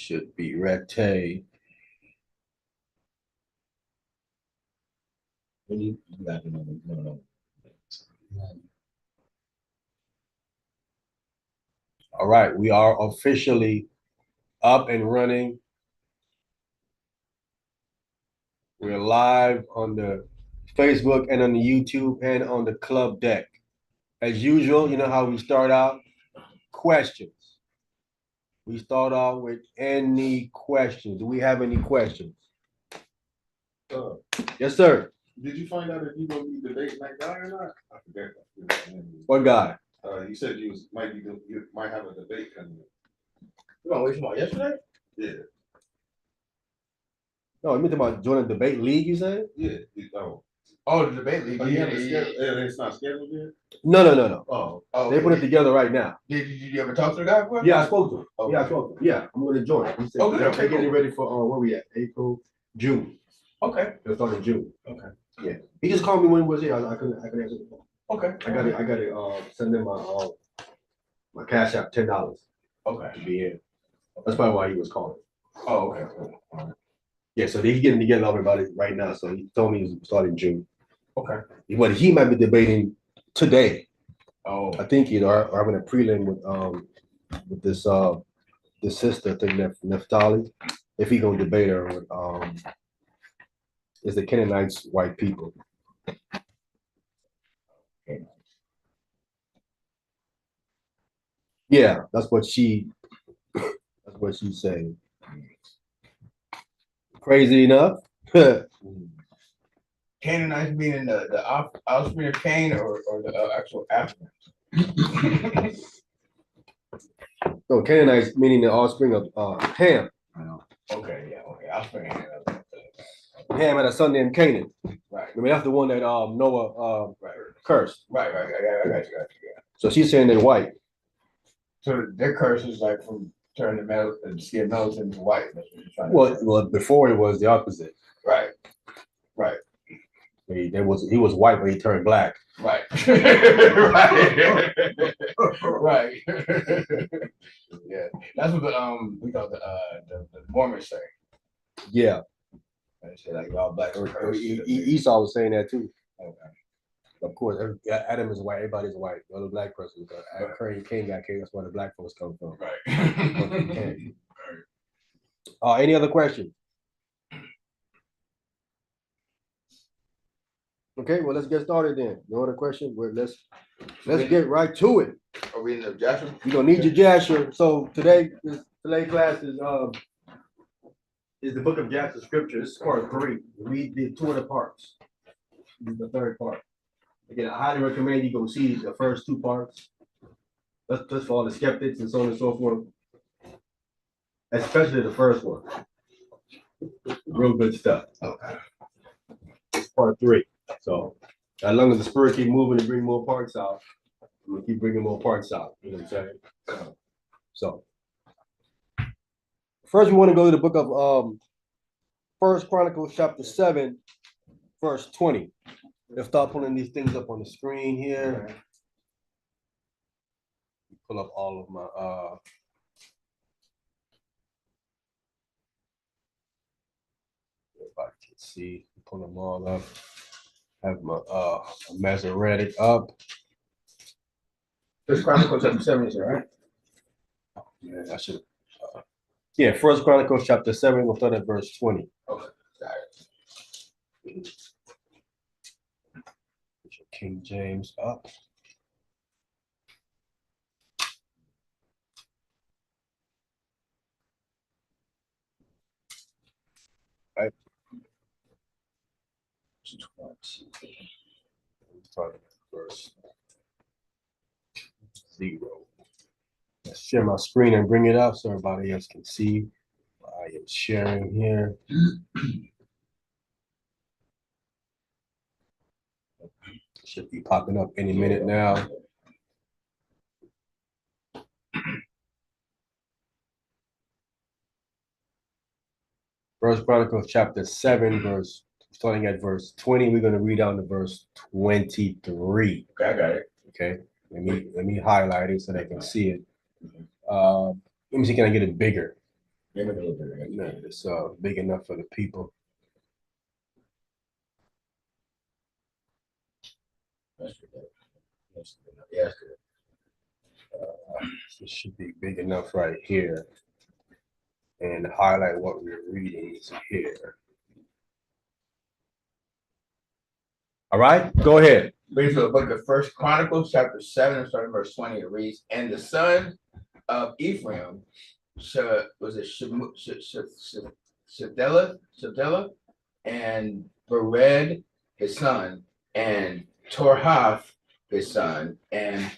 should be Rete. All right, we are officially up and running. We're live on the Facebook and on the YouTube and on the club deck. As usual, you know how we start out? Questions. We start out with any questions. Do we have any questions? Yes, sir. Did you find out if you gonna be debating that guy or not? I forget. What guy? You said you might have a debate coming up. You want to wait about yesterday? Yeah. No, you mean about joining the debate league, you said? Yeah. Oh, the debate league. It's not scheduled yet? No. Oh, They put it together right now. Did you ever talk to the guy before? Yeah, I spoke to him. Okay. Yeah, I spoke to him. Yeah, I'm going to join. He said, Okay, they're getting ready for, where we at? April, June. Okay. They'll start in June. Okay. Yeah. He just called me when he was here. I couldn't answer the phone. Okay. I got to send him my cash out, $10 Okay. to be here. That's probably why he was calling. Oh, okay. Cool. All right. Yeah, so they're getting together about it right now. So he told me he's starting June. Okay. But he might be debating today. Oh. I think either having a prelim with this sister, I think Neftali, if he gonna debate her with is the Canaanites white people. Yeah, that's what she's saying. Crazy enough. Canaanites meaning the offspring of Cain or the actual Africans? No, Canaanites meaning the offspring of Ham. Okay, yeah, okay. Offspring of Ham. Ham had a son named Canaan. Right. I mean, that's the one that Noah cursed. Right. I got you. Yeah. So she's saying they're white. So their curse is like from turning the skin melted into white. That's what you're trying to say. Well, before it was the opposite. Right. He was white, but he turned black. Right. Right. Right. Yeah. That's what we call the Mormons say. Yeah. They say like all black. Esau was saying that too. Okay. Of course, Adam is white. Everybody's white. The other black person. Cain got Cain. That's where the black folks come from. Right. Any other questions? Okay, well, let's get started then. No other question? Well, let's get right to it. Are we in the Jasher? You're gonna need your Jasher. So today's class is the Book of Jasher Scripture. This is part 3. We did 2 of the parts. This is the 3rd part. Again, I highly recommend you go see the first 2 parts. That's just for all the skeptics and so on and so forth. Especially the first one. Real good stuff. Okay. It's part 3. So as long as the spirit keep moving and bring more parts out, we'll keep bringing more parts out. You know what I'm saying? So first we want to go to the book of First Chronicles chapter 7, verse 20. Let's start pulling these things up on the screen here. Pull up all of my everybody can see. Pull them all up. Have my Masoretic up. First Chronicles chapter 7 is right. Yeah, I should. Yeah, First Chronicles chapter 7. We'll start at verse 20. Okay. Got it. Put your King James up. Right. Start at verse 0. Let's share my screen and bring it up so everybody else can see. I am sharing here. Should be popping up any minute now. First Chronicles chapter 7, starting at verse 20. We're going to read down to verse 23. Okay, I got it. Okay. Let me highlight it so they can see it. Let me see, can I get it bigger? Give me a little bit of it. No, it's big enough for the people. That's good. That's good. Yeah, that's good. It should be big enough right here. And highlight what we're reading is here. All right, go ahead. Read to the book of First Chronicles, chapter 7, starting verse 20. It reads, and the son of Ephraim was it Shedelah, and Bered his son, and Torhath his son, and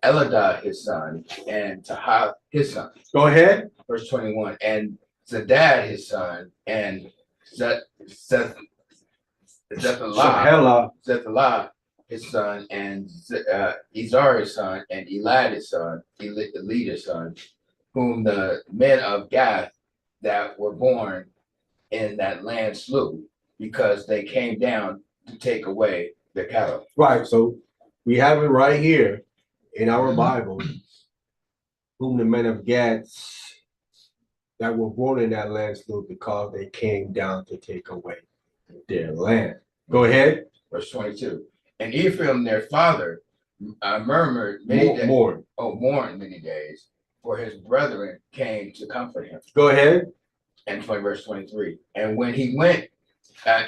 Eladah his son, and Tahath his son. Go ahead. Verse 21, and Zadad his son, and Zethalah his son, and Ezar his son, and Elad his son, Elid his son, whom the men of Gath that were born in that land slew, because they came down to take away the cattle. Right, so we have it right here in our Bible, whom the men of Gath that were born in that land slew because they came down to take away their land. Go ahead. Verse 22. And Ephraim, their father, murmured many days. Mourned many days, for his brethren came to comfort him. Go ahead. And verse 23. And when he went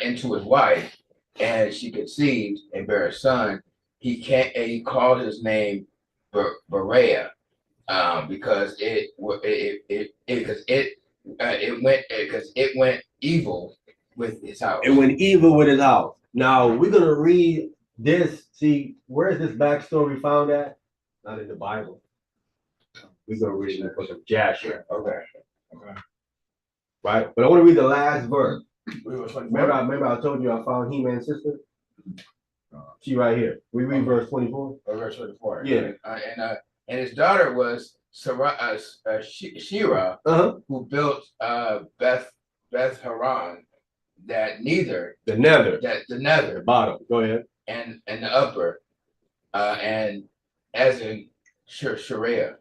into his wife, and she conceived and bare a son, he called his name Beriah, because it went evil with his house. It went evil with his house. Now we're gonna read this. See, where is this backstory found at? Not in the Bible. We're gonna read in the book of Jasher. Okay. Right? But I want to read the last verse. Remember, I told you I found He-Man's sister? She right here. We read verse 24. Verse 24. Yeah. And his daughter was Shira, who built Beth Haran, the nether, bottom. Go ahead. and the upper, and as in Sharia.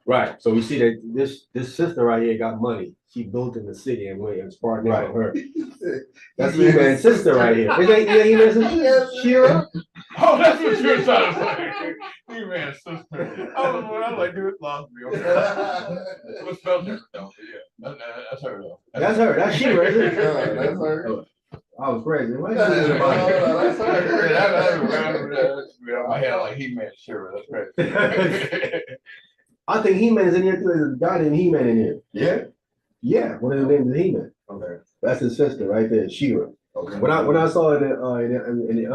Right. So we see that this sister right here got money. She built in the city and went and sparked Right. on her. That's He-Man's sister right here. Is that He-Man's sister? Shira? Oh, that's what you were trying to say. He-Man's sister. I was like, dude, lost me. It was spelled different though. Yeah, that's her though. That's her. That's Shira, isn't it? That's her. Oh, I was crazy. What That's is I had like He-Man Shira. That's right. I think He-Man is in here too. There's a guy named He-Man in here. Yeah. Yeah, one of the names is He-Man. Okay. That's his sister right there, Shira. Okay. When I saw it in the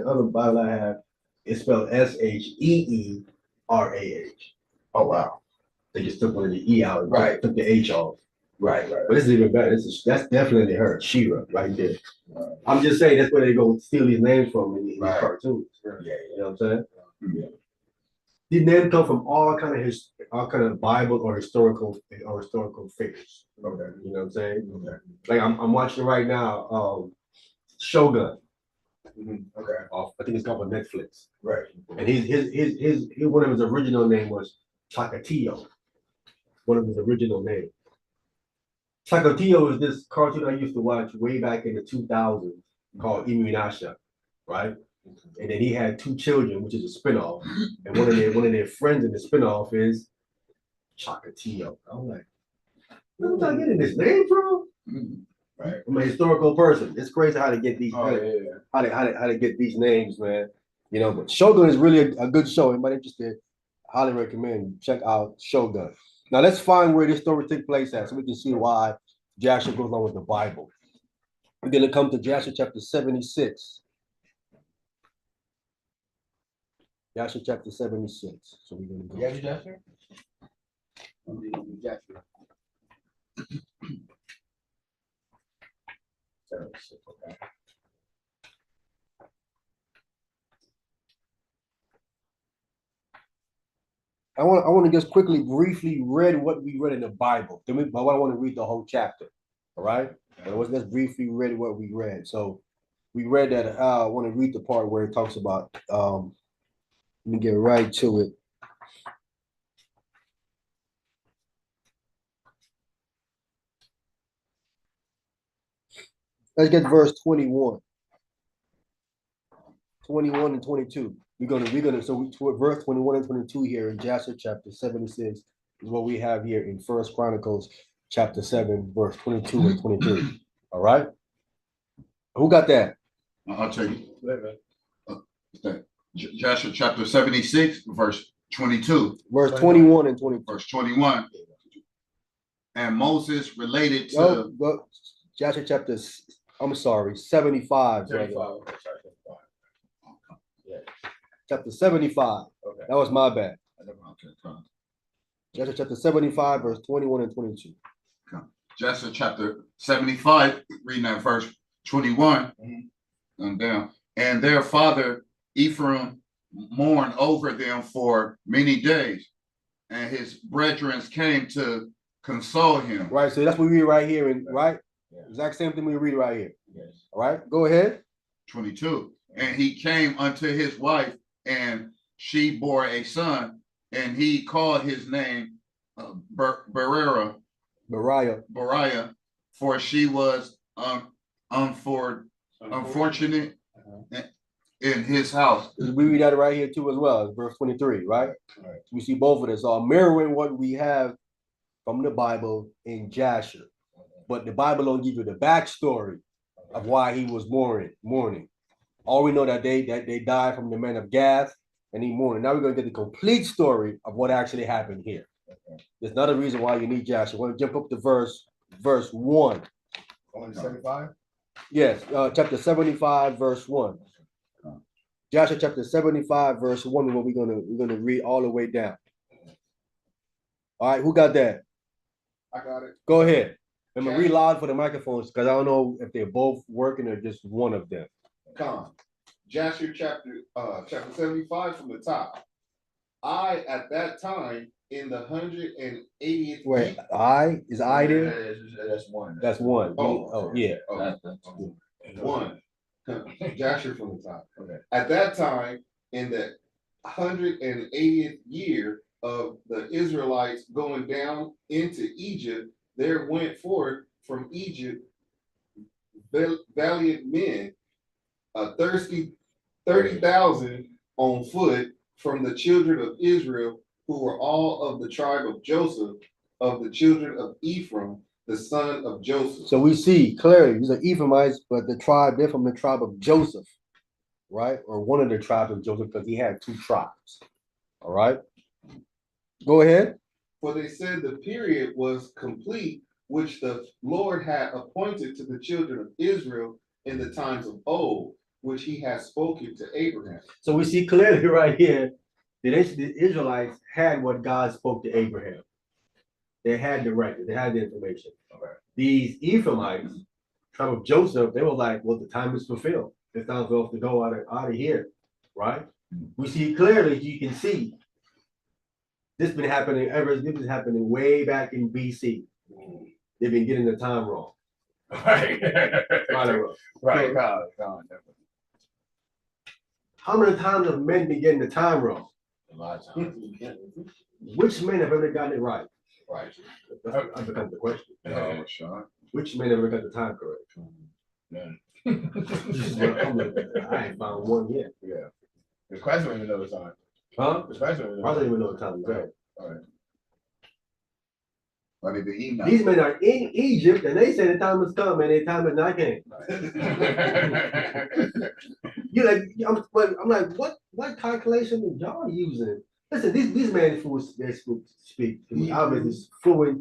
other Bible I have, it's spelled Sheerah. Oh wow. They just took one of the E out, Right. Took the H off. Right. But this is even better. That's definitely her, Shira, right there. I'm just saying that's where they go steal these names from in these cartoons. Yeah. You know what I'm saying? Yeah. These names come from all kind of Bible or historical figures. Okay. You know what I'm saying? Okay. Like I'm watching right now, Shogun. Okay. I think it's called on Netflix. Right. And his one of his original name was Chakatillo. One of his original names. Chakatillo is this cartoon I used to watch way back in the 2000s called Inuyasha, right? And then he had two children, which is a spinoff. And one of their friends in the spinoff is Chakatillo. I'm like, where was I getting this name from? Right. I'm a historical person. It's crazy how to get these Oh, how to get these names, man. You know, but Shogun is really a good show. Anybody interested, highly recommend check out Shogun. Now let's find where this story took place at so we can see why Jasher goes along with the Bible. We're gonna come to Jasher chapter 76. Jasher chapter 76. So we're gonna go. Yeah, Jasher? Jasher. Okay. I want to just quickly, briefly read what we read in the Bible. Then I want to read the whole chapter. All right. But let's briefly read what we read. So we read that. I want to read the part where it talks about. Let me get right to it. Let's get verse 21. 21 and 22. Verse 21 and 22 here in Jasher chapter 76 is what we have here in First Chronicles chapter 7, verse 22 and 23. All right. Who got that? I'll tell you. Jasher chapter 76, verse 22. Verse 21 and 22. Verse 21. And Moses related to Jasher chapter, I'm sorry, 75. 35. Chapter 75. Okay. That was my bad. Okay. Jasher chapter 75, verse 21 and 22. Jasher chapter 75, reading that verse 21 and down. And their father Ephraim mourned over them for many days, and his brethren came to console him. Right, so that's what we read right here, right? Yeah. Exact same thing we read right here. Yes. All right, go ahead. 22. And he came unto his wife, and she bore a son, and he called his name Beriah, for she was unfortunate in his house. We read that right here too as well, verse 23, right? Right. We see both of this. So I'm mirroring what we have from the Bible in Jasher. But the Bible don't give you the backstory of why he was mourning. All we know that they died from the men of Gath and he mourned. Now we're going to get the complete story of what actually happened here. There's another reason why you need Jasher. We're going to jump up to verse 1. Only 75? Yes, chapter 75, verse 1. Jasher chapter 75, verse 1 is what we're gonna read all the way down. All right, who got that? I got it. Go ahead. I'm gonna read loud for the microphones because I don't know if they're both working or just one of them. Jasher chapter 75 from the top. I at that time in the 180th. Wait, I there? That's one. That's one. Yeah. One. Jasher from the top. Okay. At that time, in the 180th year of the Israelites going down into Egypt, there went forth from Egypt valiant men, 30,000 on foot from the children of Israel, who were all of the tribe of Joseph, of the children of Ephraim, the son of Joseph. So we see clearly these are Ephraimites, but they're from the tribe of Joseph, right? Or one of the tribes of Joseph, because he had 2 tribes. All right. Go ahead. For they said the period was complete, which the Lord had appointed to the children of Israel in the times of old, which he has spoken to Abraham. So we see clearly right here that the Israelites had what God spoke to Abraham. They had the record, they had the information. Okay. These Ephraimites, tribe of Joseph, they were like, well, the time is fulfilled. It's time for us to go out of here, right? We see clearly, you can see, this been happening way back in BC. They've been getting the time wrong. Right. Right. How many times have men been getting the time wrong? A lot of times. Which men have ever gotten it right? Right. That becomes the question. Sean. Which men ever got the time correct? None. I ain't found one yet. Yeah. The question don't even know the time. Huh? The question don't I don't even know the time is right. All right. But if he not. These men are in Egypt and they say the time has come and the time has not came. You're like, I'm like, what calculation is y'all using? Listen, these men they speak obviously fluent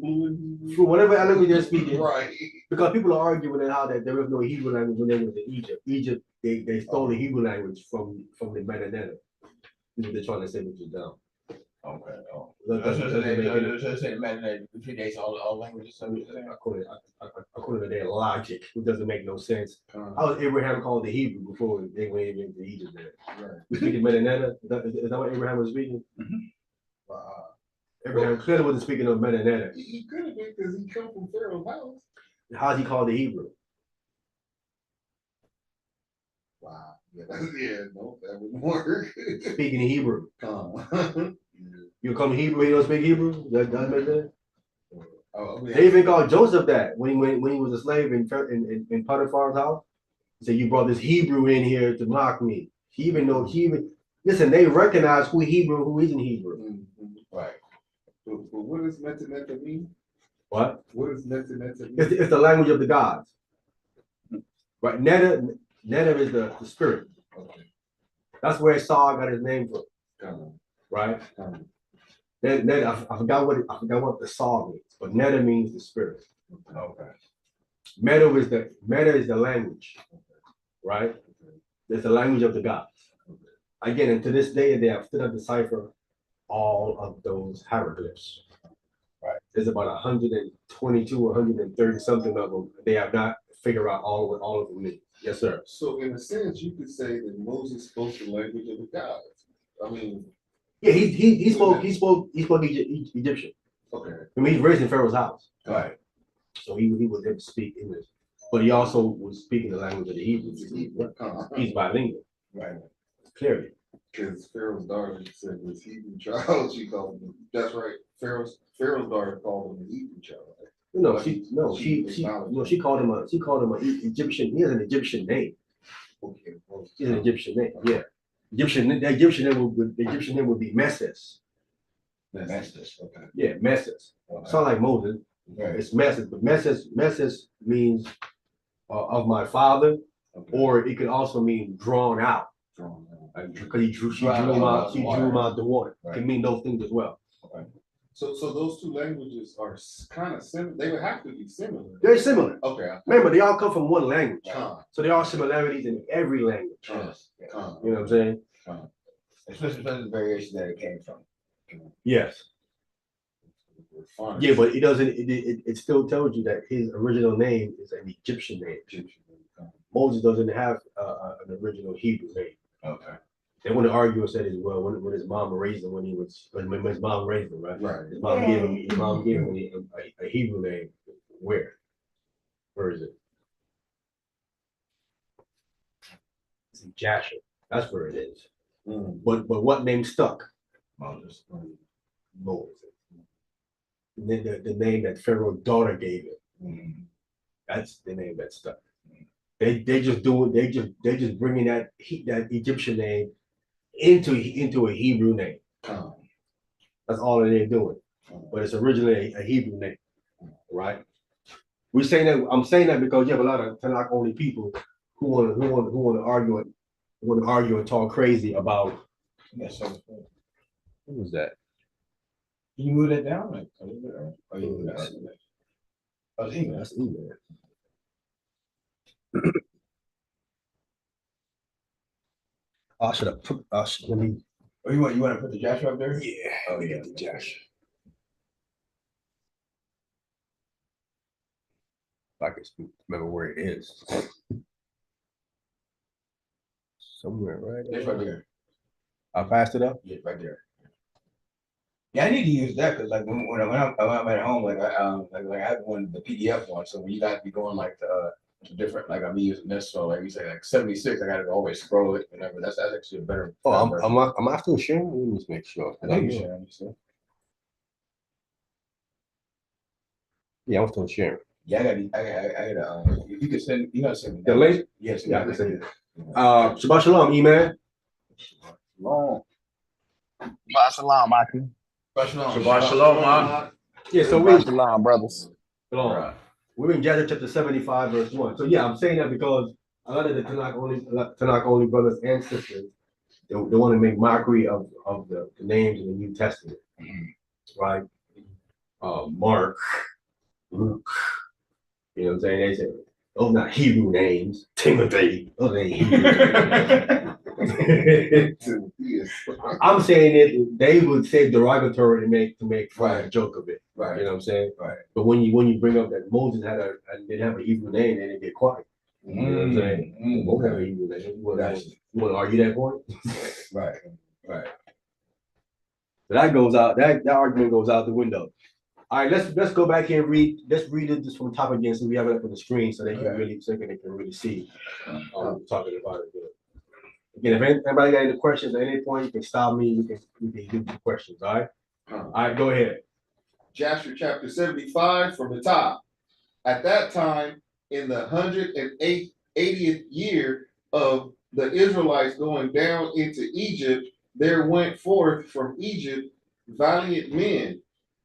whatever language they're speaking. Right. Because people are arguing how that there was no Hebrew language when they went to Egypt. Egypt, they stole the Hebrew language from the Mennonite. This is what they're trying to say, which is down. Okay. Oh. All languages. According to their logic, it doesn't make no sense. How was Abraham called the Hebrew before they went into Egypt? There, we speaking Mennonite. Is that what Abraham was speaking? Abraham clearly wasn't speaking of Mennonite. He could have been because he come from Pharaoh's house. How's he called the Hebrew? Wow. No, that wouldn't work. Speaking in Hebrew. You call me Hebrew, you don't speak Hebrew? That doesn't make sense? They even called Joseph that when he was a slave in Potiphar's house. He said, "You brought this Hebrew in here to mock me." He even listen. They recognize who Hebrew, who isn't Hebrew. Right. But what does meta mean? What? What does meta mean? It's the language of the gods. Right? Netta is the spirit. Okay. That's where Saul got his name from. Right? Then I forgot what the Saul means, but Netta means the spirit. Okay. Meta is the language, right? It's the language of the gods. Again, and to this day, they have still decipher all of those hieroglyphs. Right. There's about 122, 130 something of them. They have not figured out what all of them mean. Yes, sir. So in a sense, you could say that Moses spoke the language of the gods. I mean, yeah, he spoke Egyptian. Okay. I mean, he's raised in Pharaoh's house. Right. So he was able to speak English, but he also was speaking the language of the Hebrews. He's bilingual. Right. Clearly. Because Pharaoh's daughter said this Hebrew child, she called him. That's right. Pharaoh's daughter called him a Hebrew child. She called him an Egyptian. He has an Egyptian name. Okay. Well, He's an Egyptian name. Yeah. The Egyptian name would be Meses. Meses. Okay. Yeah, Meses. Okay. Sound like Moses. Right. It's Meses, but Meses means of my father, Okay. or it could also mean drawn out. Because she drew him out the water. Right. It can mean those things as well. Okay. So those two languages are kind of similar. They would have to be similar. They're similar. Okay. Remember, they all come from one language. Right. So there are similarities in every language. Yes. You know what I'm saying? Especially the variation that it came from. Yes. Yeah, but it doesn't. It still tells you that his original name is an Egyptian name. Moses doesn't have an original Hebrew name. Okay. They want to argue and say, well, when his mom raised him, when his mom raised him, right? Right. His mom gave him a Hebrew name. Where is it? It's in Jasher. That's where it is. But what name stuck? Moses. The name that Pharaoh's daughter gave him. That's the name that stuck. They just bringing that Egyptian name into a Hebrew name. That's all that they're doing. But it's originally a Hebrew name, right? I'm saying that because you have a lot of Tanakh only people who want to argue and talk crazy about. Yes. What was that? Can you move that down? Like, or you move that? Oh, it's email. That's email. Let me. Oh, you want to put the Jasher up there? Yeah. Oh, yeah. The Jasher. If I can remember where it is. Somewhere, right? It's right there. I passed it up? Yeah, right there. Yeah, I need to use that because like when I'm at home, like I have the PDF one. So when you got to be going like to different, like I'm using this, so like you say like 76, I gotta always scroll it, whatever. That's actually a better. Oh, I'm after sharing. Let me just make sure. I think you're sharing. Yeah, I'm still sharing. Yeah, I gotta. If you could send, you gotta send me the link. Yes, yeah, I can send it. Shabbat shalom, E-man. Long. Shabbat shalom, Michael. Shabbat shalom, man. Yeah, so Shabbat shalom, brothers. Right. We're in Jasher chapter 75, verse 1. So yeah, I'm saying that because a lot of the Tanakh only brothers and sisters, they want to make mockery of the names in the New Testament, right? Mark, Luke, you know what I'm saying? They say those are not Hebrew names. Timothy, those ain't Hebrew names. I'm saying it. They would say derogatory to make fun of a joke of it. Right. You know what I'm saying? Right. But when you bring up that Moses didn't have a Hebrew name, they didn't get quiet. You know what I'm saying? Moses had a Hebrew name. You want to argue that point? Right. Right. So that goes out. That argument goes out the window. All right, let's go back here and read. Let's read it just from the top again, so we have it up on the screen, so they can really see what we're talking about it. Again, if anybody got any questions at any point, you can stop me. You can do the questions. All right. All right, go ahead. Jasher chapter 75 from the top. At that time, in the 180th year of the Israelites going down into Egypt, there went forth from Egypt valiant men,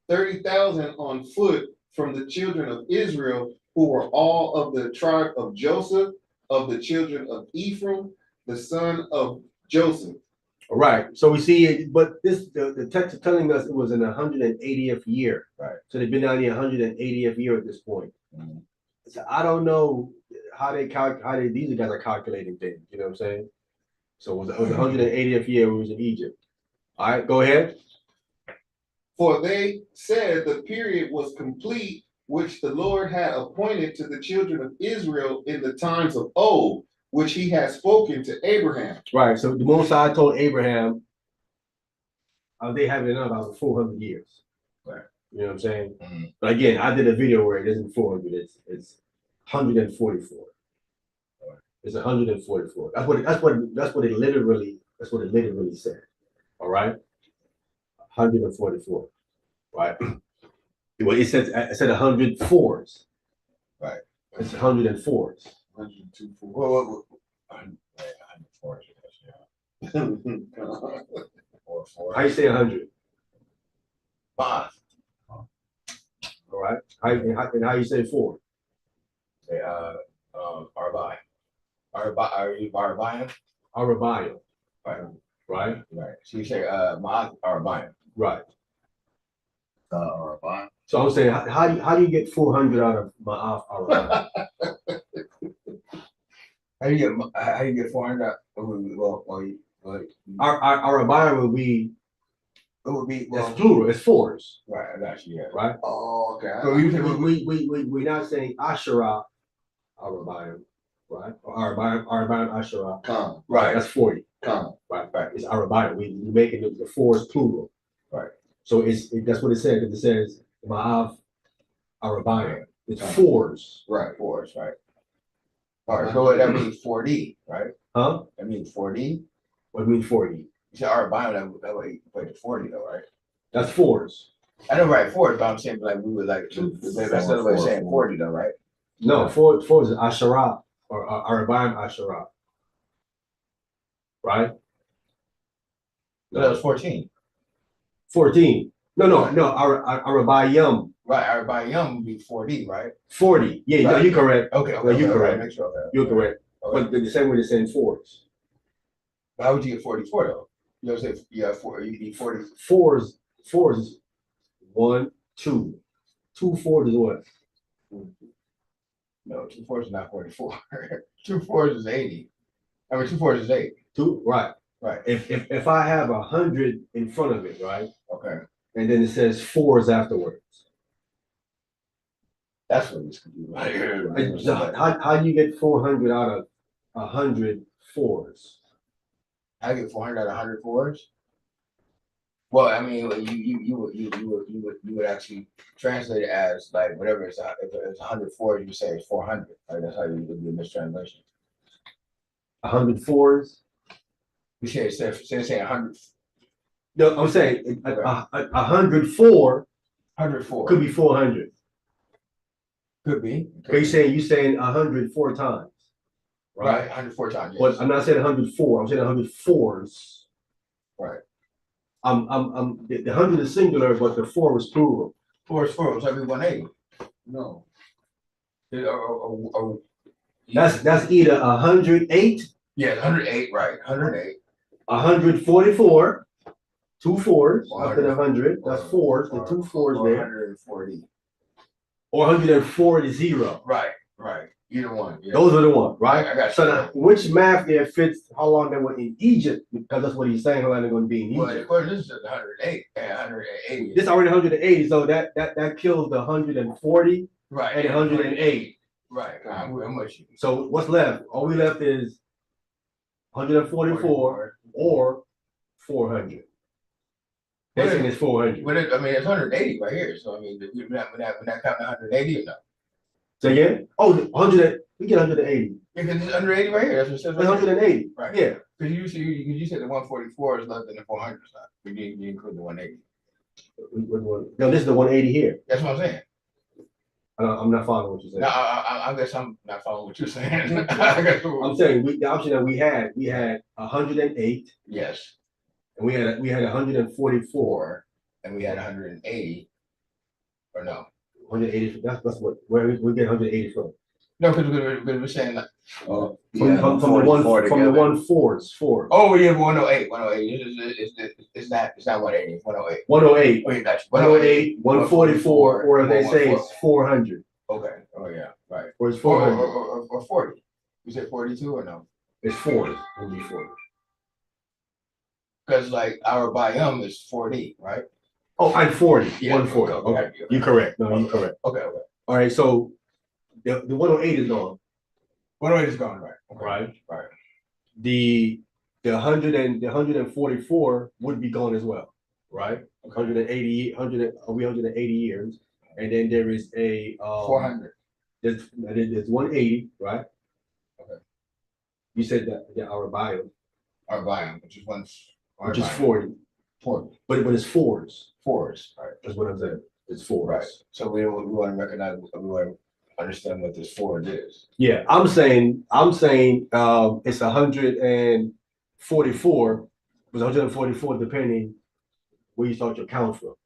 30,000 on foot from the children of Israel, who were all of the tribe of Joseph, of the children of Ephraim, the son of Joseph. All right. So we see it, but the text is telling us it was in the 180th year. Right. So they've been down the 180th year at this point. Mhm. So I don't know how these guys are calculating things. You know what I'm saying? So it was the 180th year we was in Egypt. All right, go ahead. For they said the period was complete, which the Lord had appointed to the children of Israel in the times of old, which he had spoken to Abraham. Right. So the Most High told Abraham, they have it in about 400 years. Right. You know what I'm saying? Mhm. But again, I did a video where it isn't 400. It's 144. Right. It's 144. That's what it literally said. All right. 144. Right. Well, it said 104s. Right. It's 104s. 102. Well, 104, yeah. Or four. How you say 100? Five. All right. How you say 4? Say, Arbai. Arbai. Arabiah. Right. Right. Right. So you say, Ma'at Arbai. Right. Arabah. So I'm saying, how do you get 400 out of Ma'af Arabiah? How do you get 400? Arabiah will be, It would be, it's plural, it's 4s. right, I got you, yeah. Right. Oh, okay. So you say, We're not saying Asherah Arabiah, right? Or Arabiah Asherah. Come, right, That's 40. come. Right. It's Arabiah. We're making the 4s plural. Right. So that's what it says. It says Ma'af Arabiah. It's Right. 4s. right, fours, right. All right, so that means 4D, right? Huh? That means 4D. What do you mean 40? You say Arbai, that way you put the 40 though, right? That's 4s. I know, right, 4, but I'm saying like we would like, that's another way of saying 40 though, right? No, 4s is Asherah or Arabiah Asherah. Right? So that was 14. 14. No, Arabayam. Right, Arbai Young would be 4D, right? 40. Yeah, no, Right. you're correct. Okay, No, you're correct. Make sure, okay. You're correct. Okay. But the same way they're saying 4s. How would you get 44 though? You know, say you have 4, you need 40. 4s is 1, 2. 2 4s is what? No, 2 4s is not 44. 2 4s is 80. I mean, 2 4s is 8. 2, right. Right. If I have 100 in front of it, right? Okay. And then it says 4s afterwards. That's what it's confusing. Right. So how do you get 400 out of 100 4s? I get 400 out of 100 4s. Well, I mean, you would actually translate it as like whatever it's if it's 100 4s, you say it's 400. Right? That's how you would do a mistranslation. 100 4s? You say say 100. No, I'm saying 104 104 could be 400. Could be. Okay, you're saying 104 times, Right, right? 104 times. Yes. But I'm not saying 104. I'm saying 104s. Right. The 100 is singular, but the 4 is plural. 4 is 4, so it'd be 180. No. That's either 108, Yeah, 108, right? 108. 144, 2 4s after the 100. That's 4s. The 2 4s there, 140. or 140. Right. Either one. Yeah. Those are the ones, right? I got you. So now, which math there fits how long they were in Egypt? Because that's what he's saying. How long they're going to be in Egypt? Well, this is 108 and 180. This already 180, so that kills the 140 right and 108. Right. I'm with you. So what's left? All we left is 144 or 400. They're saying it's 400. But I mean, it's 180 right here. So I mean, we're not counting 180 or no. Say again? Oh, 100. We get 180. Yeah, because it's 180 right here. That's what it says. That's 180. Right. Yeah. Because you said the 144 is less than the 400 stuff. You include the 180. No, this is the 180 here. That's what I'm saying. I'm not following what you're saying. No, I guess I'm not following what you're saying. I guess I'm saying the option that we had 108, yes, and we had 144. and we had 180, or no? 180. That's what where we get 180 from. No, because we're saying that. From the one fours. Oh yeah, 108, 108. It's not 180, it's 108. 108. Oh, you got you. 108, 144, or they say it's 400. Okay. Oh yeah, right. Or it's 400. Or 40. You said 42 or no? It's 40. It'll be 40. Because like our biome is 40, right? Oh, I'm 40. Yeah, 140. Okay. You're correct. No, you're correct. Okay. All right. So the 108 is gone. 108 is gone, right? Okay. Right. The 144 would be gone as well. Right. 180. 180 years, and then there is a 400. There's 180. Right. Okay. You said that our biome, Our biome, which is 40. 40. But it's fours. Fours, right? That's what I'm saying. It's fours. Right. So we want to recognize, we want to understand what this forward is. Yeah, I'm saying it's 144, but 144 depending where you start your count from.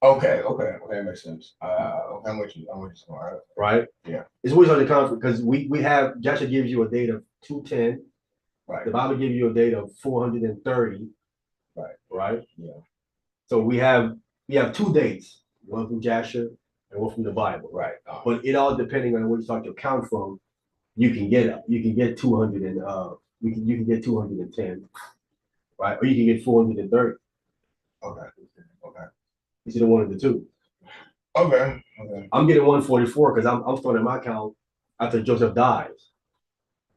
Okay, that makes sense. I'm with you. All right. Right? Yeah. It's where you start your count from because we have Jasher gives you a date of 210. Right. The Bible gives you a date of 430. Right? Yeah. So we have 2 dates, one from Jasher and one from the Bible. Right. But it all depending on where you start your count from, you can get 200 and you can get 210, right? Or you can get 430. Okay. It's either one of the two. Okay. I'm getting 144 because I'm starting my count after Joseph dies.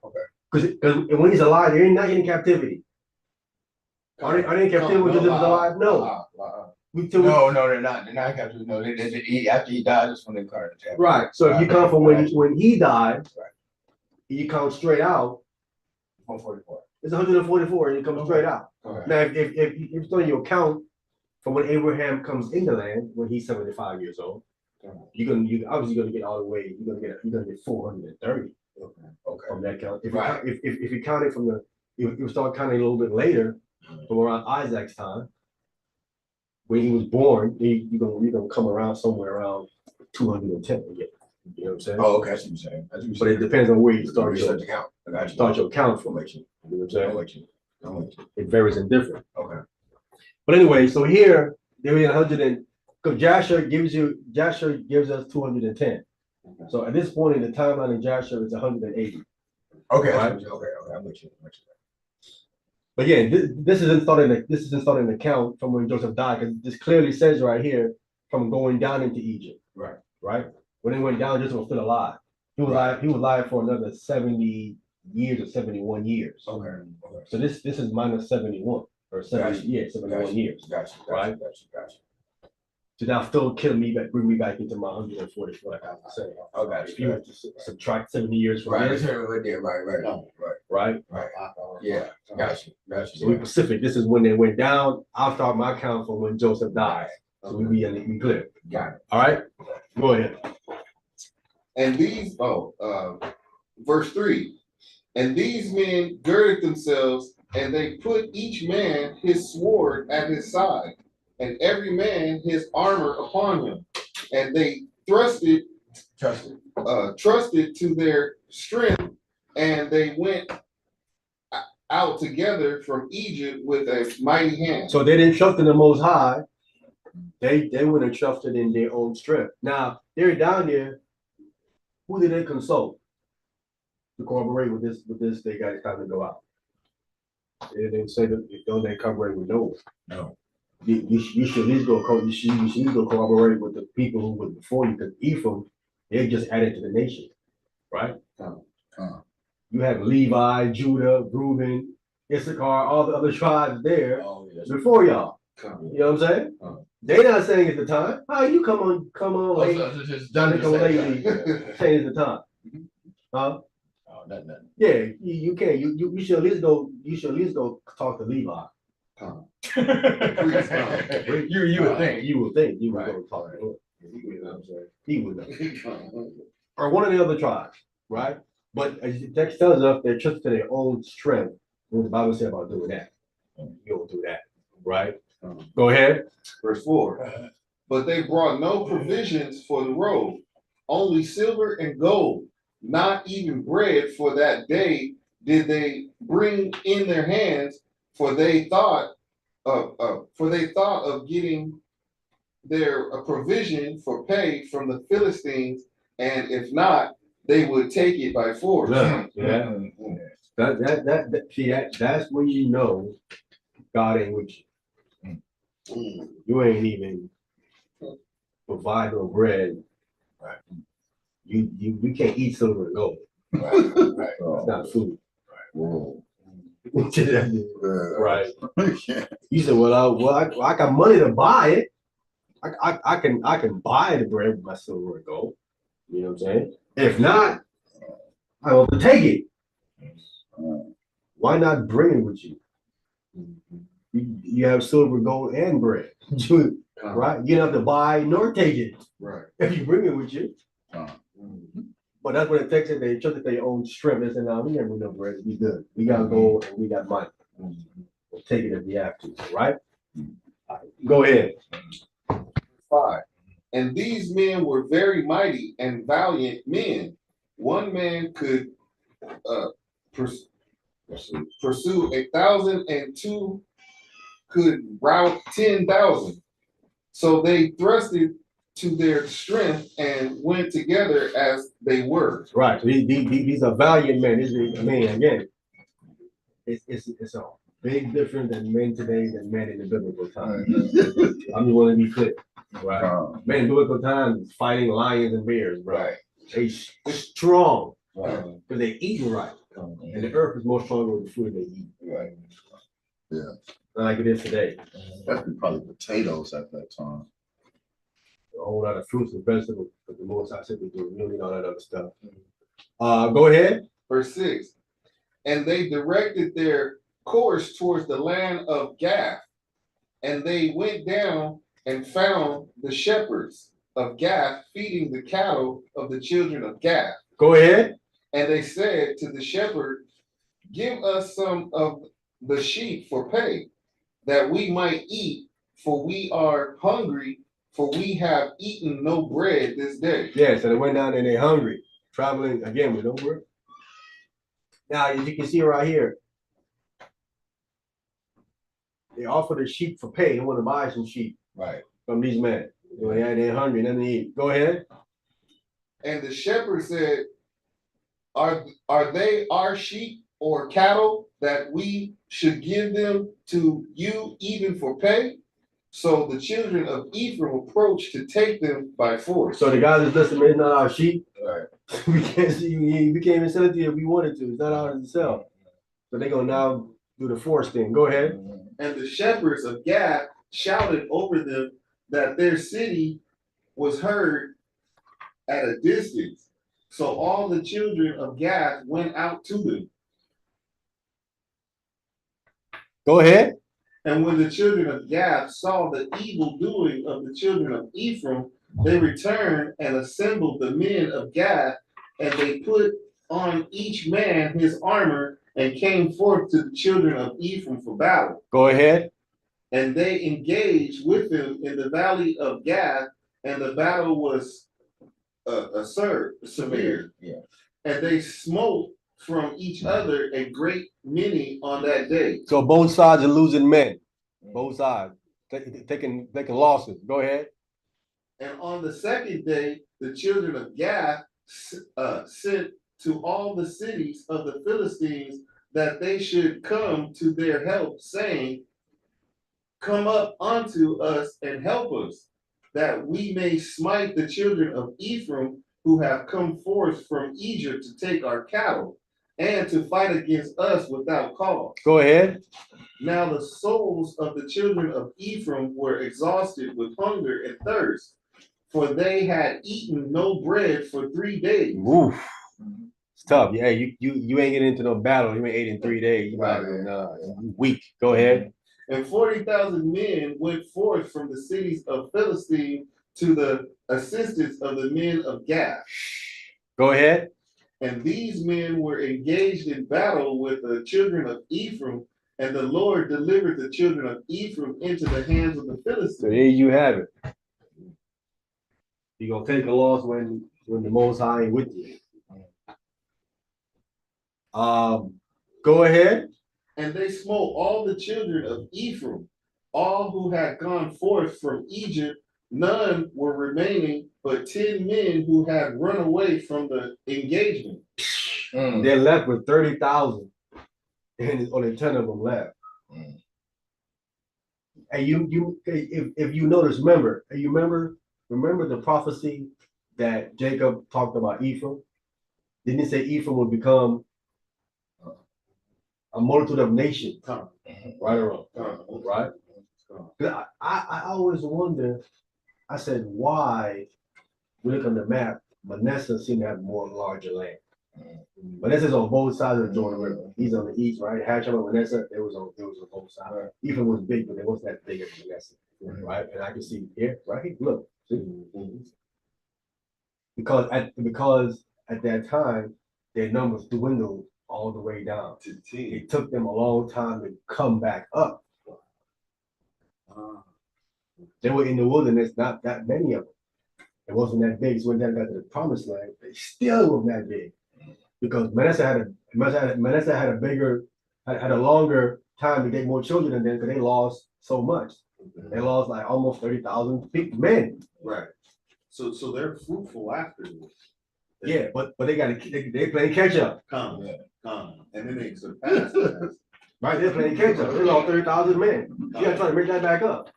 Okay. Because when he's alive, they're not in captivity. Are they in captivity when Joseph is alive? No. No, they're not. They're not captive. No, after he died, that's when they come to captivity. Right. So if you count from when he died, right, you count straight out. 144. It's 144, and it comes straight out. Okay. Now, if you're starting your count from when Abraham comes in the land when he's 75 years old, you're obviously gonna get all the way. You're gonna get 430. Okay. From that count. If you count it from if you start counting a little bit later, from around Isaac's time, when he was born, you're gonna come around somewhere around 210 again. You know what I'm saying? Oh, okay. That's what you're saying. But it depends on where you start your your count. start your count from. You know what I'm saying? I'm with you. It varies in different. Okay. But anyway, so here there is 100 and because Jasher gives us 210. So at this point in the timeline in Jasher, it's 180. Okay. Right? Okay. I'm with you. But yeah, this isn't starting the count from when Joseph died, because this clearly says right here from going down into Egypt. Right. When he went down, Joseph was still alive. He was alive for another 70 years or 71 years. Okay. So this is minus 71 or 70 71 years. Gotcha. Right. So now still bring me back into my 144, like I was saying. Oh, gotcha. If you were to subtract 70 years from Right. this, Right. right? Yeah. Gotcha. So we Pacific, this is when they went down. I'll start my count from when Joseph died. So we be clear. Got it. All right? Go ahead. And these, verse 3, and these men girded themselves, and they put each man his sword at his side, and every man his armor upon him, and they trusted to their strength, and they went out together from Egypt with a mighty hand. So they didn't trust in the Most High. They wouldn't have trusted in their own strength. Now, they're down there. Who did they consult to corroborate with this? They got time to go out. They didn't say that they corroborate with Noah. No. You should at least go. You should go corroborate with the people who were before you, because Ephraim, they just added to the nation, right? You have Levi, Judah, Reuben, Issachar, all the other tribes there before y'all. You know what I'm saying? They're not saying it's the time. How you come on late? Johnny come lately, saying it's the time. Huh? Oh, nothing. Yeah, you can't. You should at least go. You should at least go talk to Levi. Come. You would think you would Right. go talk to him. You know what I'm saying? He would know. Come. Or one of the other tribes, right? But as the text tells us, they're trusting to their own strength. What the Bible said about doing that. You don't do that, right? Go ahead. Verse 4. But they brought no provisions for the road, only silver and gold, not even bread for that day did they bring in their hands, for they thought of getting their provision for pay from the Philistines, and if not, they would take it by force. Yeah. That's when you know God ain't with you. You ain't even provide no bread. Right. You can't eat silver and gold. Right. It's not food. Right. You said, I got money to buy it. I can buy the bread with my silver and gold. You know what I'm saying? If not, I want to take it. Why not bring it with you? You have silver, gold, and bread. Right? You don't have to buy nor take it. Right. If you bring it with you. But that's what it takes it. They trust their own strength. They say, no, we never no bread. We good. We got gold and we got money. We'll take it if we have to. Right? Go ahead. 5. And these men were very mighty and valiant men. One man could pursue 1,000, and two could rout 10,000. So they thrusted to their strength and went together as they were. Right. So these are valiant men. Again, it's a big difference than men today than men in the biblical time. I'm just want to be clear. Right. Men in biblical times fighting lions and bears, bro. Right. They strong. Right. Because they eating right. And the earth is more stronger with the food they eat. Right. Yeah. Not like it is today. That'd be probably potatoes at that time. A whole lot of fruits and vegetables, but the most I said we do really all that other stuff. Go ahead. Verse 6. And they directed their course towards the land of Gath, and they went down and found the shepherds of Gath feeding the cattle of the children of Gath. Go ahead. And they said to the shepherd, give us some of the sheep for pay, that we might eat, for we are hungry, for we have eaten no bread this day. Yeah, so they went down and they're hungry, traveling again with no work. Now, as you can see right here, they offer the sheep for pay. They want to buy some sheep from these men. They're hungry, nothing to eat. Go ahead. And the shepherd said, are they our sheep or cattle that we should give them to you even for pay? So the children of Ephraim approached to take them by force. So the guys that's listening, it's not our sheep. Right. We can't even sell it to you if we wanted to. It's not ours to sell. So they're gonna now do the force thing. Go ahead. And the shepherds of Gath shouted over them that their city was heard at a distance. So all the children of Gath went out to them. Go ahead. And when the children of Gath saw the evil doing of the children of Ephraim, they returned and assembled the men of Gath, and they put on each man his armor and came forth to the children of Ephraim for battle. Go ahead. And they engaged with them in the valley of Gath, and the battle was severe. Yeah. And they smote from each other a great many on that day. So both sides are losing men. Both sides taking losses. Go ahead. And on the second day, the children of Gath sent to all the cities of the Philistines that they should come to their help, saying, come up unto us and help us, that we may smite the children of Ephraim who have come forth from Egypt to take our cattle, and to fight against us without cause. Go ahead. Now the souls of the children of Ephraim were exhausted with hunger and thirst, for they had eaten no bread for 3 days. Oof. It's tough. Yeah, you ain't getting into no battle. You ain't ate in 3 days. You Right. weak. Go ahead. And 40,000 men went forth from the cities of Philistine to the assistance of the men of Gath. Go ahead. And these men were engaged in battle with the children of Ephraim, and the Lord delivered the children of Ephraim into the hands of the So Philistines. there you have it. You're gonna take a loss when the Most High ain't with you. Go ahead. And they smote all the children of Ephraim, all who had gone forth from Egypt. None were remaining, but 10 men who had run away from the engagement. They're left with 30,000, and only 10 of them left. And if you notice, remember the prophecy that Jacob talked about Ephraim? Didn't he say Ephraim would become a multitude of nations? Right or wrong? Right? I always wonder, I said, why, we look on the map, Manasseh seemed to have more larger land. Manasseh's on both sides of the Jordan River. He's on the east, right? Hacham and Manasseh, it was on both sides. Ephraim was big, but it wasn't that big as Manasseh, right? And I can see here, right here, look. See? Because at that time, their numbers dwindled all the way down. It took them a long time to come back up. They were in the wilderness, not that many of them. It wasn't that big. So when they got to the promised land, they still weren't that big. Because Manasseh had a longer time to get more children than them, because they lost so much. They lost like almost 30,000 men. Right. So they're fruitful after this. Yeah, but they playing catch up. Come. And then they surpass that. Right, they're playing catch up. They lost 30,000 men. You gotta try to make that back up.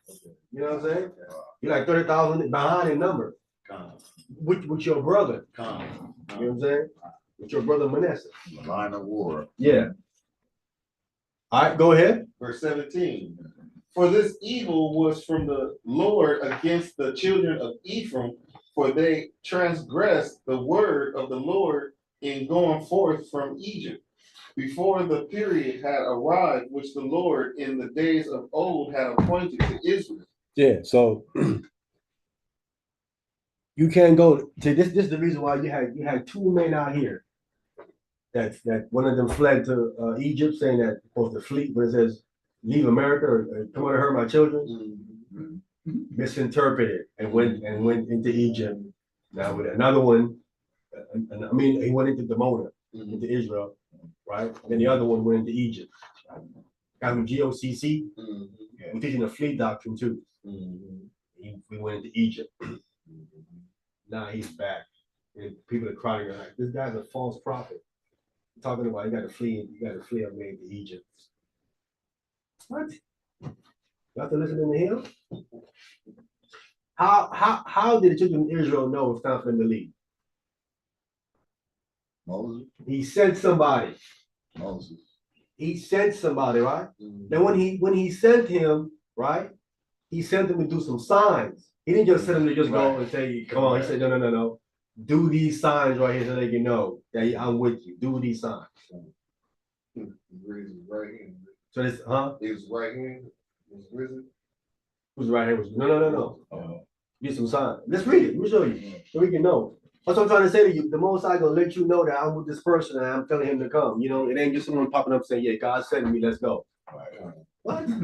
You know what I'm saying? You're like 30,000 behind in number. With your brother. You know what I'm saying? With your brother Manasseh. The line of war. Yeah. All right, go ahead. Verse 17. For this evil was from the Lord against the children of Ephraim, for they transgressed the word of the Lord in going forth from Egypt, before the period had arrived which the Lord in the days of old had appointed to Israel. Yeah, so you can't go to this. This is the reason why you had two men out here that one of them fled to Egypt, saying that supposed to flee, but it says leave America or come on and hurt my children. Misinterpreted and went into Egypt. Now with another one, I mean, he went into Demona, into Israel, right? And then the other one went into Egypt. Guy from GOCC, we're teaching the fleet doctrine too. We went into Egypt. Now he's back, and people are crying like, this guy's a false prophet. Talking about you got to flee away to Egypt. What? You have to listen to him? How did the children of Israel know it's time for them to leave? Moses. He sent somebody. Moses. He sent somebody, right? Then when he sent him, right? He sent him to do some signs. He didn't just send him to just go and say, come on. He said, no. Do these signs right here so they can know that I'm with you. Do these signs. So this, His right hand was risen. Who's right here? No. Get some signs. Let's read it. Let me show you so we can know. That's what I'm trying to say to you. The Most High gonna let you know that I'm with this person and I'm telling him to come. You know, it ain't just someone popping up saying, "Yeah, God sent me. Let's go." What? Like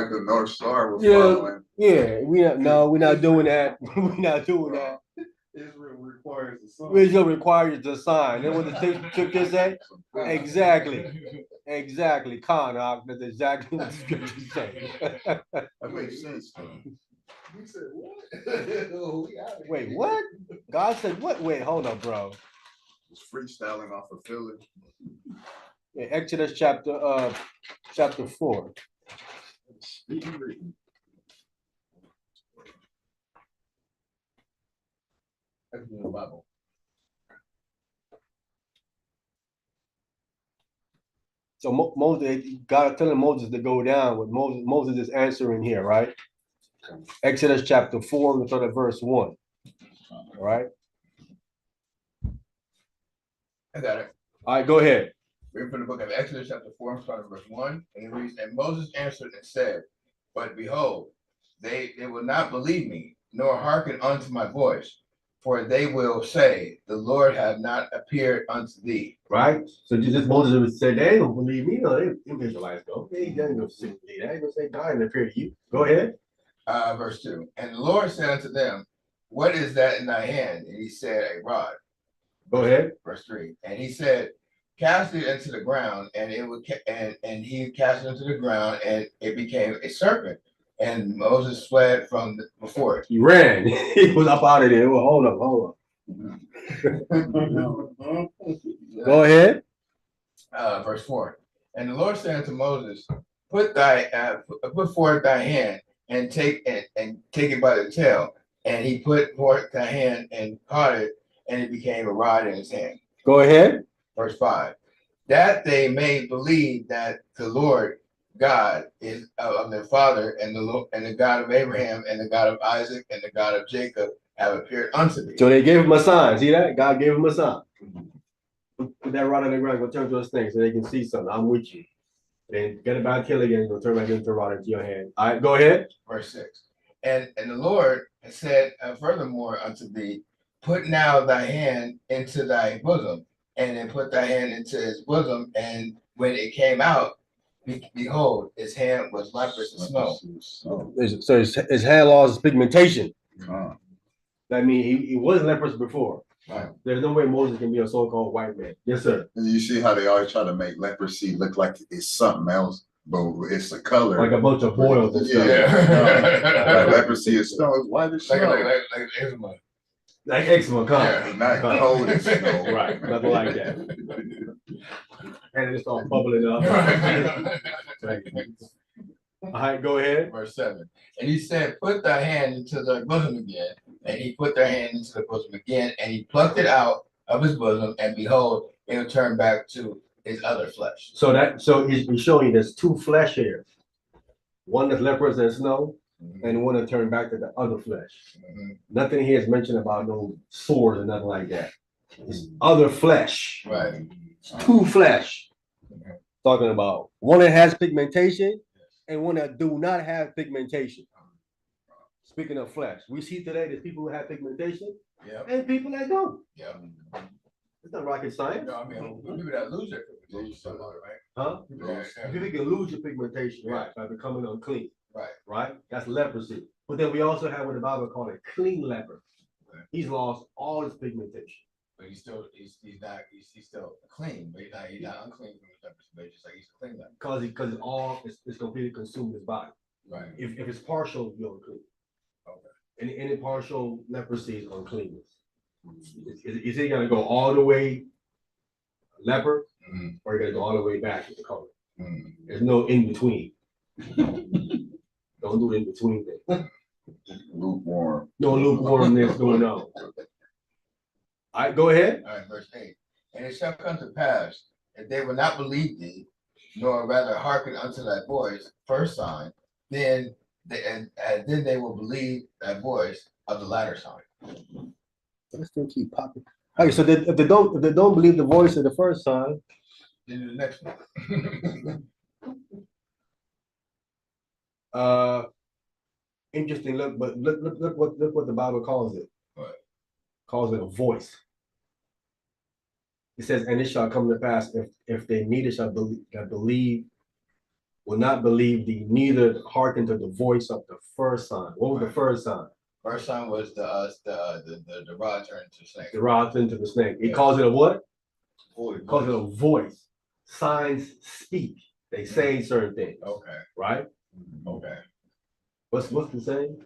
the North Star was Yeah. following. Yeah, we're not doing that. We're not doing that. Israel requires a sign. Israel requires the sign. Then what the scripture say? Exactly. Khan, that's exactly what the scripture say. That makes sense though. We said what? Wait, what? God said what? Wait, hold up, bro. It's freestyling off of Philly. Yeah, Exodus chapter 4. Bible. So Moses, God telling Moses to go down. With Moses is answering here, right? Exodus chapter 4, we start at verse 1. All right. I got it. All right, go ahead. Read from the book of Exodus, chapter 4, starting verse 1, and it reads, and Moses answered and said, but behold, they will not believe me, nor hearken unto my voice, for they will say, the Lord hath not appeared unto thee. Right? So just Moses would say, they ain't gonna believe me. No, them Israelites go. They ain't gonna believe. They ain't gonna say God and appear to you. Go ahead. Verse 2. And the Lord said unto them, what is that in thy hand? And he said, a rod. Go ahead. Verse 3. And he said, cast it into the ground, and it would and he cast it into the ground, and it became a serpent. And Moses fled from before it. He ran. He was up out of there. Well, hold up. Go ahead. Verse 4. And the Lord said unto Moses, put forth thy hand and take it by the tail. And he put forth thy hand and caught it, and it became a rod in his hand. Go ahead. Verse 5. That they may believe that the Lord God is of their father, and the God of Abraham, and the God of Isaac, and the God of Jacob have appeared unto thee. So they gave him a sign. See that? God gave him a sign. Put that rod on the ground. Go turn to a snake so they can see something. I'm with you. Then get it back, kill again. Go turn back into the rod into your hand. All right, go ahead. Verse 6. And the Lord said furthermore unto thee, put now thy hand into thy bosom, and then put thy hand into his bosom, and when it came out, behold, his hand was leprous as snow. So his hand lost pigmentation. Uh, That means he was leprous before. Right. There's no way Moses can be a so-called white man. Yes, sir. and you see how they always try to make leprosy look like it's something else, but it's a color. Like a bunch of boils and stuff. Yeah. Like leprosy is snow. It's white as snow. Like eczema. Like eczema, come. Yeah, not Come. cold as snow. Right, nothing like that. And it just start bubbling up. All right, go ahead. Verse 7. And he said, put thy hand into thy bosom again. And he put their hand into the bosom again, and he plucked it out of his bosom, and behold, it returned back to his other flesh. So he's showing you there's two flesh here. One that's leprous and snow, and one that turned back to the other flesh. Nothing here is mentioned about no sores or nothing like that. It's other flesh. Right. It's two flesh. Talking about one that has pigmentation and one that do not have pigmentation. Speaking of flesh, we see today there's people who have pigmentation Yep. and people that don't. Yep. It's not rocket science. No, I mean, people that lose their pigmentation, somehow, right? Huh? Yeah. People can lose your pigmentation, right, by becoming unclean. Right. Right? That's leprosy. But then we also have what the Bible called a clean leper. Okay. He's lost all his pigmentation. But he's still clean, but he's not unclean from his leprosy, but just like he's a clean leper. Because it's completely consumed his body. Right. If it's partial, you're unclean. Okay. Any partial leprosy is uncleanness. Is he gonna go all the way leper, or you gonna go all the way back to the color? There's no in between. Don't do in between thing. Lukewarm. No lukewarmness going on. All right, go ahead. All right, verse 8. And it shall come to pass, if they will not believe thee, nor rather hearken unto thy voice, first sign, then they will believe thy voice of the latter sign. Let's still keep popping. Okay, so if they don't believe the voice of the first sign, Then the next one. interesting. Look what the Bible calls it. What? Calls it a voice. It says, and it shall come to pass if they neither shall believe, will not believe thee, neither hearken to the voice of the first sign. What was the first sign? First sign was the rod turned into a snake. The rod into the snake. He Yeah. calls it a what? Voice. He calls it a voice. Signs speak. They say certain things. Okay. Right? Okay. What's the saying?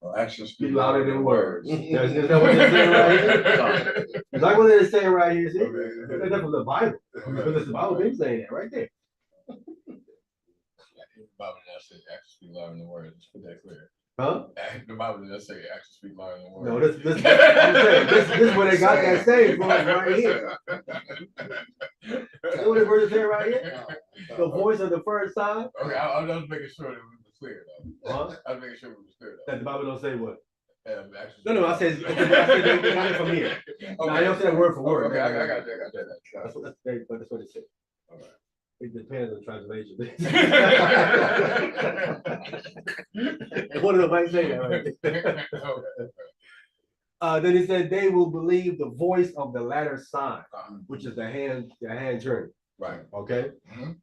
Well, actions Speak speak louder than words. words. Is that what they're saying right here? Is that what they're saying right here? See? Okay. That's from the Bible. Because the Bible been saying that right there. The Bible does say actions speak louder than words. Let's put that clear. Huh? The Bible does say actions speak louder than words. No, this is where they got that saying from right here. You know what the verse is saying right here? The voice of the first sign. Okay, I was making sure that we were clear though. Huh? I was making sure we were clear though. That the Bible don't say what? No, I said they got it from here. No, I don't say that word for word. Okay, I got that. That's what it said. All right. It depends on the translation. One of them might say that, right? Then he said they will believe the voice of the latter sign, which is the hand turn. Right. Okay. Mhm.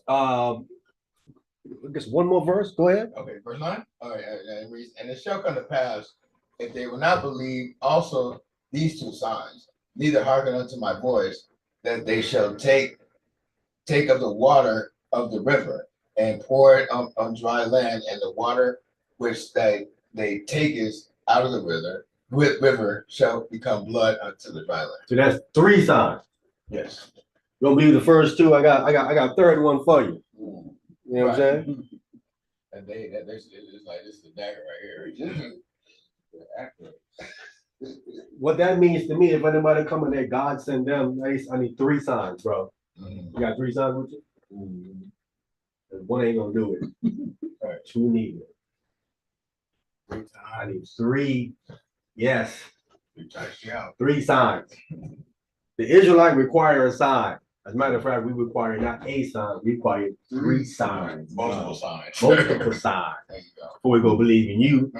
I guess one more verse. Go ahead. Okay, verse 9. All right, it reads, and it shall come to pass, if they will not believe also these two signs, neither hearken unto my voice, that they shall take of the water of the river and pour it on dry land, and the water which they take is out of the river shall become blood unto the dry land. So that's 3 signs. Yes. Gonna be the first 2. I got a third one for you. You know what I'm saying? And it's like this is the dagger right here. What that means to me, if anybody coming there, God send them. I need 3 signs, bro. Mhm. You got 3 signs with you? And 1 ain't gonna do it. All right, 2 need it. I need 3. Yes, 3 signs. The Israelite require a sign. As a matter of fact, we require not a sign, we require 3 signs. Multiple signs. Multiple signs. There you go. Before we go believe in you,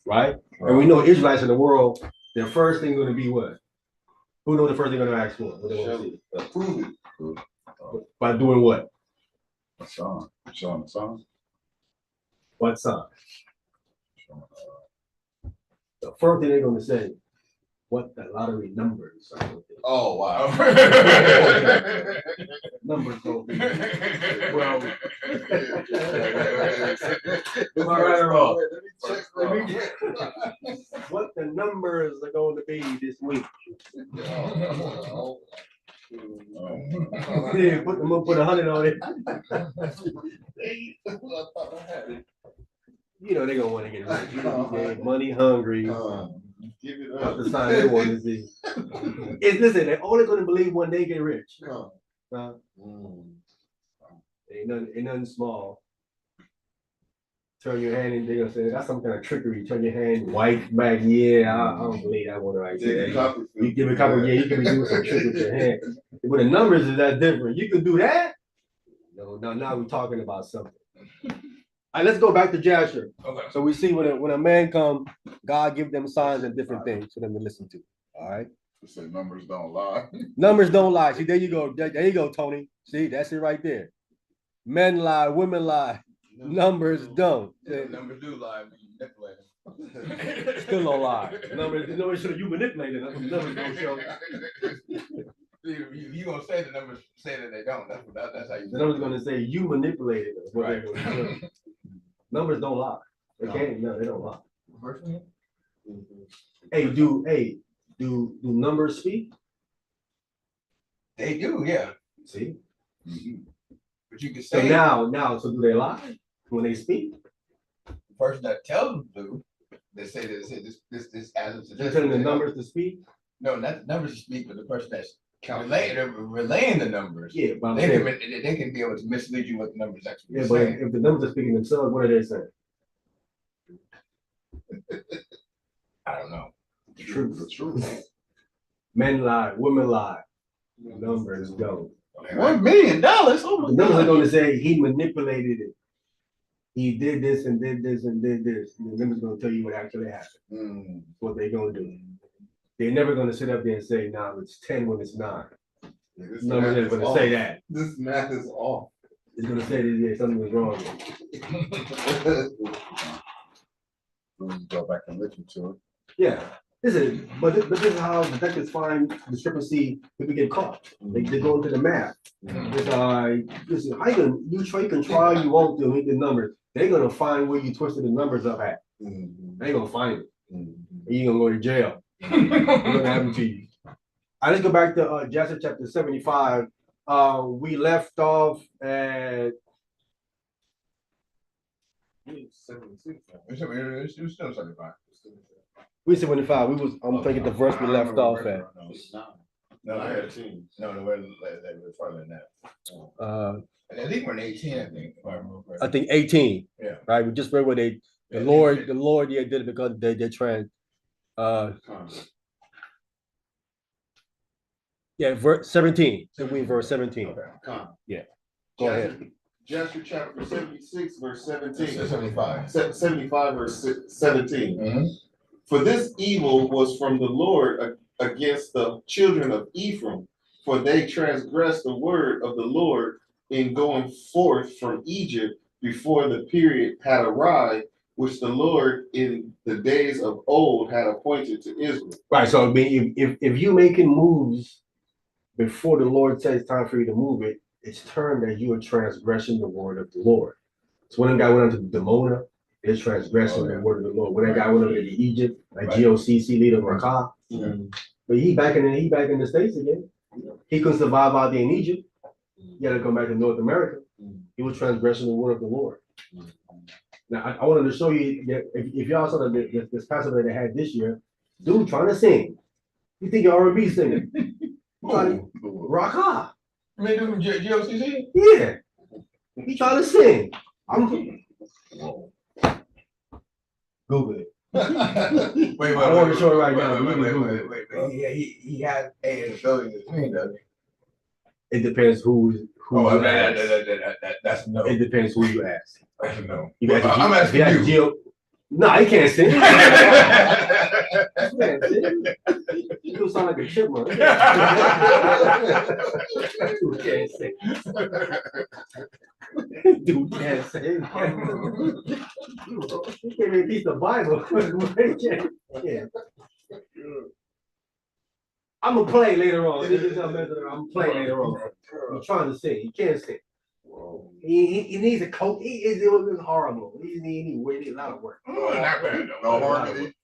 right? And we know Israelites in the world, their first thing going to be what? Who knows the first thing they're going to ask for? What they want to see? Prove it. By doing what? A song. Showing the song. What sign? The first thing they're going to say, what the lottery numbers are. Oh, wow. Numbers don't be. Well, am I right or wrong? What the numbers are going to be this week? Yeah, put 100 on it. You know they're gonna want to get rich. They're money hungry. Give it That's up. the sign they want to see. Listen, they're only gonna believe when they get rich. Ain't nothing small. Turn your hand and they're gonna say that's some kind of trickery. Turn your hand white back. Yeah, I don't believe that one right there. You give a couple, yeah, you can be doing some trick with your hand. But the numbers is that different. You can do that. No, now we're talking about something. All right, let's go back to Jasher. Okay. So we see when a man come, God give them signs and different things for them to listen to. All right. To say numbers don't lie. Numbers don't lie. See, there you go. There you go, Tony. See, that's it right there. Men lie, women lie. Numbers don't. Numbers do lie when you manipulate them. Still don't lie. Numbers show you manipulated. That's what the numbers don't show. You gonna say the numbers say that they don't. That's how you. The numbers gonna say you manipulated them. What they're gonna show. Numbers don't lie. They can't. No, they don't lie. Hey, do numbers speak? They do, yeah. See. But you can So say now, so do they lie when they speak? the person that tells them to, they say this as of They're telling the numbers to speak. No, not the numbers to speak, but the person that's relaying the numbers. Yeah, but I'm They saying, can be able to mislead you what the numbers actually yeah, but saying. if the numbers are speaking themselves, what are they saying? I don't know. The truth. The truth. Men lie, women lie. Numbers don't. $1 million. Oh The numbers are going to say he manipulated it. He did this and did this and did this. The numbers going to tell you what actually happened. What they're going to do. They're never going to sit up there and say, "No, it's 10 when it's 9." This Numbers math are is going to off. say that. This math is off. It's going to say that yeah, something was wrong. Go back and listen to it. Yeah. Listen, but this is how detectives find discrepancy if we get caught. They go into the math. Listen, you can try all you want to hit the numbers. They're gonna find where you twisted the numbers up at. They're gonna find it. And you're gonna go to jail. What's gonna happen to you? All right, let's go back to Jasher chapter 75. We left off at It's still 75. we 75. I'm thinking the verse we left off at. No, I had 10. No, we're farther than that. I think we're in 18, I think, if I remember correctly. I think 18. Yeah. Right. We just read where they The Lord, yeah, did it because they trans. Yeah, verse 17. So we in verse 17. Yeah. Go ahead. Jasher chapter 76, verse 17. 75. 75, verse 17. Mhm. For this evil was from the Lord against the children of Ephraim, for they transgressed the word of the Lord in going forth from Egypt before the period had arrived, which the Lord in the days of old had appointed to Israel. Right. So I mean, if you making moves before the Lord says it's time for you to move it, it's termed that you are transgressing the word of the Lord. So when that guy went into Demona, it's transgressing the word of the Lord. When that guy went over to Egypt, like GOCC leader Rakah, but he back in the States again. He couldn't survive out there in Egypt. He had to come back to North America. He was transgressing the word of the Lord. Now I wanted to show you that if y'all saw this passage that they had this year, dude trying to sing. You think you're R&B singing? Rakah. You mean do GOCC? Yeah. He trying to sing. Google it. Wait, I don't want to show it right now. Wait. He had a ability to sing, doesn't he? It depends who Oh, you ask. that's no. It depends who you ask. That's no. You ask I'm asking you. No, he can't sing. He can't sing. You sound like a chipmunk. Dude can't sing. Dude can't sing. He can't even read the Bible. Yeah. I'm gonna play later on. I'm gonna play later on. I'm trying to sing. He can't sing. He needs a coach. It was horrible. He needs a lot of work. Not bad though. No harmony.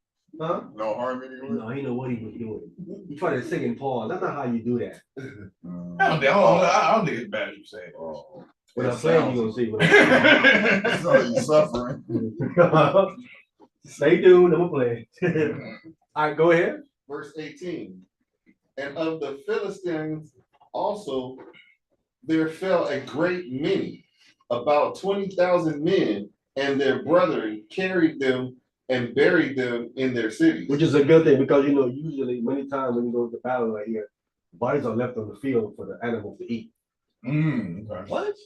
Huh? No harmony. No, he know what he was doing. He tried to sing in pause. That's not how you do that. I don't think it's bad as you say. When I play, you gonna see. So you suffering. Stay tuned. I'm gonna play. All right, go ahead. Verse 18. And of the Philistines also there fell a great many, about 20,000 men, and their brethren carried them and buried them in their cities. Which is a good thing because usually many times when you go to battle like here, bodies are left on the field for the animals to eat. What?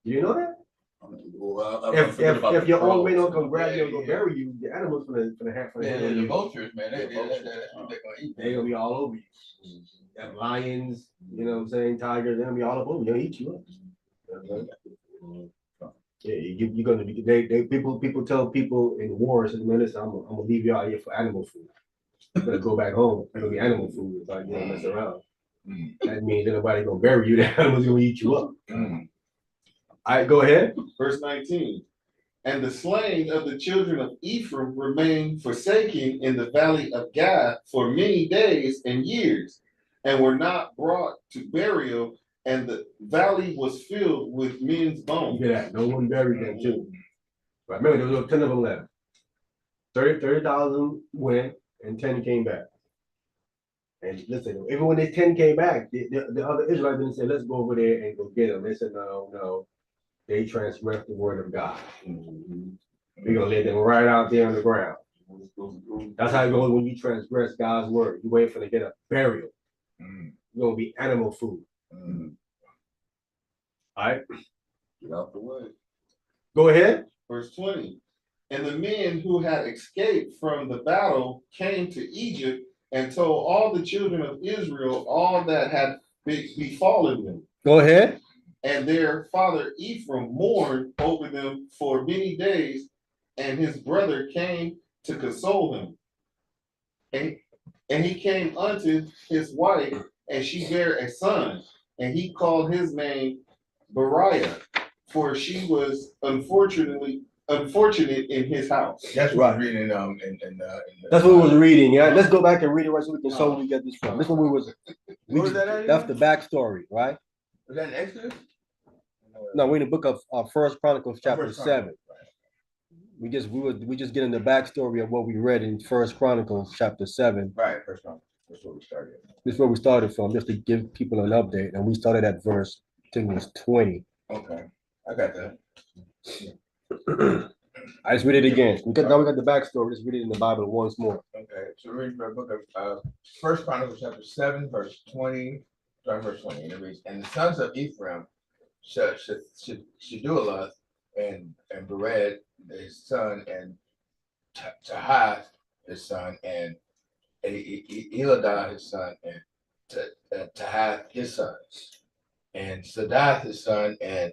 You know that? If your own way don't come grab you and go bury you, the animals for the half of the vultures, man, they're gonna eat. They're gonna be all over you. That lions, you know what I'm saying, tigers, they're gonna be all over you. They'll eat you up. Yeah, you're gonna be. People tell people in wars, and man, listen, I'm gonna leave you out here for animal food. I'm gonna go back home. It's gonna be animal food if I mess around. That means that nobody gonna bury you. The animals gonna eat you up. All right, go ahead. Verse 19. And the slain of the children of Ephraim remained forsaken in the valley of Gad for many days and years, and were not brought to burial, and the valley was filled with men's bones. Look at that. No one buried them too. But remember, there was 10 of them left. 30,000 went, and 10 came back. And listen, even when the 10 came back, the other Israelites didn't say, let's go over there and go get them. They said, no. They transgressed the word of God. We're gonna let them right out there on the ground. That's how it goes when you transgress God's word. You wait for them to get a burial. You're gonna be animal food. All right. Get out the way. Go ahead. Verse 20. And the men who had escaped from the battle came to Egypt and told all the children of Israel all that had befallen them. Go ahead. And their father Ephraim mourned over them for many days, and his brother came to console him. And he came unto his wife, and she bare a son, and he called his name Beriah, for she was unfortunate in his house. That's what I was reading. That's what we was reading. Yeah, let's go back and read it right so we can show where we get this from. This one that's the backstory, right? Was that in Exodus? No, we're in the book of First Chronicles, chapter 7. We just getting the backstory of what we read in First Chronicles, chapter 7. Right, First Chronicles. That's where we started. This is where we started from, just to give people an update. And we started at verse, I think it was 20. Okay, I got that. I just read it again. Now we got the backstory. Just read it in the Bible once more. Okay, so read the book of First Chronicles chapter 7, verse 20, sorry, verse 20, and it reads, and the sons of Ephraim, Shedulah, and Bered, his son, and Tahath, his son, and Eladah, his son, and Tahath, his sons, and Sadath, his son, and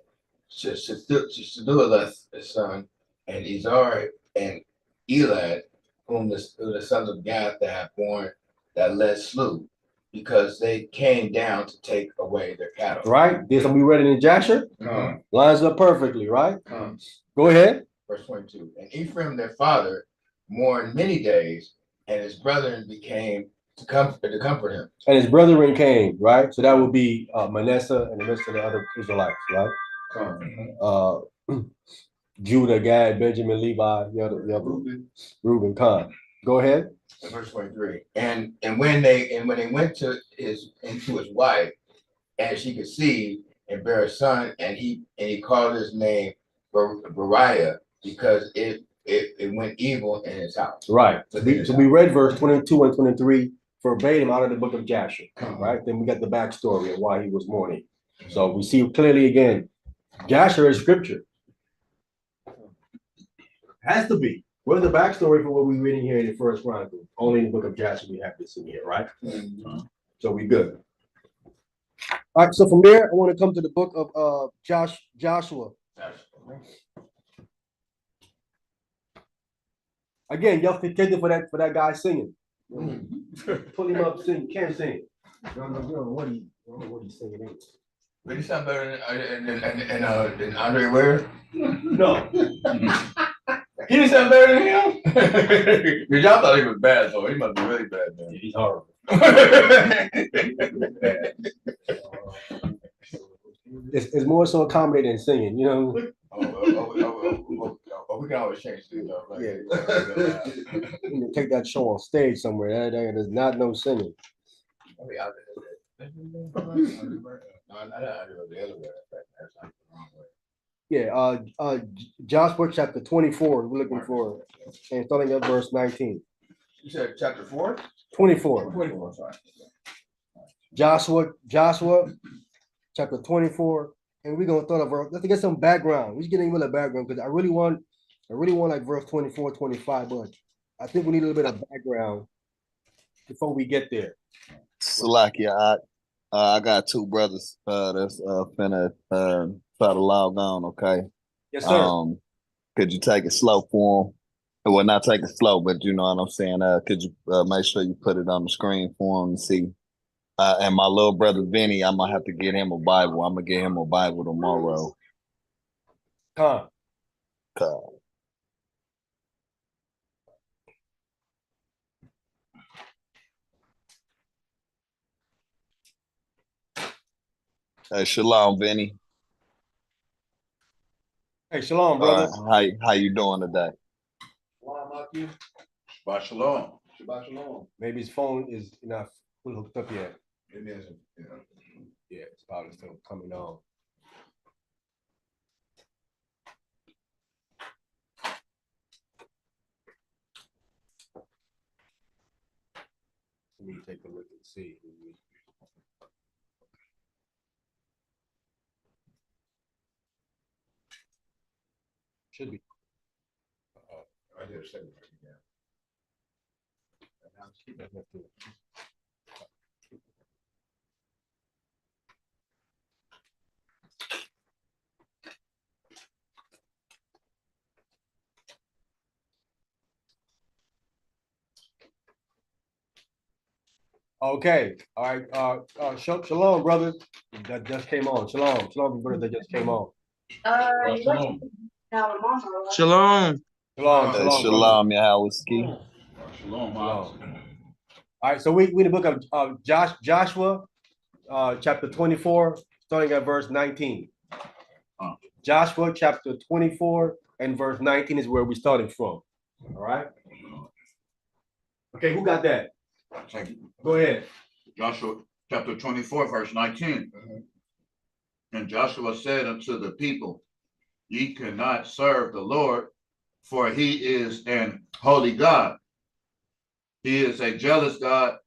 Shedulah, his son, and Izar, and Elad, whom the sons of Gath that have born that led slew, because they came down to take away their cattle. Right? This we read it in Jasher. Lines up perfectly, right? Go ahead. Verse 22. And Ephraim, their father, mourned many days, and his brethren became to comfort him. And his brethren came, right? So that would be Manasseh and the rest of the other Israelites, right? Judah, Gad, Benjamin, Levi, the other Reuben, Khan. Go ahead. Verse 23. And when they went into his wife, and she conceived and bare a son, and he called his name Beriah, because it went evil in his house. Right. So we read verse 22 and 23 verbatim out of the book of Jasher, right? Then we got the backstory of why he was mourning. So we see clearly again, Jasher is scripture. Has to be. Where's the backstory for what we're reading here in the First Chronicle? Only in the book of Jasher we have this in here, right? So we good. All right, so from there, I want to come to the book of Joshua. Again, y'all contended for that guy singing. Pull him up, sing. Can't sing. I don't know what he's singing. But he sound better than Andre Ware? No. He didn't sound better than him? Because y'all thought he was bad, so he must be really bad, man. Yeah, he's horrible. It's more so accommodating than singing, you know. We can always change things up. Right? Yeah. You can take that show on stage somewhere. There's not no singing. Yeah, Joshua chapter 24, we're looking for, and starting at verse 19. You said chapter 4? 24. 24, sorry. Joshua chapter 24, and we're gonna throw the verse. Let's get some background. We're getting a little background because I really want like verse 24, 25, but I think we need a little bit of background before we get there. Salakia, I got two brothers that's finna try to log on, okay? Yes, sir. Could you take it slow for them? Well, not take it slow, but you know what I'm saying. Could you make sure you put it on the screen for them to see? And my little brother Vinny, I'm gonna have to get him a Bible. I'm gonna get him a Bible tomorrow. Come. Hey, shalom, Vinny. Hey, shalom, brother. How you doing today? Shabbat shalom. Shabbat shalom. Maybe his phone is not fully hooked up yet. It isn't. Yeah, it's probably still coming on. Let me take a look and see. Should be. I did a second. Okay, all right. Shalom, brother. That just came on. Shalom, brother. That just came on. Shalom. Shalom. Shalom, Yahowski. Shalom. All right, so we in the book of Joshua, chapter 24, starting at verse 19. Joshua chapter 24 and verse 19 is where we're starting from. All right. Okay, who got that? Go ahead. Joshua chapter 24, verse 19. And Joshua said unto the people, ye cannot serve the Lord, for he is an holy God. He is a jealous God.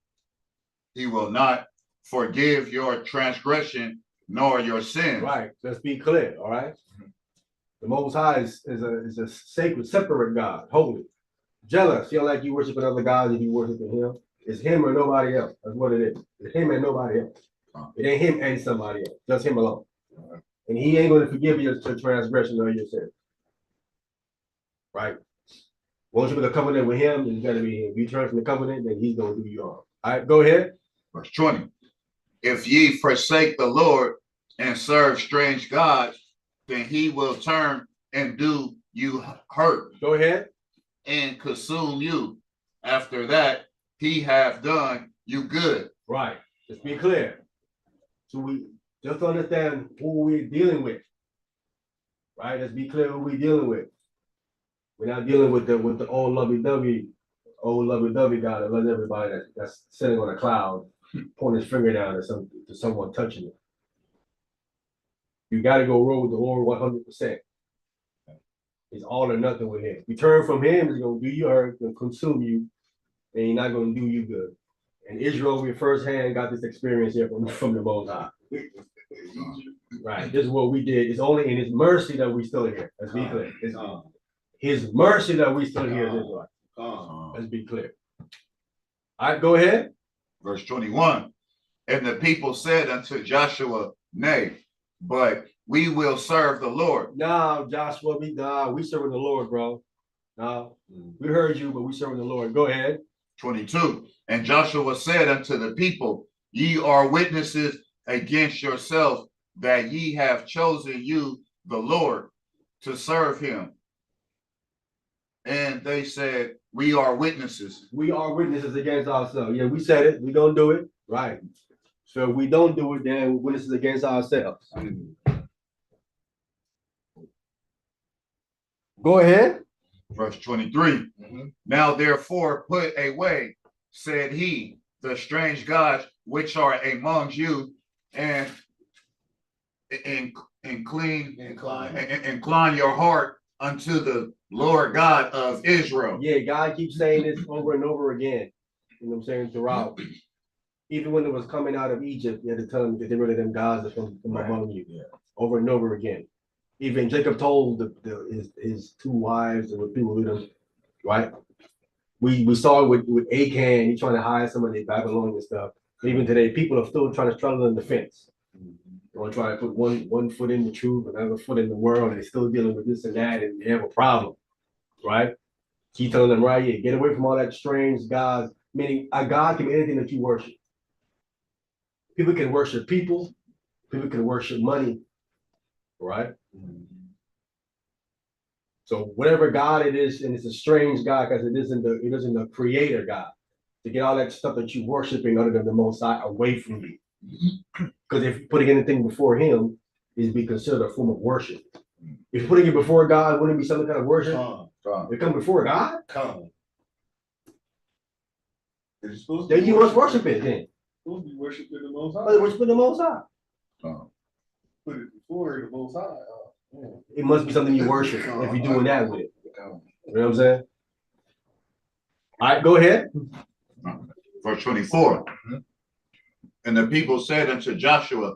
He will not forgive your transgression nor your sin. Right. Let's be clear. All right. The Most High is a sacred, separate God, holy, jealous. You don't like you worship another God if you worshiping Him. It's Him or nobody else. That's what it is. It's Him and nobody else. It ain't Him and somebody else. Just Him alone. And He ain't going to forgive your transgression or your sin. Right. Once you're in a covenant with Him, then you got to be Him. If you turn from the covenant, then He's going to do you harm. All right. Go ahead. Verse 20. If ye forsake the Lord and serve strange gods, then He will turn and do you hurt. Go ahead. And consume you. After that, He have done you good. Right. Let's be clear. So we just understand who we're dealing with. Right. Let's be clear who we're dealing with. We're not dealing with the old lovey-dovey God that loves everybody that's sitting on a cloud, pointing his finger down to someone touching it. You got to go roll with the Lord 100%. It's all or nothing with Him. You turn from Him, He's going to do you hurt, going to consume you, and He's not going to do you good. And Israel, we firsthand got this experience here from the Most High. Right. This is what we did. It's only in His mercy that we still here. Let's be clear. It's His mercy that we still here as Israelites. Let's be clear. All right, go ahead. Verse 21. And the people said unto Joshua, Nay, but we will serve the Lord. No, Joshua, we serving the Lord, bro. No, we heard you, but we serving the Lord. Go ahead. 22. And Joshua said unto the people, Ye are witnesses against yourselves that ye have chosen you the Lord to serve Him. And they said, We are witnesses. We are witnesses against ourselves. Yeah, we said it. We don't do it. Right. So if we don't do it, then we're witnesses against ourselves. Go ahead. Verse 23. Now therefore put away, said he, the strange gods which are among you, and incline your heart unto the Lord God of Israel. Yeah, God keeps saying this over and over again. You know what I'm saying? Throughout. Even when it was coming out of Egypt, you had to tell them to get rid of them gods from among you. Yeah. Over and over again. Even Jacob told his two wives and the people with him, right? We saw it with Achan, he's trying to hide some of the Babylonian stuff. But even today, people are still trying to straddle in the fence. They want to try to put one foot in the truth, another foot in the world, and they're still dealing with this and that, and they have a problem, right? Keep telling them, right, yeah, get away from all that strange gods. Meaning, a God can be anything that you worship. People can worship people can worship money, right? So whatever God it is, and it's a strange God because it isn't the creator God. To get all that stuff that you worshiping other than the Most High away from you. Because if putting anything before Him is be considered a form of worship. If putting it before God wouldn't it be some kind of worship. It come before God. Then you must worship it. Then Supposed to be worshiping the Most High. Worshiping the Most High. Put it before the Most High. It must be something you worship if you're doing that with it. You know what I'm saying? All right, go ahead. Verse 24. And the people said unto Joshua,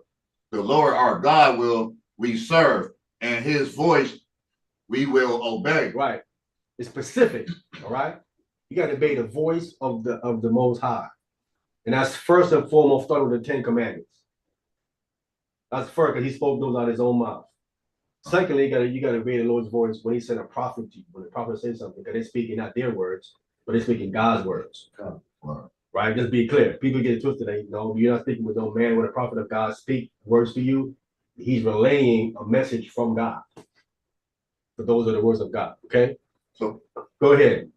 The Lord our God will we serve, and His voice we will obey. Right. It's specific. All right. You got to obey the voice of the Most High, and that's first and foremost starting with the 10 Commandments. That's first because He spoke those out of His own mouth. Secondly, you gotta obey the Lord's voice when He sent a prophet to you. When the prophet says something, because they're speaking not their words, but they're speaking God's words. Right? Just be clear. People get it twisted. You're not speaking with no man. When a prophet of God speaks words to you, he's relaying a message from God. So those are the words of God. Okay? So go ahead.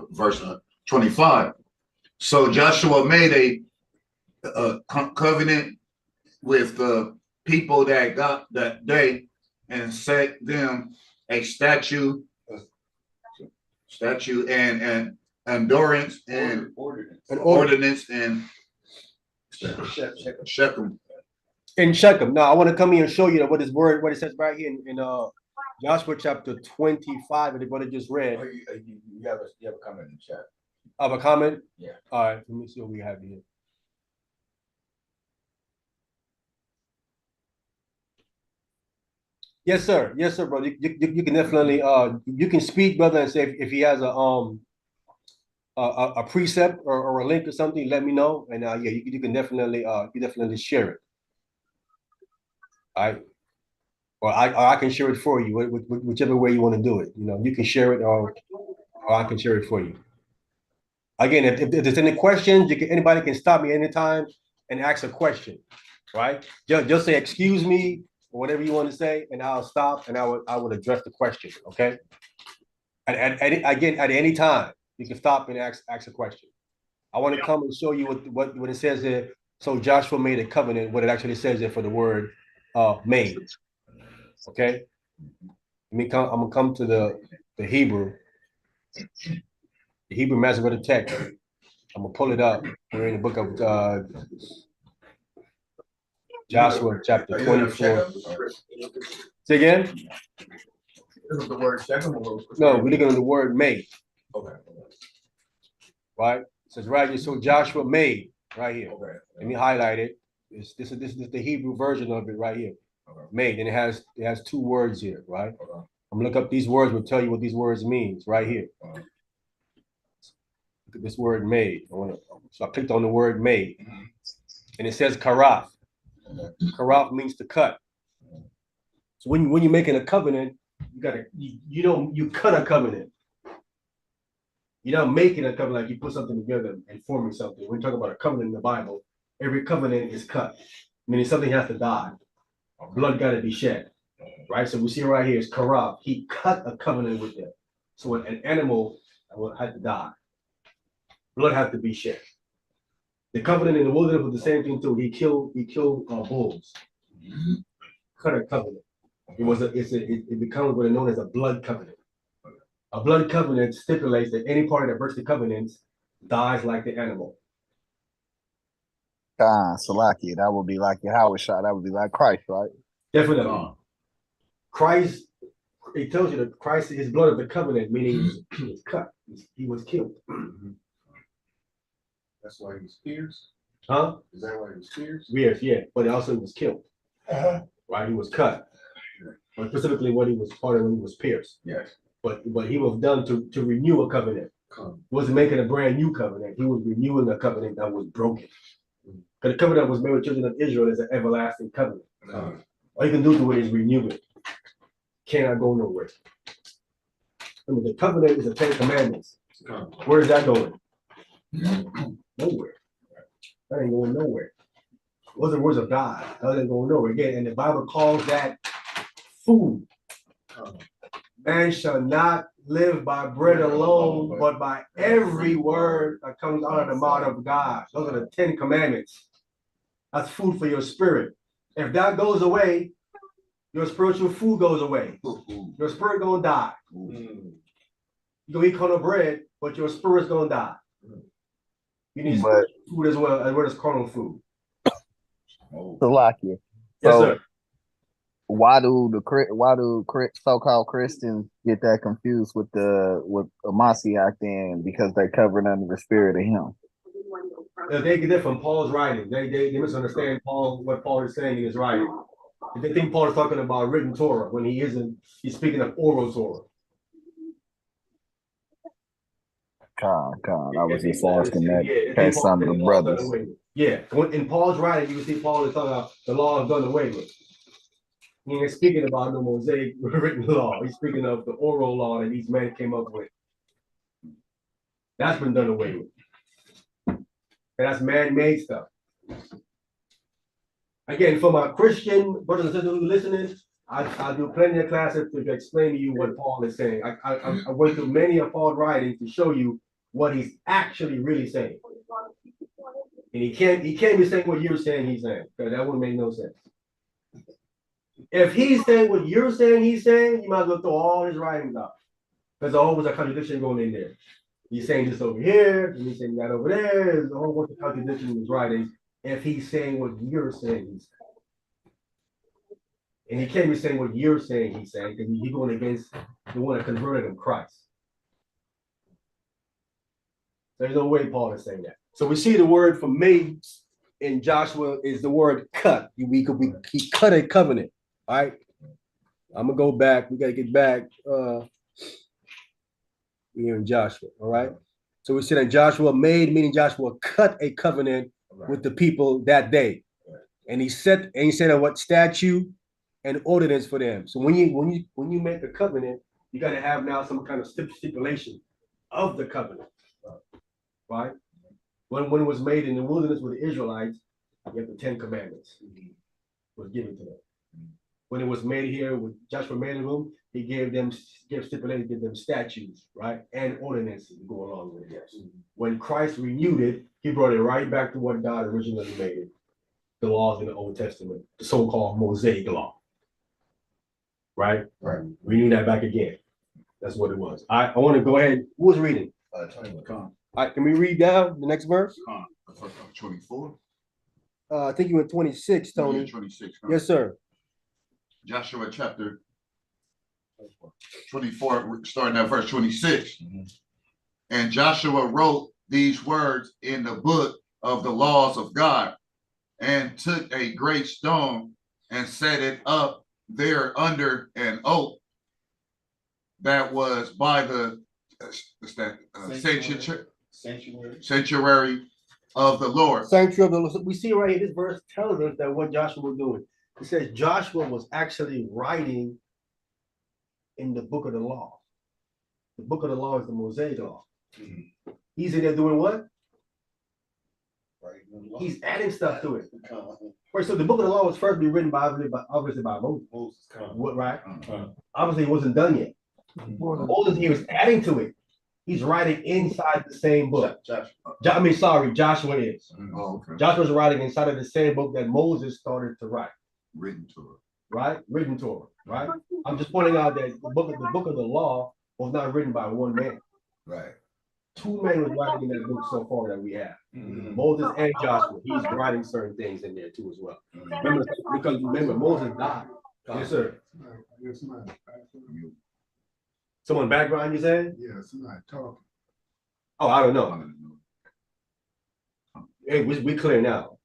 Verse 25. So Joshua made a covenant with the people that got that day, and set them a statute and endurance and ordinance and Shechem. In Shechem. Now I want to come here and show you what it says right here in Joshua chapter 25, and the brother just read. Oh, you have a comment in the chat. Have a comment? Yeah. All right, let me see what we have here. Yes, sir. Yes, sir, brother. You can definitely you can speak, brother, and say if he has a precept or a link or something, let me know. And yeah, you can definitely share it. All right. Or I can share it for you, whichever way you want to do it. You know, you can share it or I can share it for you. Again, if there's any questions, anybody can stop me anytime and ask a question, right? Just say excuse me or whatever you want to say, and I'll stop and I would address the question. Okay. Again, at any time, you can stop and ask a question. I want to come and show you what it says there. So Joshua made a covenant, what it actually says there for the word made. Okay. I'm gonna come to the Hebrew Masoretic text. I'm gonna pull it up. We're in the book of Joshua chapter 24. Say again? The word second. No, we're looking at the word made. Okay. Right? It says right here. So Joshua made right here. Okay. Let me highlight it. This is the Hebrew version of it right here. Okay. Made, and it has two words here, right? Okay. I'm gonna look up these words. We'll tell you what these words means right here. Okay. Look at this word made. So I clicked on the word made, Mm-hmm. and it says karaf. Karaf means to cut. So when you're making a covenant, you cut a covenant. You're not making a covenant like you put something together and forming something. When we talk about a covenant in the Bible, every covenant is cut, meaning something has to die. Blood got to be shed, right? So we see right here is karaf. He cut a covenant with them. So an animal had to die. Blood had to be shed. The covenant in the wilderness was the same thing too. He killed bulls. Cut a covenant. It becomes what is known as a blood covenant. A blood covenant stipulates that any party that breaks the covenants dies like the animal. Salaki, that would be like your Howard shot. That would be like Christ, right? Definitely. Christ, it tells you that Christ is blood of the covenant, meaning he was cut. He was killed. That's why he's pierced. Huh? Is that why he's pierced? Yes, yeah. But also he was killed. Right? He was cut. But specifically what he was part of when he was pierced. Yes. But he was done to renew a covenant. He wasn't making a brand new covenant. He was renewing a covenant that was broken. Because the covenant that was made with children of Israel is an everlasting covenant. All you can do to it is renew it. Cannot go nowhere. I mean, the covenant is the 10 Commandments. Where is that going? Nowhere. That ain't going nowhere. Those are the words of God. That ain't going nowhere. Again, and the Bible calls that food. Man shall not live by bread alone, but by every word that comes out of the mouth of God. Those are the 10 Commandments. That's food for your spirit. If that goes away, your spiritual food goes away. Your spirit gonna die. You gonna eat carnal bread, but your spirit's gonna die. You need food as well as carnal food. Salaki. Yes, sir. Why do so-called Christians get that confused with Mashiach then? Because they're covered under the spirit of him. They get that from Paul's writing. They misunderstand what Paul is saying in his writing. They think Paul is talking about written Torah when he isn't. He's speaking of oral Torah. I was just asking that. That's some of the brothers. Yeah, in Paul's writing, you can see Paul is talking about the law is done away with. He ain't speaking about the Mosaic written law. He's speaking of the oral law that these men came up with. That's been done away with. And that's man-made stuff. Again, for my Christian brothers and sisters who are listening, I do plenty of classes to explain to you what Paul is saying. I went through many of Paul's writings to show you what he's actually really saying. And he can't be saying what you're saying he's saying, because that wouldn't make no sense. If he's saying what you're saying he's saying, you might as well throw all his writings out. There's always a contradiction going in there. He's saying this over here, and he's saying that over there. There's a whole bunch of contradictions in his writings if he's saying what you're saying he's saying. And he can't be saying what you're saying he's saying, because he's going against the one that converted him, Christ. There's no way Paul is saying that. So we see the word for made in Joshua is the word cut. He cut a covenant. All right. I'm gonna go back. We gotta get back here in Joshua. All right. So we said that Joshua made, meaning Joshua cut a covenant with the people that day. And he said what statute and ordinance for them. So when you make a covenant, you got to have now some kind of stipulation of the covenant, right? When it was made in the wilderness with the Israelites, you have the 10 Commandments was given to them. When it was made here with Joshua made room, he gave stipulation, give them statutes, right, and ordinances to go along with it. Yes. When Christ renewed it, he brought it right back to what God originally made it. The laws in the Old Testament, the so-called Mosaic law. Right? Right. Renew that back again. That's what it was. I want to go ahead. Who was reading? 21. All right, can we read down the next verse? 24. I think you were 26, Tony. 26. Yes, sir. Joshua chapter 24, starting at verse 26. And Joshua wrote these words in the book of the laws of God, and took a great stone and set it up there under an oak that was by the sanctuary of the Lord. Sanctuary of the Lord. So we see right here, this verse tells us that what Joshua was doing. It says Joshua was actually writing in the book of the law. The book of the law is the Mosaic law. He's in there doing what? He's adding stuff to it. Right, so the book of the law was first be written obviously by Moses. Right? Obviously it wasn't done yet. Moses, he was adding to it. He's writing inside the same book. Joshua is. Oh, okay. Joshua's writing inside of the same book that Moses started to write. Written Torah. Right? Written Torah. Right? I'm just pointing out that the book of the law was not written by one man. Right. Two men was writing in that book so far that we have. Moses and Joshua. He's writing certain things in there too as well. Remember, Moses died. Yes, sir. Yes, ma'am. Someone background you saying? Yeah, somebody talking. Oh, I don't know. Hey, we clear now.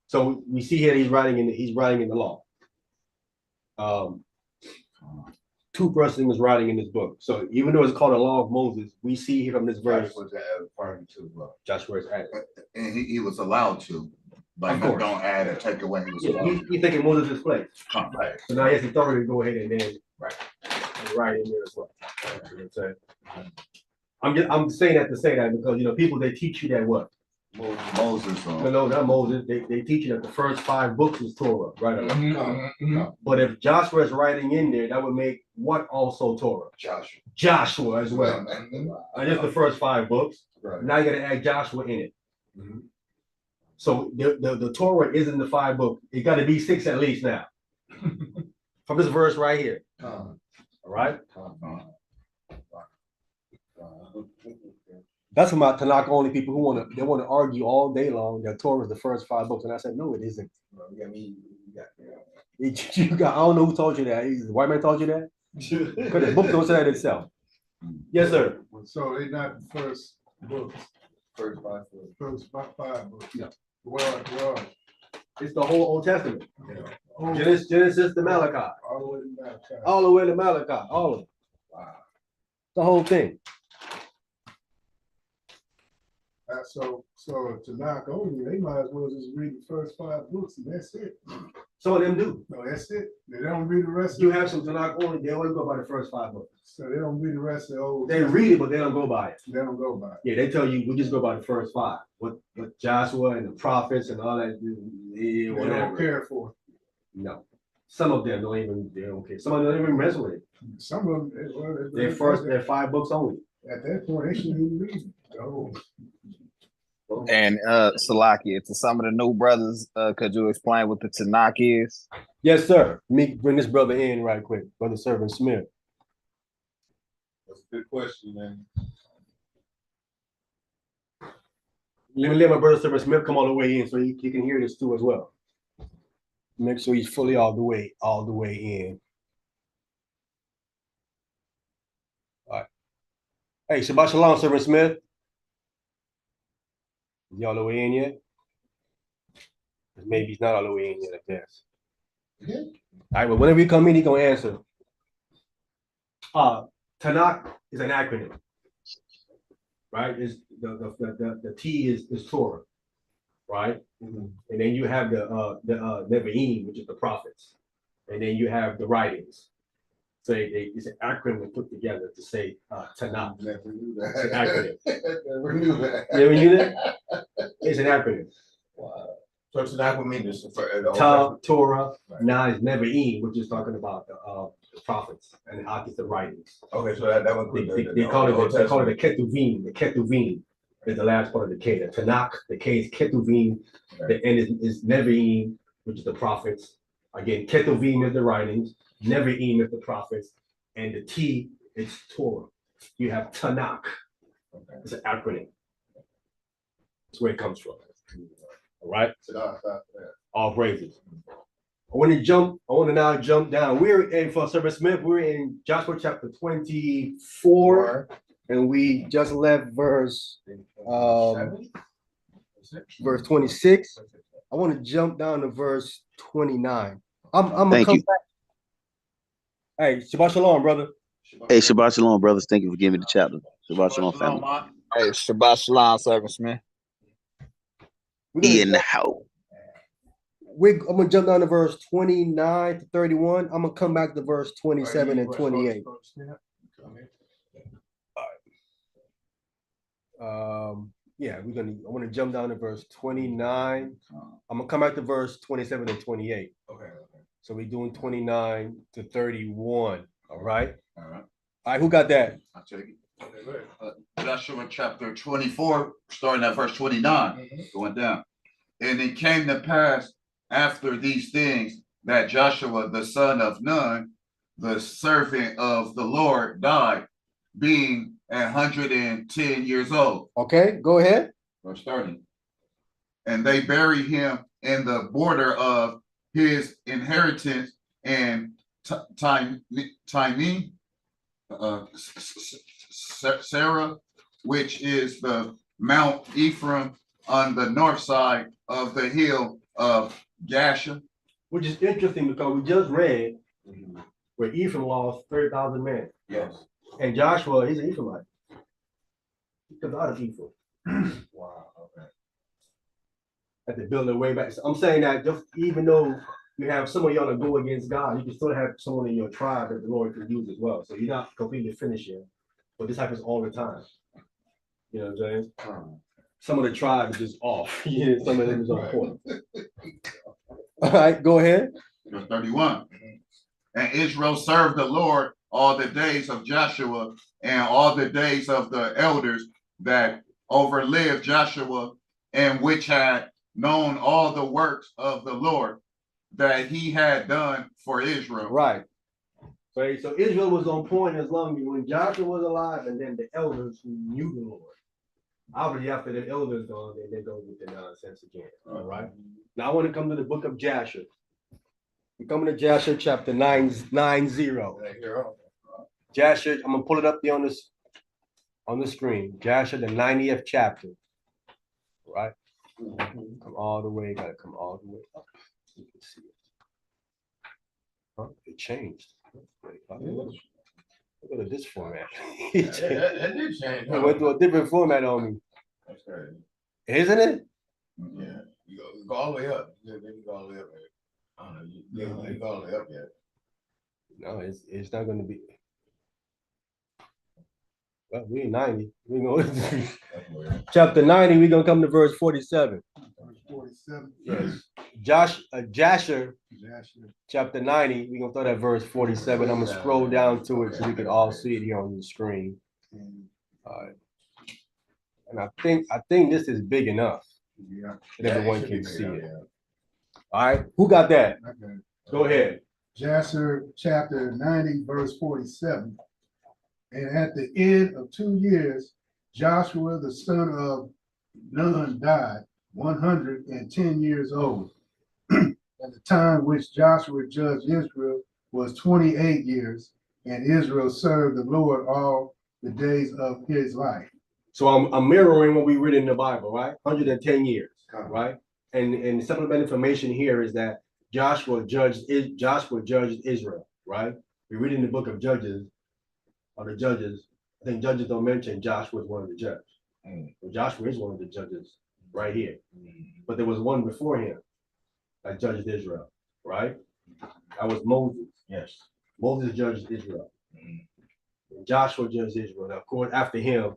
So we see here he's writing in the law. Two persons was writing in this book. So even though it's called the law of Moses, we see here from this verse. Was part of it too, bro. Joshua is added. And he was allowed to. Like, don't add or take away. He was allowed He's taking Moses' place. Right. So now he has authority to go ahead and then write in there as well. You know what I'm saying that to say that because people they teach you that what? Moses. No, not Moses. They teach you that the first 5 books is Torah, right? But if Joshua is writing in there, that would make what also Torah? Joshua as well. And just the first 5 books. Right. Now you got to add Joshua in it. So the Torah isn't the 5 books. It got to be 6 at least now. From this verse right here. All right. That's for my Tanakh only people who want to argue all day long that Torah is the first 5 books, and I said no, it isn't. You got I don't know who told you that. The white man told you that because the book don't say that itself. Yes, sir. So they not the first books. First 5 books. First 5 books. Yeah. Well, It's the whole Old Testament. oh, Genesis to Malachi. all the way to Malachi. All the way to Malachi. All of it. Wow. The whole thing. So to knock only, they might as well just read the first 5 books and that's it. Some of them do. No, that's it. They don't read the rest. You have some Tanakh only, they only go by the first 5 books. So they don't read the rest of the old. They read it, but they don't go by it. They don't go by it. Yeah, they tell you we just go by the first 5. What Joshua and the prophets and all that, They don't whatever. care for it. No. Some of them they don't care. Some of them don't even mess with it. Some of them, They're 5 books only. at that point, they shouldn't even read it. Oh. And Salakia, to some of the new brothers, could you explain what the Tanakh is? Yes, sir. Let me bring this brother in right quick, Brother Servant Smith. That's a good question, man. Let me let my brother Servant Smith come all the way in so he can hear this too as well. Make sure he's fully all the way in. All right. Hey, Shabbat Shalom, Servant Smith. Is he all the way in yet? Maybe he's not all the way in yet, I guess. Yeah. All right, well, whenever he come in, he gonna answer. Tanakh is an acronym, right? Is the T is Torah, right? And then you have the Nevi'im, which is the prophets, and then you have the writings. So it's an acronym put together to say Tanakh. Never knew It's an that. acronym. Never knew that. You ever knew that? It's an acronym. Wow. So it's not what mean this for the Old Torah, Testament. now is Nevi'im, which is talking about the prophets and the Ak is the writings. Okay, so that would They call it the Ketuvim is the last part of the K. The Tanakh, the K is Ketuvim, the N is Nevi'im, which is the prophets. Again, Ketuvim is the writings, Nevi'im is the prophets, and the T is Torah. You have Tanakh. It's an acronym. That's where it comes from. All right. All praises. I want to now jump down. We're in for Servant Smith. We're in Joshua chapter 24, and we just left verse 26. I want to jump down to verse 29. I'm gonna Thank come you. back. Hey, Shabbat Shalom, brother. Hey, Shabbat Shalom, brothers. Thank you for giving me the chapter. Shabbat Shalom, family. Hey, Shabbat Shalom, Servant Smith. In the house. I'm gonna jump down to verse 29 to 31. I'm gonna come back to verse 27 and 28. Yeah, I want to jump down to verse 29. I'm gonna come back to verse 27 and 28. Okay. So we're doing 29 to 31. All right. All right. All right, who got that? I'll take it. Joshua chapter 24, starting at verse 29, going down. And it came to pass after these things that Joshua, the son of Nun, the servant of the Lord, died, being 110 years old. Okay, go ahead. Verse 30. And they buried him in the border of his inheritance in Timeh, Sarah, which is the Mount Ephraim on the north side of the hill of Jasher. Which is interesting because we just read where Ephraim lost 30,000 men. Yes. And Joshua, he's an Ephraimite. He comes out of Ephraim. Wow. Okay. Had to build their way back. So I'm saying that just even though you have someone y'all to go against God, you can still have someone in your tribe that the Lord can use as well. So you're not completely finished yet. But this happens all the time. You know what I'm saying? Some of the tribes is off. Yeah, some of them is on point. All right, go ahead. Verse 31. And Israel served the Lord all the days of Joshua and all the days of the elders that overlived Joshua, and which had known all the works of the Lord that he had done for Israel. Right. Right. So Israel was on point as long as when Joshua was alive, and then the elders who knew the Lord. Obviously, after the elders gone, they go with the nonsense again. All right. Now I want to come to the book of Jasher. We're coming to Jasher chapter 90. Jasher, I'm gonna pull it up there on the screen. Jasher, the 90th chapter. Right? Come all the way, gotta come all the way up. You can see it. Huh? It changed. Look at this format. It That did change. went to a different format on me. That's crazy. Isn't it? Yeah, you go all the way up. Yeah, then you go all the way up. I don't know. You go all the way up yet. No, it's not gonna be. Well, we in 90. We going That's weird. chapter 90, we're gonna come to verse 47. 47. Jasher, Jasher. chapter 90, we're gonna throw that verse 47. I'm gonna scroll down to it so we can all see it here on the screen. All right. And I think this is big enough Yeah. that everyone it should can be see big, it. yeah. All right, who got that? Okay. Go ahead. Jasher chapter 90, verse 47. And at the end of 2 years, Joshua, the son of Nun, died, 110 years old. And the time which Joshua judged Israel was 28 years, and Israel served the Lord all the days of his life. So I'm mirroring what we read in the Bible, right? 110 years, right? And the supplemental information here is that Joshua judged Israel, right? We read in the book of Judges, or the Judges. I think Judges don't mention Joshua was one of the judges. Well, Joshua is one of the judges right here. But there was one before him that judged Israel, right? That was Moses. Yes. Moses judged Israel. Joshua judged Israel. Now, of course, after him,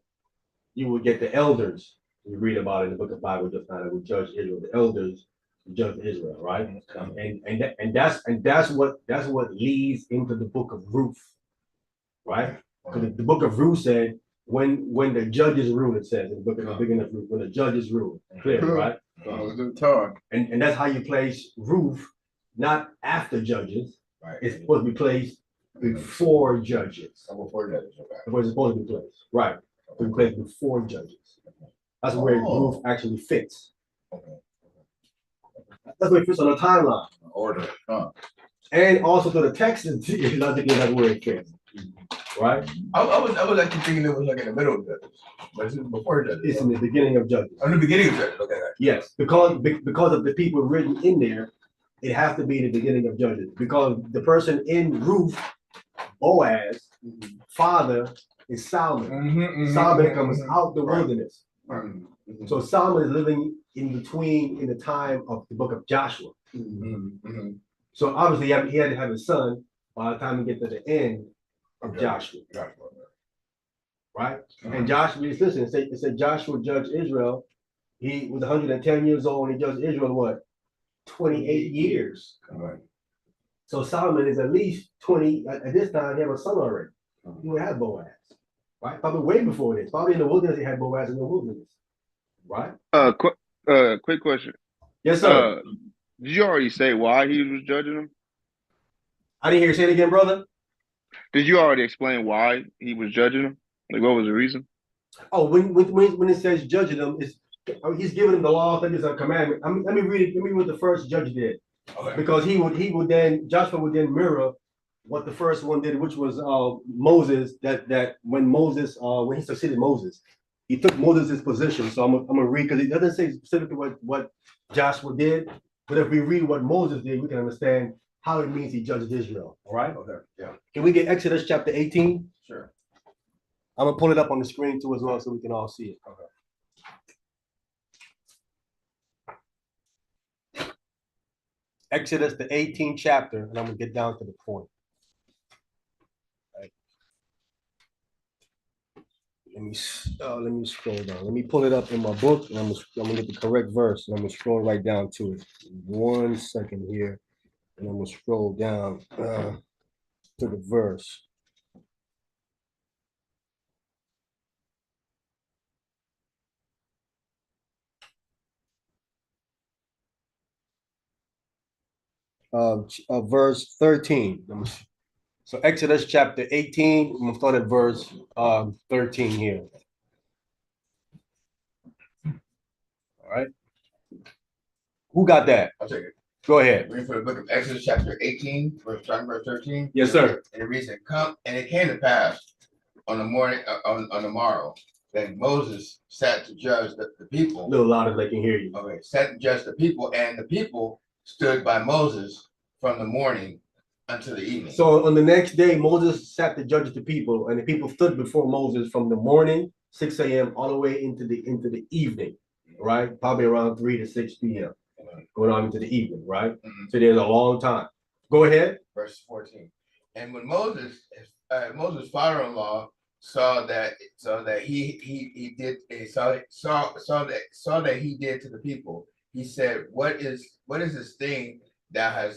you will get the elders. We read about it in the book of Bible just now that we judge Israel. The elders judge Israel, right? And that's what leads into the book of Ruth, right? Because the book of Ruth said when the judges rule, it says in the book of the beginning of Ruth, when the judges rule, clearly, right? And that's how you place Ruth, not after judges. Right. It's supposed to be placed before judges. Before judges, okay. Where it's supposed to be placed, right? To be placed before judges. That's where Ruth actually fits. That's where it fits on the timeline. Order. And also to the text is that's where it fits. Right? I was actually thinking it was like in the middle of Judges, but it's before Judges. It's in the beginning of Judges. In the beginning of Judges, okay. Yes, because of the people written in there, it has to be the beginning of Judges. Because the person in Ruth, Boaz, father is Solomon. Solomon comes out the wilderness. So Solomon is living in between in the time of the book of Joshua. So obviously he had to have a son by the time we get to the end of Joshua. Right? And Joshua, listen, it said Joshua judged Israel. He was 110 years old and he judged Israel what? 28 years. Right. So Solomon is at least 20. At this time, he had a son already. He would have Boaz. Right? Probably way before this. Probably in the wilderness, he had Boaz in the wilderness. Right? Quick question. Yes, sir. Did you already say why he was judging them? I didn't hear you say it again, brother. Did you already explain why he was judging them? Like, what was the reason? Oh, when it says judging them, he's giving them the law. I think it's a commandment. Let me read it. Let me read what the first judge did, because Joshua would then mirror what the first one did, which was Moses. That when he succeeded Moses, he took Moses' position. So I'm gonna read, because it doesn't say specifically what Joshua did, but if we read what Moses did, we can understand how it means he judged Israel. All right. Okay. Yeah. Can we get Exodus chapter 18? Sure. I'm gonna pull it up on the screen too as well, so we can all see it. Okay. Exodus, the 18th chapter, and I'm gonna get down to the point. Right. Let me scroll down. Let me pull it up in my book, and I'm gonna get the correct verse, and I'm gonna scroll right down to it. 1 second here, and I'm gonna scroll down to the verse. Verse 13. So Exodus chapter 18, I'm gonna start at verse 13 here. All right. Who got that? I'll take it. Go ahead. Reading for the book of Exodus, chapter 18, verse 13. Yes, sir. And it reads, and it came to pass on the morning, on the morrow, that Moses sat to judge the people. A little louder so they can hear you. Okay, sat to judge the people, and the people stood by Moses from the morning until the evening. So on the next day, Moses sat to judge the people, and the people stood before Moses from the morning, 6 a.m., all the way into the evening, right? Probably around 3 to 6 p.m. Going on into the evening, right? So there's a long time. Go ahead. Verse 14. And when Moses' father-in-law saw that he did to the people, he said, What is this thing thou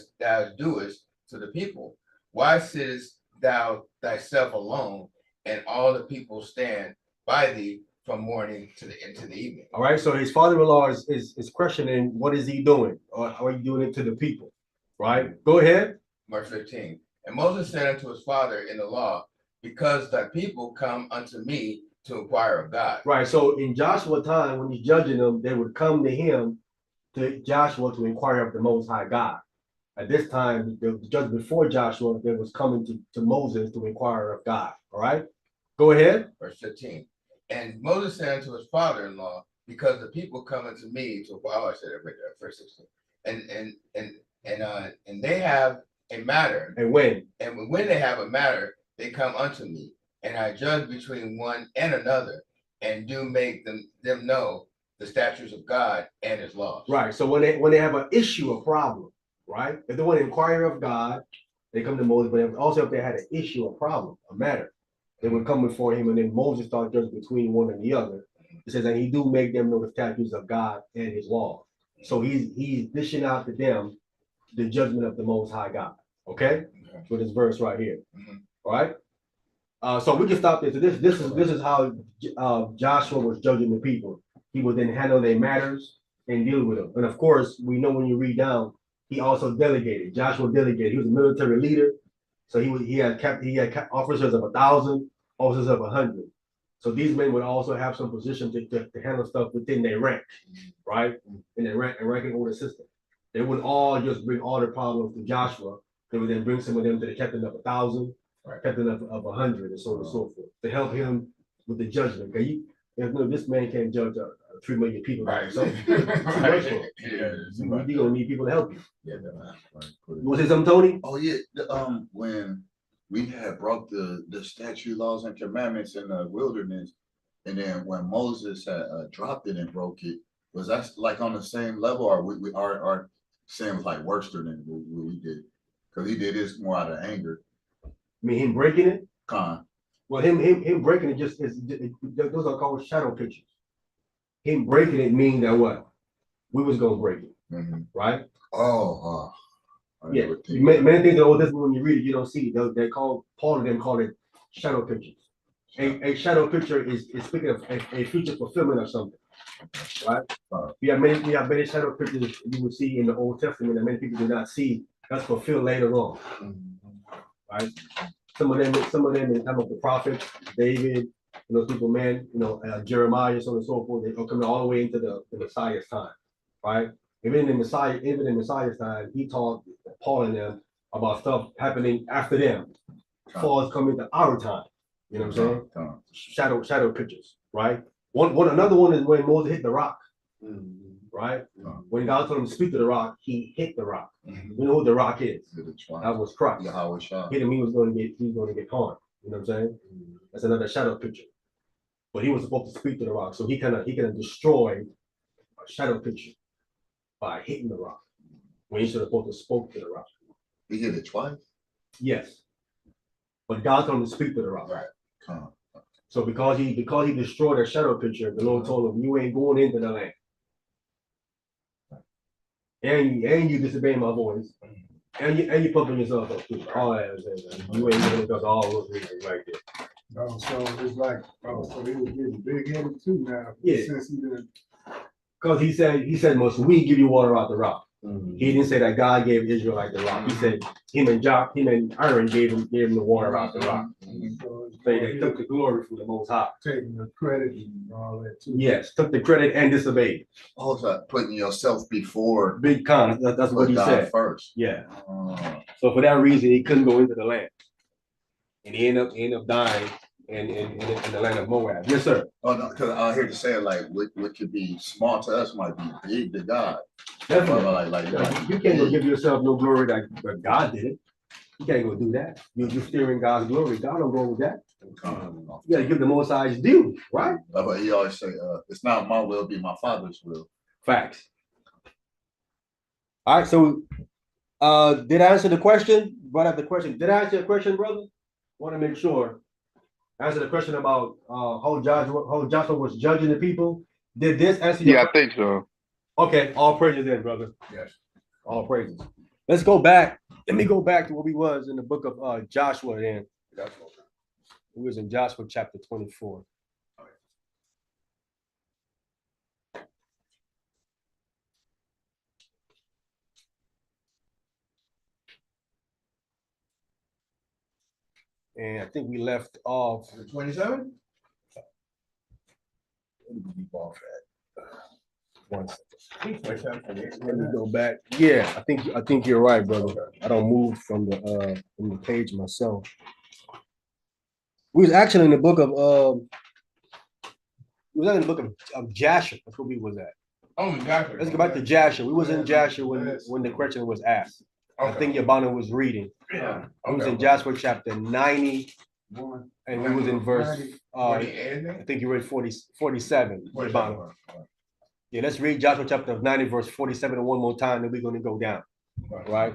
doest to the people? Why sittest thou thyself alone, and all the people stand by thee from morning into the evening? All right. So his father-in-law is questioning, what is he doing? Or how are you doing it to the people? Right. Go ahead. Verse 15. And Moses said unto his father in the law, Because thy people come unto me to inquire of God. Right. So in Joshua's time, when he's judging them, they would come to him, to Joshua, to inquire of the Most High God. At this time, the judge before Joshua that was coming to Moses to inquire of God. All right, go ahead. Verse 15. And Moses said unto his father-in-law, because the people come unto me to, well, I said it right there, verse 16. And they have a matter. And when They have a matter, they come unto me, and I judge between one and another, and do make them know the statutes of God and his laws. Right. So when they have an issue, a problem, right? If they want to inquire of God, they come to Moses. But also if they had an issue, a problem, a matter, they would come before him, and then Moses started judging between one and the other. It says that he do make them know the statutes of God and his law. So he's dishing out to them the judgment of the Most High God. Okay, so this verse right here. All right. So we can stop there. So this is how Joshua was judging the people. He would then handle their matters and deal with them. And of course, we know when you read down, he also delegated. Joshua delegated. He was a military leader, so he had officers of 1,000, officers of 100. So these men would also have some position to handle stuff within their rank, right? In their ranking order system. They would all just bring all the problems to Joshua. They would then bring some of them to the captain of 1,000, captain of 100, and so on and so forth, to help him with the judgment. Okay, this man can't judge 3 million people. Right. So Right. you're gonna need people to help you. Yeah, You want to say something, Tony? Oh yeah, when we had brought the statute, laws, and commandments in the wilderness, and then when Moses had dropped it and broke it, was that like on the same level, or our sin was like worse than what we did? Because he did this more out of anger. I mean, him breaking it. Con. Well, him breaking it those are called shadow pictures. Him breaking it mean that what? We was gonna break it, right? Oh, yeah. Many things in the Old Testament when you read it, you don't see. They call Paul and them call it shadow pictures. A shadow picture is speaking of a future fulfillment of something, right? We have many shadow pictures you will see in the Old Testament that many people do not see. That's fulfilled later on, right? Some of them in the time of the prophets, David, those people, man, Jeremiah, so on and so forth. They come all the way into the Messiah's time, right? Even in Messiah's time, he taught Paul and them about stuff happening after them. Paul's coming to our time. You know what I'm saying? Shadow pictures, right? Another one is when Moses hit the rock, right? When God told him to speak to the rock, he hit the rock. We know who the rock is. That was Christ. Hit him, he was going to get harmed. You know what I'm saying? That's another shadow picture. But he was supposed to speak to the rock, so he kind of destroy a shadow picture by hitting the rock when he should have supposed to spoke to the rock. He hit it twice. Yes, but God told him to speak to the rock. Right. So because he destroyed that shadow picture, the Lord told him, "You ain't going into the land, and you disobeying my voice, and you pumping yourself up too. All that, you ain't going because all those reasons right there." Oh, so it's like, so he was getting big headed too now. Yeah. Since he did. Because he said, "Must we give you water out the rock?" He didn't say that God gave Israelite the rock. He said him and Aaron gave him the water out the rock. So they took the glory from the Most High. Taking the credit and all that too. Yes, took the credit and disobeyed. Also putting yourself before Big con. That's what he God said first. Yeah. So for that reason, he couldn't go into the land, and he ended up dying in the land of Moab. Yes, sir. Oh no, because I hear you say like what could be small to us might be big to God. Definitely. You can't go give yourself no glory that God did it. You can't go do that. You're steering God's glory. God don't go with that. You gotta give the Most High's due, right? But he always say, "It's not my will, be my Father's will." Facts. All right. So, did I answer the question? Brought up the question. Did I answer your question, brother? Want to make sure. Answer the question about how Joshua was judging the people. Did this answer your I think so. Okay, all praises then, brother. Yes. All praises. Let's go back. Let me go back to where we was in the book of Joshua then. We was in Joshua chapter 24. And I think we left off 27? 1 second. Let me go back. Yeah, I think you're right, brother. I don't move from the page myself. We was actually in the book of we was in the book of Jasher. That's what we was at. Oh, exactly. Let's go back to Jasher. We was in Jasher when the question was asked. I think Yabana was reading. Yeah. We was in Joshua chapter 90, and we was in verse I think you read 47, Yabana. Yeah, let's read Joshua chapter 90, verse 47 one more time, then we're going to go down. Right?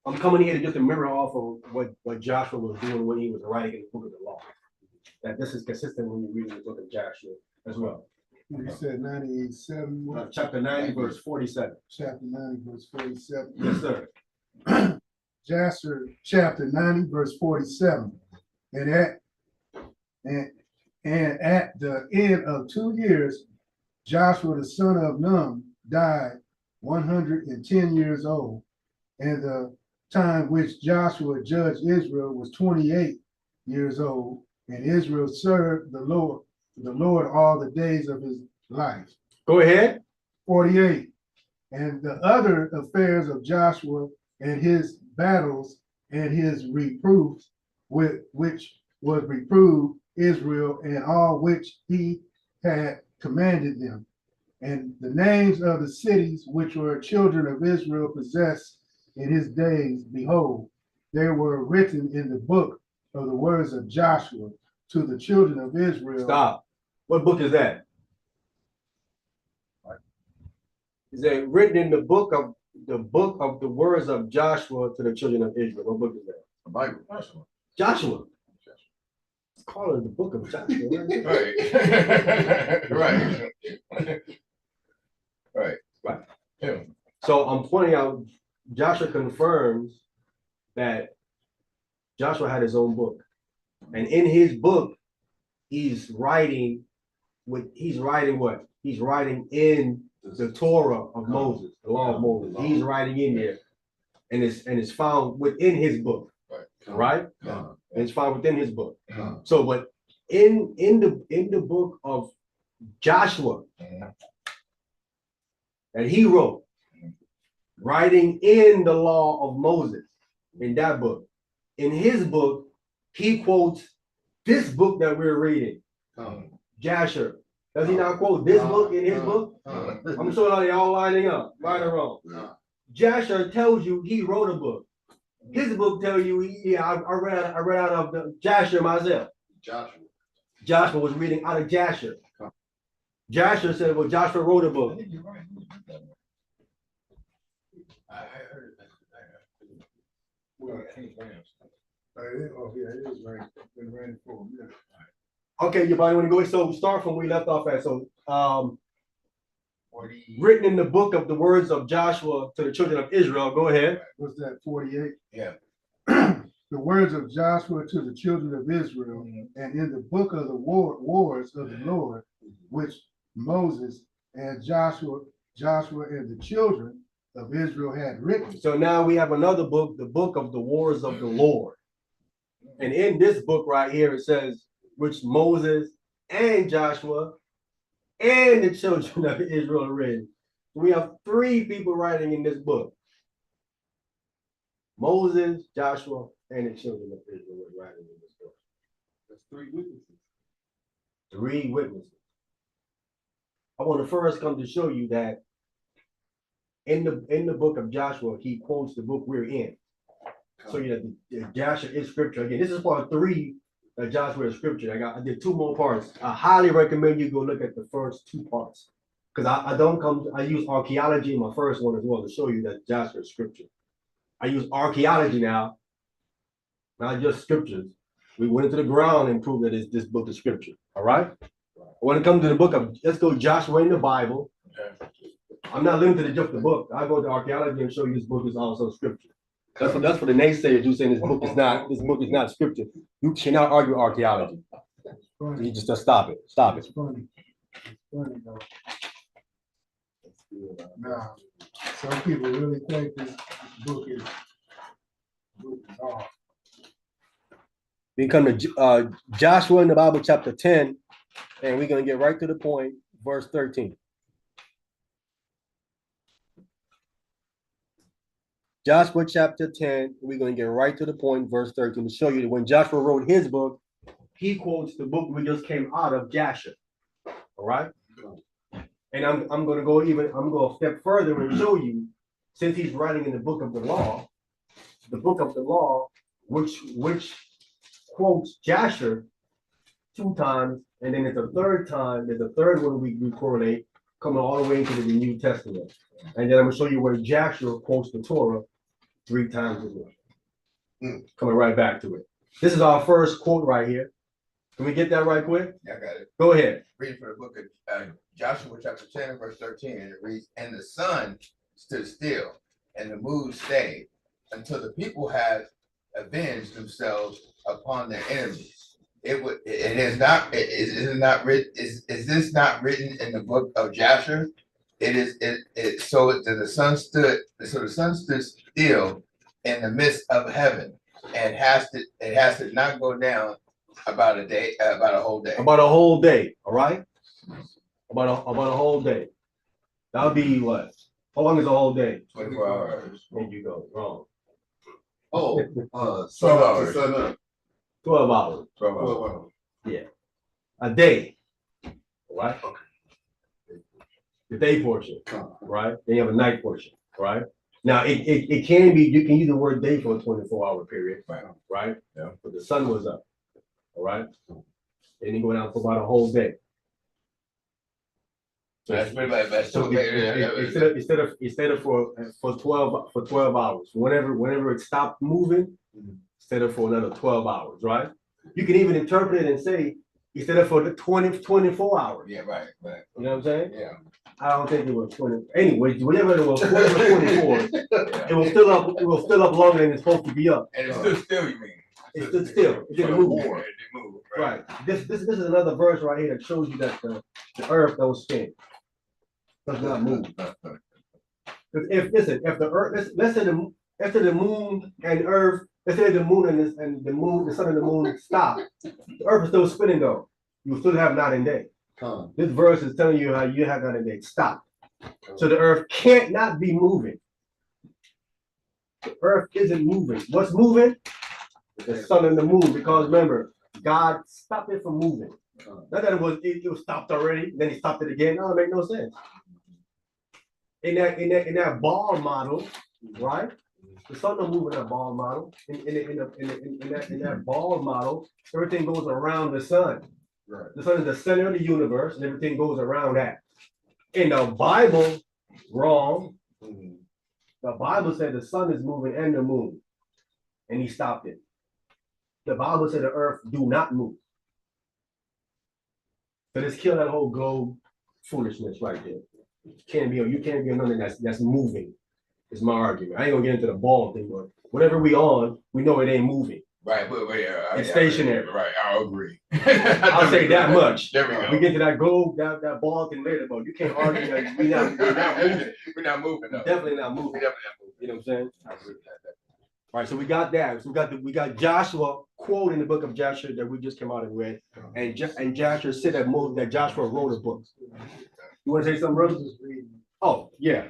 I'm coming here to just to mirror off of what Joshua was doing when he was writing in the book of the law. That this is consistent when you read the book of Joshua as well. You said 97. Chapter 90, verse 47. Chapter 90, verse 47. Yes, sir. Jasher chapter 90, verse 47. And at the end of 2 years, Joshua the son of Nun died 110 years old. And the time which Joshua judged Israel was 28 years old. And Israel served the Lord all the days of his life. Go ahead. 48. And the other affairs of Joshua and his battles and his reproofs, with which was reproved Israel and all which he had commanded them. And the names of the cities which were children of Israel possessed in his days, behold, they were written in the book of the words of Joshua to the children of Israel. Stop. What book is that? Is that written in the book of the words of Joshua to the children of Israel? What book is that? The Bible. Joshua. It's called the book of Joshua. Right. Right. Right. Yeah. So I'm pointing out, Joshua confirms that Joshua had his own book. And in his book, he's writing what? He's writing in the Torah of Moses, the law of Moses. He's writing in there. And it's found within his book. Right? And it's found within his book. So, but in the book of Joshua that he wrote, writing in the law of Moses, in that book, in his book, he quotes this book that we're reading, Jasher. Does he not quote this book in his book? I'm sure how they all lining up, right or wrong. Jasher tells you he wrote a book. His book tells you, I read out of the Jasher myself. Joshua was reading out of Jasher. Jasher said, well, Joshua wrote a book. Okay, you want to go? So start from where we left off at. So written in the book of the words of Joshua to the children of Israel. Go ahead. What's that, 48? Yeah. The words of Joshua to the children of Israel, and in the book of the wars of the Lord, which Moses and Joshua and the children of Israel had written. So now we have another book, the book of the wars of the Lord. And in this book right here, it says, which Moses and Joshua and the children of Israel read. We have 3 people writing in this book. Moses, Joshua, and the children of Israel were writing in this book. That's 3 witnesses. 3 witnesses. I want to first come to show you that in the book of Joshua, he quotes the book we're in. So yeah, the Jasher is scripture. Again, this is part 3 of Joshua is scripture. I did 2 more parts. I highly recommend you go look at the first 2 parts. Because I use archaeology in my first one as well to show you that Joshua is scripture. I use archaeology now, not just scriptures. We went into the ground and proved that this book is scripture. All right? When it comes to the book of, let's go Joshua in the Bible. I'm not limited to just the book. I go to archaeology and show you this book is also scripture. That's what the naysayers do, saying this book is not scripture. You cannot argue archaeology. You just stop it. Stop it. It's funny. It's funny though. Now, some people really think this book is off. We come to Joshua in the Bible, chapter 10, and we're going to get right to the point, verse 13. Joshua chapter 10, we're going to get right to the point, verse 13, to show you that when Joshua wrote his book, he quotes the book we just came out of, Jasher. All right? And I'm going to go a step further and show you, since he's writing in the book of the law, which quotes Jasher 2 times, and then there's a third time, there's a third one we correlate coming all the way into the New Testament. And then I'm gonna show you where Jasher quotes the Torah 3 times as well. Coming right back to it. This is our first quote right here. Can we get that right quick? Yeah, I got it. Go ahead. Reading from the book of Joshua chapter 10, verse 13, and it reads, and the sun stood still, and the moon stayed, until the people had avenged themselves upon their enemies. Is this not written in the book of Jasher? So the sun stood still in the midst of heaven, and has to not go down about a whole day. About a whole day, all right? About a whole day. That'll be what? How long is a whole day? 24 hours. There you go. Wrong. Oh, 12 hours. 12 hours. 12 hours. 12 hours. Yeah. A day. All right? The day portion, right? Then you have a night portion, right? Now it can be, you can use the word day for a 24-hour period, right? Yeah. But the sun was up, all right? And you go down for about a whole day. So that's pretty much So instead of for 12 hours, whenever it stopped moving, instead of for another 12 hours, right? You can even interpret it and say instead of for the 24 hours. Yeah, right. You know what I'm saying? Yeah. I don't think it was 20. Anyway, whenever it was 24, it was still up longer than it's supposed to be up. And it stood still, you mean? It stood still. It didn't move. It didn't move. Right. This is another verse right here that shows you that the earth don't spin. Does not move. Because if the earth, let's say the moon and earth, let's say the moon and the sun and the moon stop, the earth is still spinning though. You still have night and day. This verse is telling you how you have night and day. Stop. So the earth can't not be moving. The earth isn't moving. What's moving? The sun and the moon. Because remember, God stopped it from moving. Not that it was stopped already, then he stopped it again. No, it makes no sense. In that ball model, right? The sun don't move in that ball model. In that ball model, everything goes around the sun. Right. The sun is the center of the universe, and everything goes around that. In the Bible, wrong. The Bible said the sun is moving and the moon, and he stopped it. The Bible said the earth do not move. So let's kill that whole globe foolishness right there. You can't be nothing that's moving. Is my argument. I ain't gonna get into the ball thing, but whatever we on, we know it ain't moving. Right, but it's stationary. Right, I'll agree. I'll say that much. There we go. We get to that globe, that ball thing later, but you can't argue that we're not moving. We're not moving. No. Definitely not moving. You know what I'm saying? All right, so we got that. So we got Joshua quote in the book of Jasher that we just came out and read, and Jasher said that Joshua wrote a book. You want to say something, brother? Oh yeah.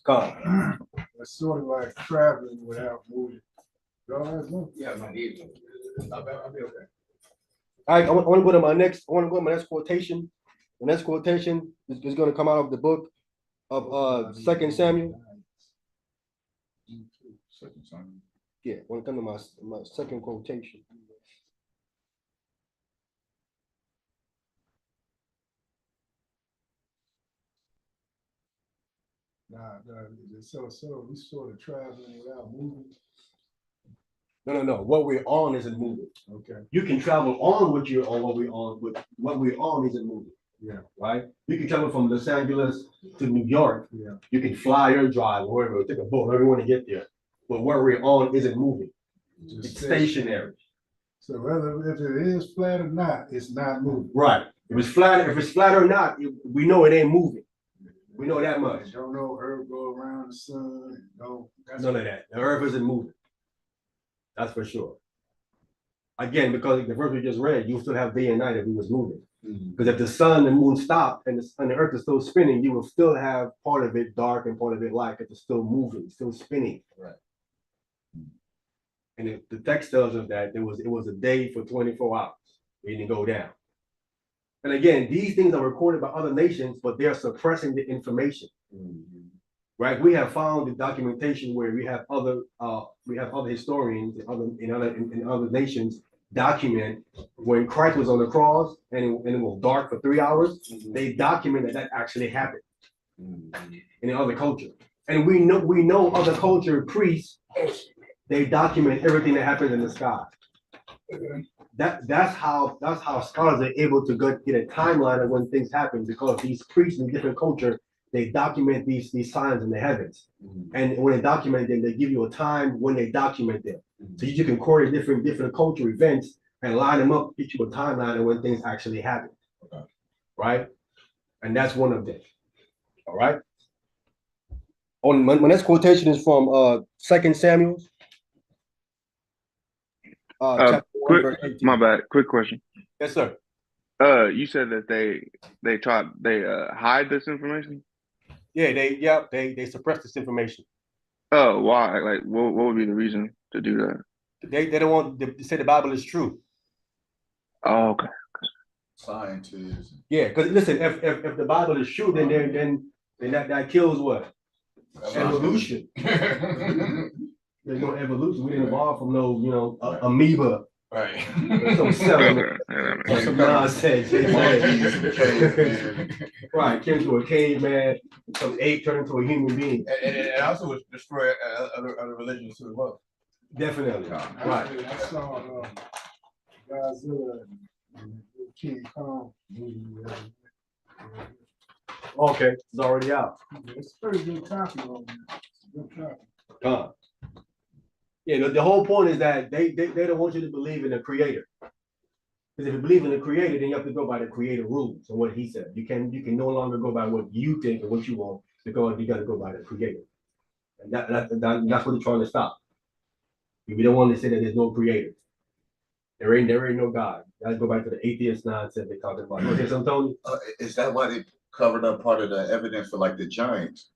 Come. It's sort of like traveling without moving. Yeah, my knees. I'll be okay. All right, I want to go to my next quotation. The next quotation is going to come out of the book of 2 Samuel. Yeah, I want to come to my second quotation. So we sort of traveling without moving. No. What we're on isn't moving. Okay. You can travel on what you're on, what we're on, but what we're on isn't moving. Yeah. Right? You can travel from Los Angeles to New York. Yeah. You can fly or drive or whatever, take a boat, wherever you want to get there. But what we're on isn't moving. It's stationary. So whether if it is flat or not, it's not moving. Right. If it's flat or not, we know it ain't moving. We know that much. Don't know earth go around the sun. No, none of that. The earth isn't moving. That's for sure. Again, because the verse we just read, you still have day and night if it was moving. Because if the sun and moon stopped and the earth is still spinning, you will still have part of it dark and part of it light, because it's still moving, still spinning. Right. And the text tells us that it was a day for 24 hours. It didn't go down. And again, these things are recorded by other nations, but they're suppressing the information. Right? We have found the documentation where we have other historians in other nations document when Christ was on the cross and it was dark for 3 hours. They document that actually happened in other culture. And we know other culture priests, they document everything that happens in the sky. That's how scholars are able to get a timeline of when things happen, because these priests in different culture, they document these signs in the heavens. And when they document them, they give you a time when they document them. So you can query different cultural events and line them up, get you a timeline of when things actually happen. Right? And that's one of them. All right. My next quotation is from 2 Samuel. Chapter 1, verse 18. My bad. Quick question. Yes, sir. You said that they hide this information? Yeah, they suppress this information. Oh, why? Like, what would be the reason to do that? They don't want to say the Bible is true. Oh, okay. Scientists. Yeah, because listen, if the Bible is true, then that kills what? Evolution. There's no evolution. We didn't evolve from no amoeba. Right. Some cell, some nonsense. Right, came to a caveman, some ape turned into a human being. And also would destroy other religions too as well. Definitely. Right. I saw Godzilla and King Kong movie. Okay, it's already out. It's a pretty good copy on that. It's a good copy. Yeah, the whole point is that they don't want you to believe in the creator. Because if you believe in the creator, then you have to go by the creator rules and what he said. You can no longer go by what you think and what you want, because you got to go by the creator. And that's what they're trying to stop. We don't want to say that there's no creator. There ain't no God. Let's go back to the atheist nonsense they talking about. You want to say something, Tony? Is that why they covered up part of the evidence for like the giants?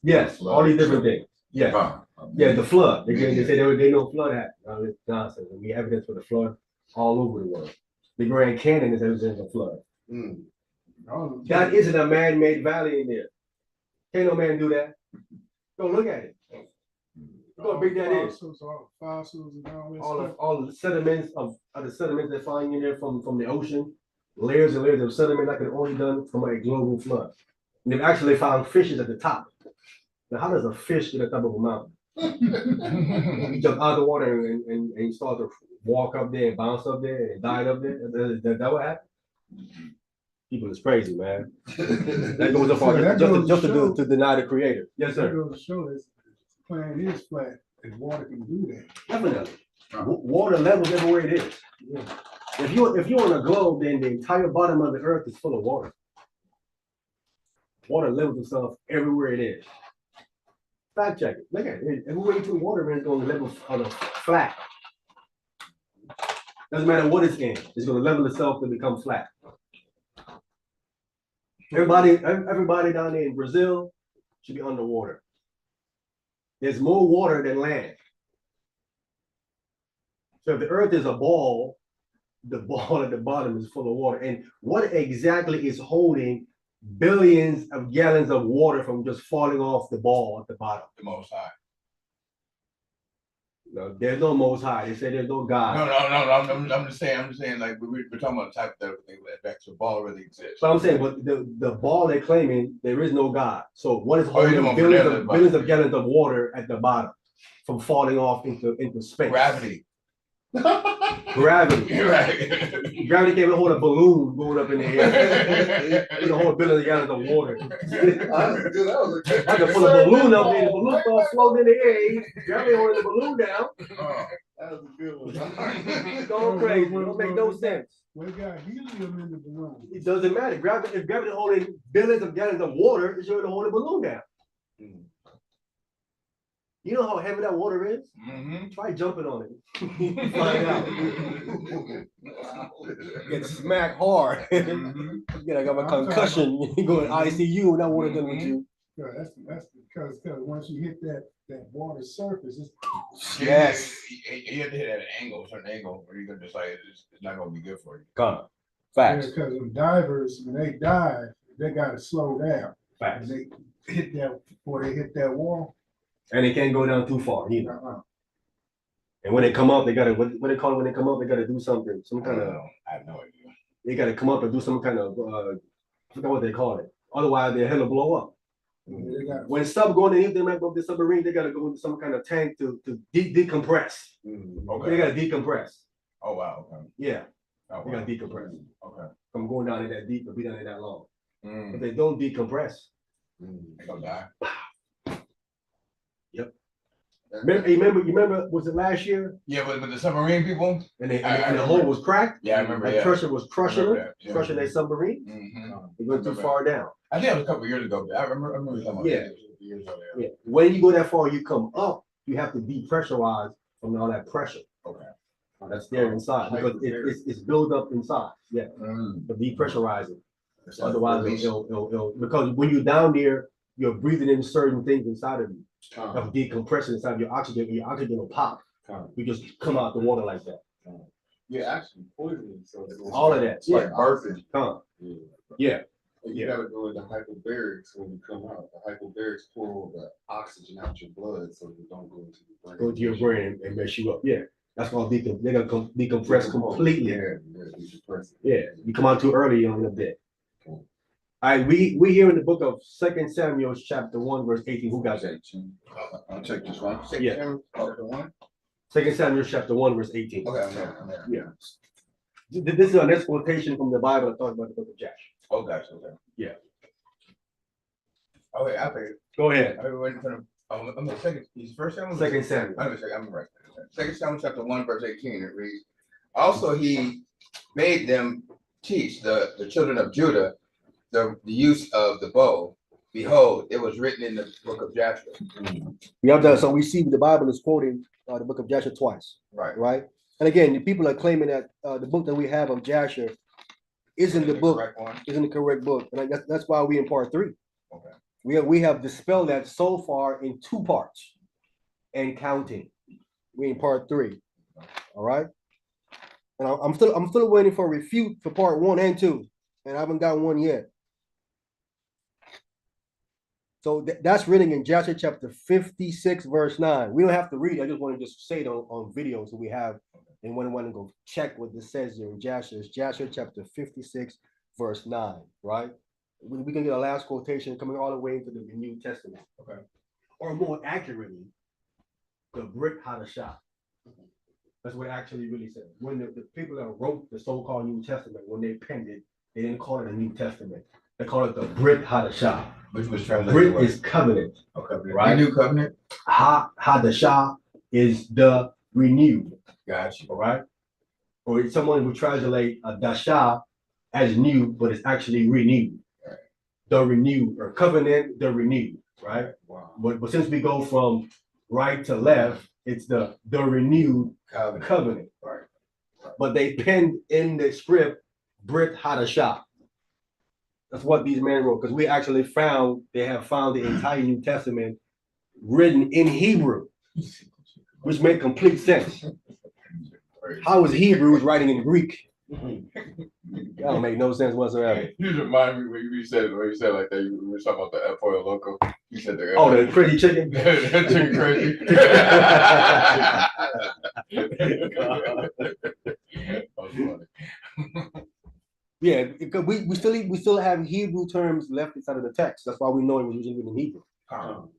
Yes, all these different things. Yeah. Yeah, the flood. They say there no flood happened. It's nonsense. And we have evidence for the flood all over the world. The Grand Canyon is evidence of flood. That isn't a man-made valley in there. Can't no man do that. Go look at it. Look how big that is. Fossils and All the sediments the sediments they find in there from the ocean, layers and layers of sediment that can only done from a global flood. And they've actually found fishes at the top. Now, how does a fish get at the top of a mountain? You jump out of the water and you start to walk up there and bounce up there and die up there. Is that what happened? People is crazy, man. That goes up on to deny the creator. Yes, sir. That goes to show this planet is flat and water can do that. Definitely. Water levels everywhere it is. Yeah. If you're on a globe, then the entire bottom of the earth is full of water. Water levels itself everywhere it is. Fact check it. Look at it. Everywhere you put water in, it's going to level on a flat. Doesn't matter what it's in. It's going to level itself to become flat. Everybody down there in Brazil should be underwater. There's more water than land. So if the earth is a ball, the ball at the bottom is full of water. And what exactly is holding billions of gallons of water from just falling off the ball at the bottom? The Most High. No, there's no Most High. They say there's no God. No. I'm just saying, like we're talking about the type of thing that the ball really exists. So I'm saying, but the ball they're claiming, there is no God. So what is holding billions of gallons of water at the bottom from falling off into space? Gravity. Gravity. Right. Gravity can't even hold a balloon going up in the air. You can hold billions of gallons of water. I can pull a balloon up there, the balloon starts floating in the air. Gravity holding the balloon down. That was a good one. It's going crazy. It don't make no sense. We got helium in the balloon. It doesn't matter. If gravity holding billions of gallons of water, it's going to hold the balloon down. You know how heavy that water is? Mhm. Try jumping on it. Find out. Get smacked hard. Mhm. You got a concussion. You go in ICU, that water done with you. Yeah, that's because once you hit that water surface, it's Yes. You have to hit at an angle, certain angle, or you're gonna decide it's not gonna be good for you. Come. Facts. because when divers, when they dive, they gotta slow down. Facts. They hit that before they hit that wall. And they can't go down too far either. Uh-uh. And when they come up, they gotta what they call it when they come up, they gotta do something, some kind of I have no idea. they gotta come up and do some kind of I forgot what they call it. Otherwise they're hella blow up. They got When stuff going underneath them above the submarine, they gotta go into some kind of tank to decompress. Okay. They gotta decompress. Oh wow. Okay. Yeah, Oh, they wow. gotta decompress. Okay. From going down in that deep and be down in that long. Mm. If they don't decompress, They gonna die. yep. Remember, was it last year? Yeah, but the submarine people. And they I and the remember. hole was cracked? Yeah, I remember. And Yeah. pressure was crushing remember them, that, yeah. crushing their submarine. Mhm. They went too Remember far down. I think it was a couple years ago. I remember you talking about Yeah. that years ago. Yeah. When you go that far, you come up, you have to depressurize from all that pressure. Okay. That's there inside because it's built up inside. Yeah. Mm. To depressurize it. It's Otherwise, release. it'll because when you're down there, you're breathing in certain things inside of you. Of decompressing inside of your oxygen will pop. You just come out the water like that. Yeah, actually poisoning. So All of that. It's like Yeah. birthing. Yeah. Yeah. Yeah. You gotta go into hyperbarics when you come out. The hyperbarics pull the oxygen out your blood so you don't go into your brain. Go to your brain and mess you up. Yeah. That's called they're gonna decompress completely. Yeah. You come out too early, you're in a bit. All right, we here in the book of 2 Samuel chapter 1, verse 18. Who got that? I'll check this one. Yeah. Chapter 1. 2 Samuel chapter 1, verse 18. Okay, I'm there. Yeah. This is an exploitation from the Bible that talks about the book of Jasher. Oh, gotcha. Okay. Yeah. Okay, I figured. Go ahead. I'm waiting for them. I'm gonna second. He's first Samuel. 2 Samuel. I'm right. Second Samuel chapter 1, verse 18. It reads, also he made them teach the children of Judah the use of the bow. Behold, it was written in the book of Jasher. We have that. So we see the Bible is quoting the book of Jasher twice. Right. Right. And again, the people are claiming that the book that we have of Jasher isn't the book, correct one? isn't the correct book. And that's why we in part 3. Okay. We have dispelled that so far in 2 parts and counting. We in part 3. All right. And I'm still waiting for a refute for part 1 and 2. And I haven't got one yet. So that's written in Jasher chapter 56, verse 9. We don't have to read it. I just want to just say it on video so we have and want to go check what this says here in Jasher. It's Jasher chapter 56, verse 9, right? We can get a last quotation coming all the way into the New Testament. Okay. Or more accurately, the Brit Hadashah. That's what it actually really says. When the people that wrote the so-called New Testament, when they penned it, they didn't call it a New Testament. They call it the Brit Hadashah. Which was translated. Brit is covenant. Okay. Right? The new covenant. Hadashah is the renewed. Gotcha. All right. Or someone would translate a dasha as new, but it's actually renewed. Right. The renewed or covenant, the renewed. Right. Wow. But since we go from right to left, it's the renewed covenant. Right. But they penned in the script Brit Hadashah. That's what these men wrote, because we actually they have found the entire New Testament written in Hebrew, which made complete sense. How is Hebrews writing in Greek? That don't make no sense whatsoever. You remind me when you said like that. You were talking about the El Pollo Loco. You said the The crazy chicken. that chicken crazy. That was funny. Yeah, because we still have Hebrew terms left inside of the text. That's why we know it was usually written in Hebrew.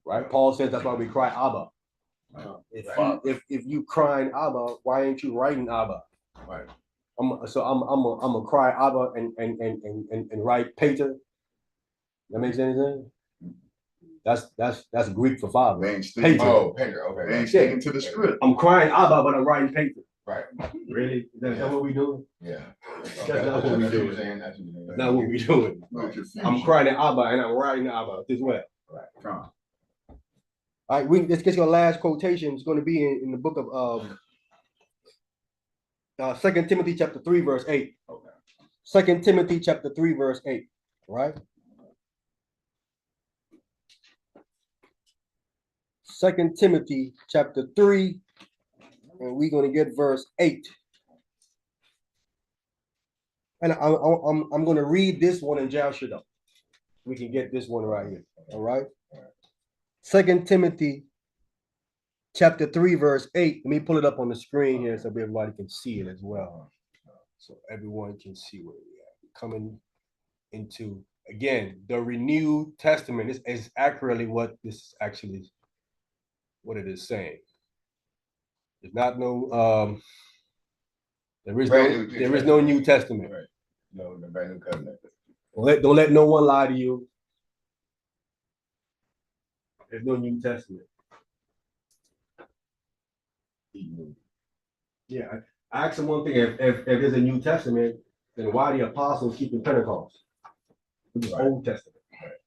Right? Paul says that's why we cry Abba. If you crying Abba, why ain't you writing Abba? Right. I'm a cry Abba and write Pater. That makes any sense? That's Greek for father. They ain't sticking. Pater. Oh, Pedro. Okay. They ain't sticking to the script. I'm crying Abba, but I'm writing Pater. Right. Really? Is that what we doing? Yeah. That's not what we doing. That's Not what we doing. I'm crying Abba and I'm writing Abba as well. Right. All All right, let's get your last quotation. It's going to be in the book of 2 Timothy chapter 3, verse 8. Okay. 2 Timothy chapter 3, verse 8. Right? 2 Timothy chapter 3, and we're going to get verse 8. And I'm going to read this one in Jasher though. We can get this one right here. All right. 2 Timothy chapter 3, verse 8. Let me pull it up on the screen here so everybody can see it as well. So everyone can see where we are coming into, again, the renewed testament. This is accurately what this is actually, what it is saying. There's not no there is no New Testament. Right. No, the brand new covenant. Don't let no one lie to you. There's no New Testament. Yeah, I asked him one thing. If there's a New Testament, then why are the apostles keeping Pentecost? Which is Old Testament. Right.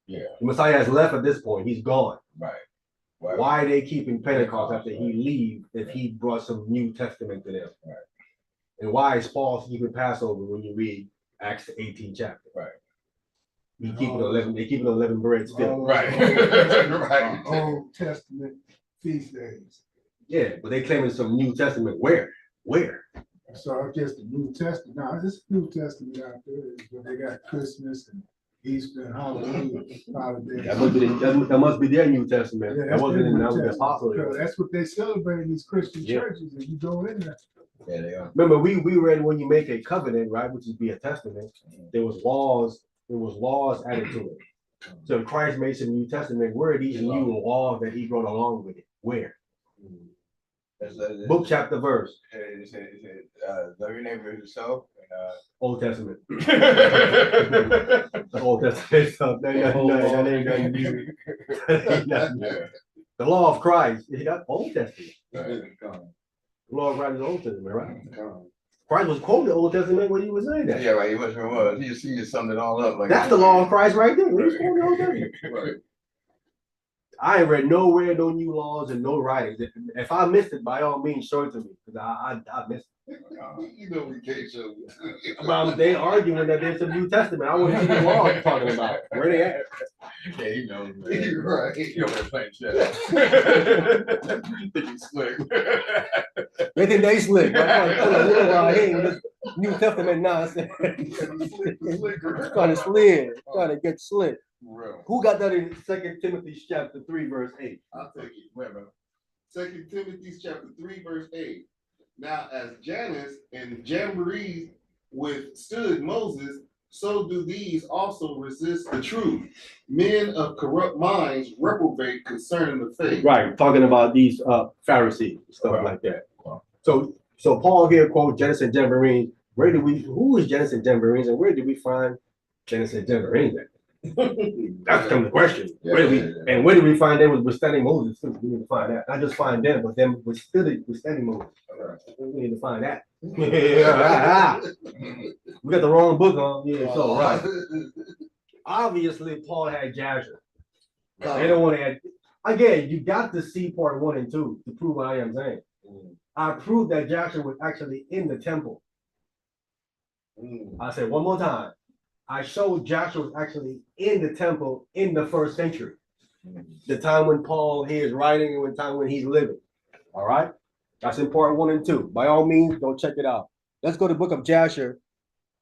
Yeah. The Messiah has left at this point. He's gone. Right. Why are they keeping Pentecost after he leaves if he brought some New Testament to them? Right. And why is Paul keeping Passover when you read Acts 18 chapter? Right. They keep it 11 bread still. Right. Right. Old Testament feast days. Yeah, but they claiming some New Testament. Where? So I guess the New Testament. Now this New Testament out there is where they got Christmas and Easter and Halloween holidays. That must be their New Testament. Yeah, that wasn't in the apostles. That's what they celebrate in these Christian churches, and you go in there. Yeah, they are. Remember, we read when you make a covenant, right, which would be a testament. There was laws added to it. So if Christ made some New Testament, where are these new laws that he brought along with it? Where? Book, chapter, verse. It said, love your neighbor as yourself. Old Testament. The Old Testament stuff. That ain't nothing new. The law of Christ. That's Old Testament. The law of Christ is Old Testament, right? Christ was quoting the Old Testament when he was saying that. Yeah, right. He was. He just summed it all up. Like that's the law of Christ right there. He was quoting the Old Testament. Right. I ain't read nowhere no new laws and no writings. If I missed it, by all means, show it to me because I missed it. You know we can't show you. But they arguing that there's some New Testament. I want to see the law you're talking about. Where they at? Yeah, he knows, man. You're right. You're over there playing shit. Think he's slick. They think they slick. I'm trying to pull a here with this New Testament nonsense. Trying to slid. Trying to get slick. Who got that in 2 Timothy chapter 3, verse 8? I'll take it. Whatever. 2 Timothy chapter 3, verse 8. Now, as Jannes and Jambres withstood Moses, so do these also resist the truth. Men of corrupt minds reprobate concerning the faith. Right, talking about these Pharisees, stuff like that. So Paul here quotes Jannes and Jambres. Who is Jannes and Jambres, and where did we find Jannes and Jambres at? That's the question. Yeah, where did we find them was withstanding Moses? We need to find that. Not just find them, but them withstanding Moses. We need to find that. Yeah, we got the wrong book on. Yeah, so right. Obviously, Paul had Jasher. They don't want to add. Again, you got to see part 1 and 2 to prove what I am saying. I proved that Jasher was actually in the temple. I said one more time. I showed Joshua was actually in the temple in the 1st century. The time when Paul here is writing and the time when he's living. All right? That's in part 1 and 2. By all means, go check it out. Let's go to the book of Jasher.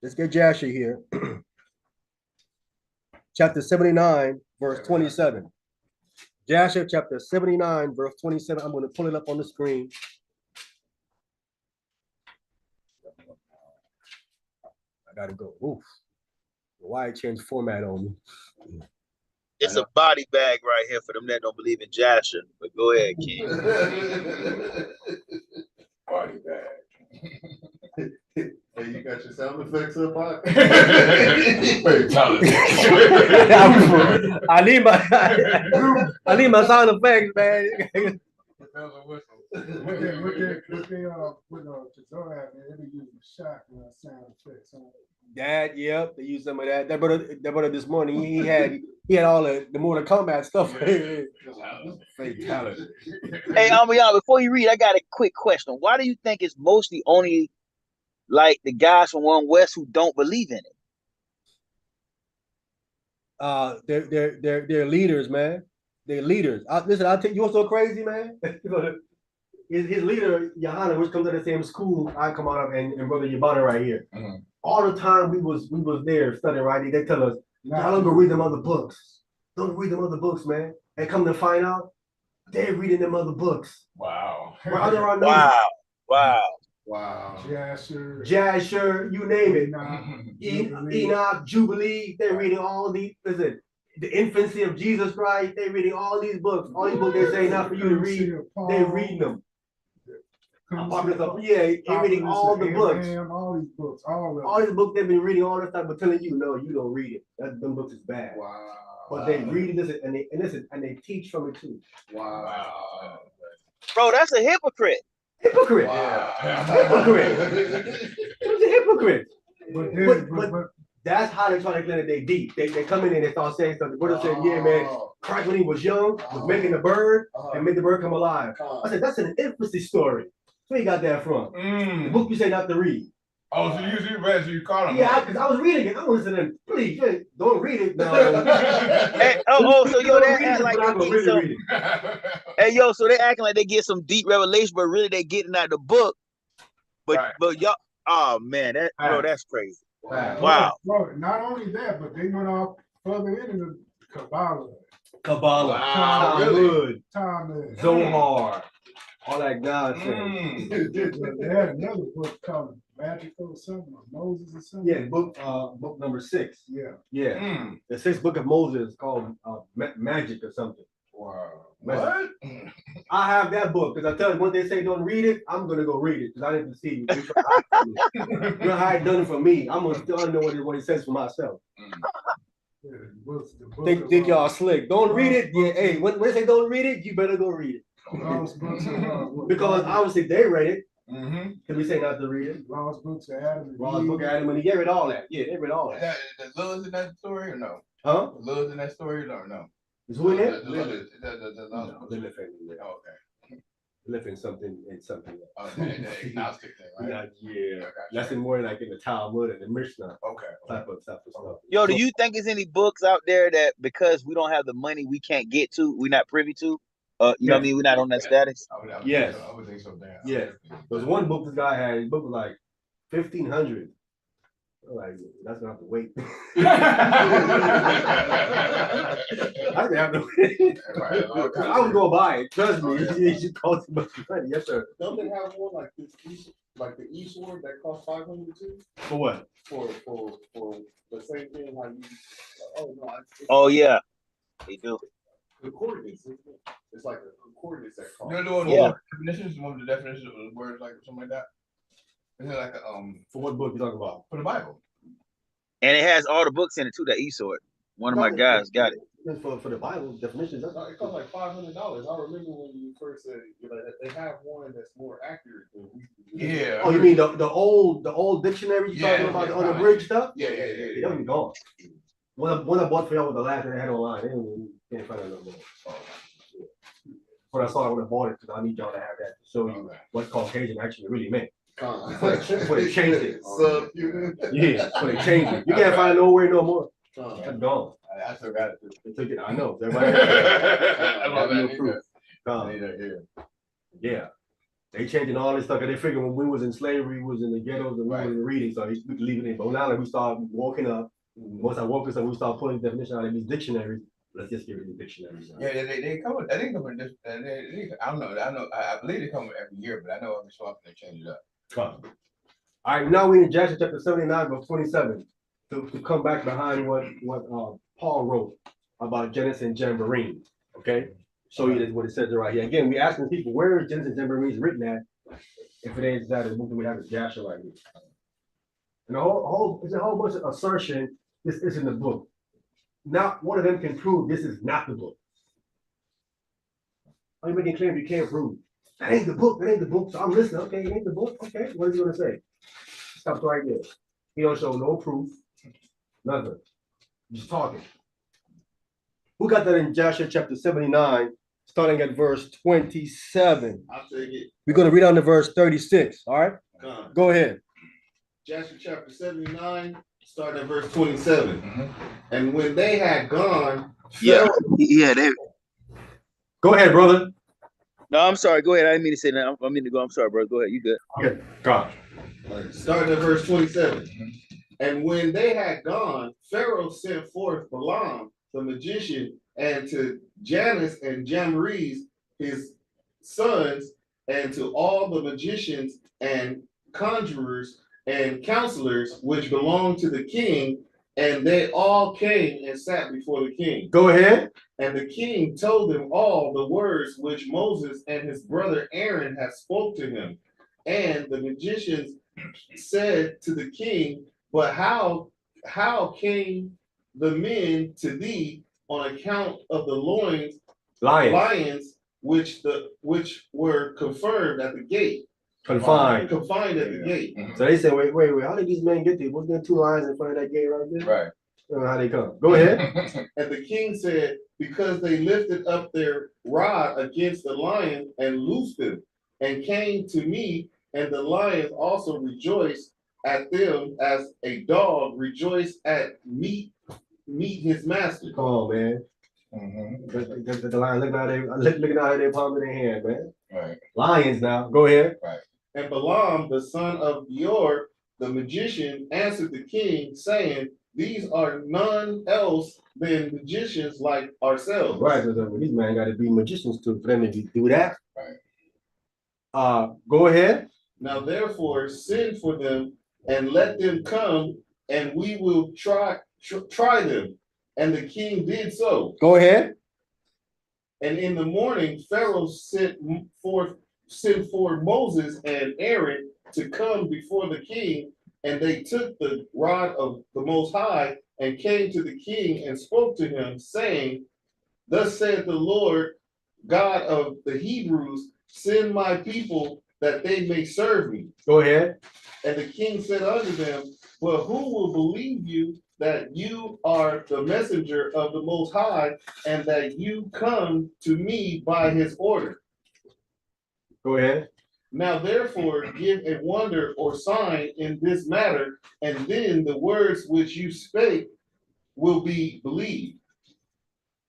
Let's get Jasher here. Chapter 79, verse 27. Jasher chapter 79, verse 27. I'm going to pull it up on the screen. I got to go. Oof. Why it changed format on me? It's a body bag right here for them that don't believe in Jasher. But go ahead, King. Body bag. Hey, you got your sound effects up on? I need my sound effects, man. What they put on Tazora, man, they be using shotgun sound effects on That, yep, they used some of that. That brother this morning, he had all the Mortal Kombat stuff. Fatality. Hey, y'all, before you read, I got a quick question. Why do you think it's mostly only like the guys from One West who don't believe in it? They're leaders, man. They're leaders. Listen, I'll tell you what's so crazy, man. his leader, Johanna, which comes to the same school I come out of, and Brother Yabana right here. All the time we was there studying, right? They tell us, y'all don't go read them other books. Don't read them other books, man. And come to find out, they're reading them other books. Wow. We're under our nose. Wow. Wow. Wow. Jasher, you name it. Enoch, Jubilee, they're reading all these. Listen, the infancy of Jesus Christ, they're reading all these books. All these books they say not for you to read, they're reading them. Yeah, they're reading all the books. All these books, all these books they've been reading all this time, but telling you, no, you don't read it. Them books is bad. Wow. But they read it and they teach from it too. Wow. Bro, that's a hypocrite. Hypocrite. Wow. Hypocrite. Who's a hypocrite? But that's how they try to claim that they deep. They come in and they start saying something. The brother said, yeah, man, Christ when he was young was making the bird and made the bird come alive. I said, that's an infancy story. Where you got that from? The book you say not to read. Oh, so you read, so you caught him. Yeah, because I was reading it. I was listening. Please, don't read it. No. Hey, so yo, they act like they get some. Hey, yo, so they acting like they get some deep revelation, but really they getting out the book. But y'all, oh man, that's crazy. Wow. Bro, not only that, but they went off further into the Kabbalah. Talmud, Zohar, all that nonsense. They had another book called Magical something, Moses or something. Yeah, book number 6. Yeah. The 6th book of Moses is called Magic or something. Wow. What? I have that book because I tell you, when they say don't read it, I'm gonna go read it because I didn't see it. You know how it done it for me. I'm gonna still know what it says for myself. Yeah, Think y'all slick. Don't read it. Yeah, hey, when they say don't read it, you better go read it. Because obviously they read it. Can we say not to read it? Lost Books of Adam. Lost Book of Adam, and they read all that. Yeah, they read all that. The Lilith in that story or no? Huh? Lilith in that story or no? Is who in it? Lilith. Lilith. Okay. Live in something and something. The agnostic thing, right? Yeah, that's more like in the Talmud and the Mishnah. Okay. Type of stuff. Yo, do you think there's any books out there that because we don't have the money we can't get to, we're not privy to? You know what I mean? We're not on that status. Yes. I would think so. Damn. Yeah. There's one book this guy had. His book was like 1,500. Like that's gonna have to wait. I didn't have to wait. I was gonna buy it. Trust me, it should cost too much money. Yes, sir. Don't they have one like this, like the e-sword that costs 500 too? For what? For the same thing how you. Oh yeah, they do. The coordinates. It's like a coordinates that cost. They're doing definitions. One of the definitions of the words, like something like that. Is it like for what book you talking about? For the Bible. And it has all the books in it too. That e-sword. One of my guys got it. For the Bible definitions, it costs like $500. I remember when you first said they have one that's more accurate than we do. Yeah. Oh, you mean the old dictionary you talking about the unabridged stuff? Yeah. That was gone. One I bought for y'all was the last one I had online. They can't find it no more. When I saw it when I bought it, because I need y'all to have that to show you what Caucasian actually really meant. When they changed it. Yeah, when they changed it. You can't find it nowhere no more. That's gone. I still got it. They took it. I know. Everybody yeah. They changing all this stuff because they figured when we was in slavery, we was in the ghettos and we was in reading, so we could leave it in. But now that we start walking up, once I woke up, we start pulling definition out of these dictionaries. Let's just give it the dictionaries. Yeah, they come. I think come. I don't know. I believe they come every year, but I know every so often they change it up. All right, now we're in Jasher chapter 79, verse 27. To come back behind what Paul wrote about Genesis and Jamboree. Okay, show you what it says right here. Again, we asking people where is Genesis and Jamboree written at. If it ain't that, the book that we have is Jasher right here. And it's a whole bunch of assertion. This isn't the book. Not one of them can prove this is not the book. Are you making claims you can't prove? That ain't the book. That ain't the book. So I'm listening. Okay, it ain't the book. Okay, what is he gonna say? Stop right there. He don't show no proof, nothing. Just talking. Who got that in Joshua chapter 79, starting at verse 27? I'll take it. We're going to read on to verse 36. All right, go ahead. Joshua chapter 79, starting at verse 27. And when they had gone, Yeah, Pharaoh- yeah. They, Go ahead, brother. no, I'm sorry. Go ahead. I didn't mean to say that. I mean to go. I'm sorry, bro. Go ahead. You good? Okay, God. starting at verse 27. And when they had gone, Pharaoh sent forth Balaam, the magician, and to Janus and Jambres, his sons, and to all the magicians and conjurers and counselors which belonged to the king, and they all came and sat before the king. Go ahead. And the king told them all the words which Moses and his brother Aaron had spoke to him. And the magicians said to the king, but how came the men to thee on account of the lions which were confirmed at the gate? Confined at the gate. So they said, wait, how did these men get there? Wasn't there 2 lions in front of that gate right there? Right. I don't know how they come. Go ahead. And the king said, because they lifted up their rod against the lion and loosed them, and came to me, and the lions also rejoiced at them as a dog rejoiced at meat his master. Come on, man. The lion looking out of their palm of their hand, man. Right. Lions now. Go ahead. And Balaam, the son of Beor, the magician, answered the king, saying, these are none else than magicians like ourselves. Right. So these men got to be magicians too for them to do that. Right. Go ahead. Now therefore send for them and let them come, and we will try them. And the king did so. Go ahead. And in the morning, Pharaoh sent forth Moses and Aaron to come before the king, and they took the rod of the Most High and came to the king and spoke to him, saying, thus saith the Lord God of the Hebrews, send my people that they may serve me. Go ahead. And the king said unto them, well, who will believe you that you are the messenger of the Most High, and that you come to me by his order? Go ahead. Now therefore give a wonder or sign in this matter, and then the words which you spake will be believed.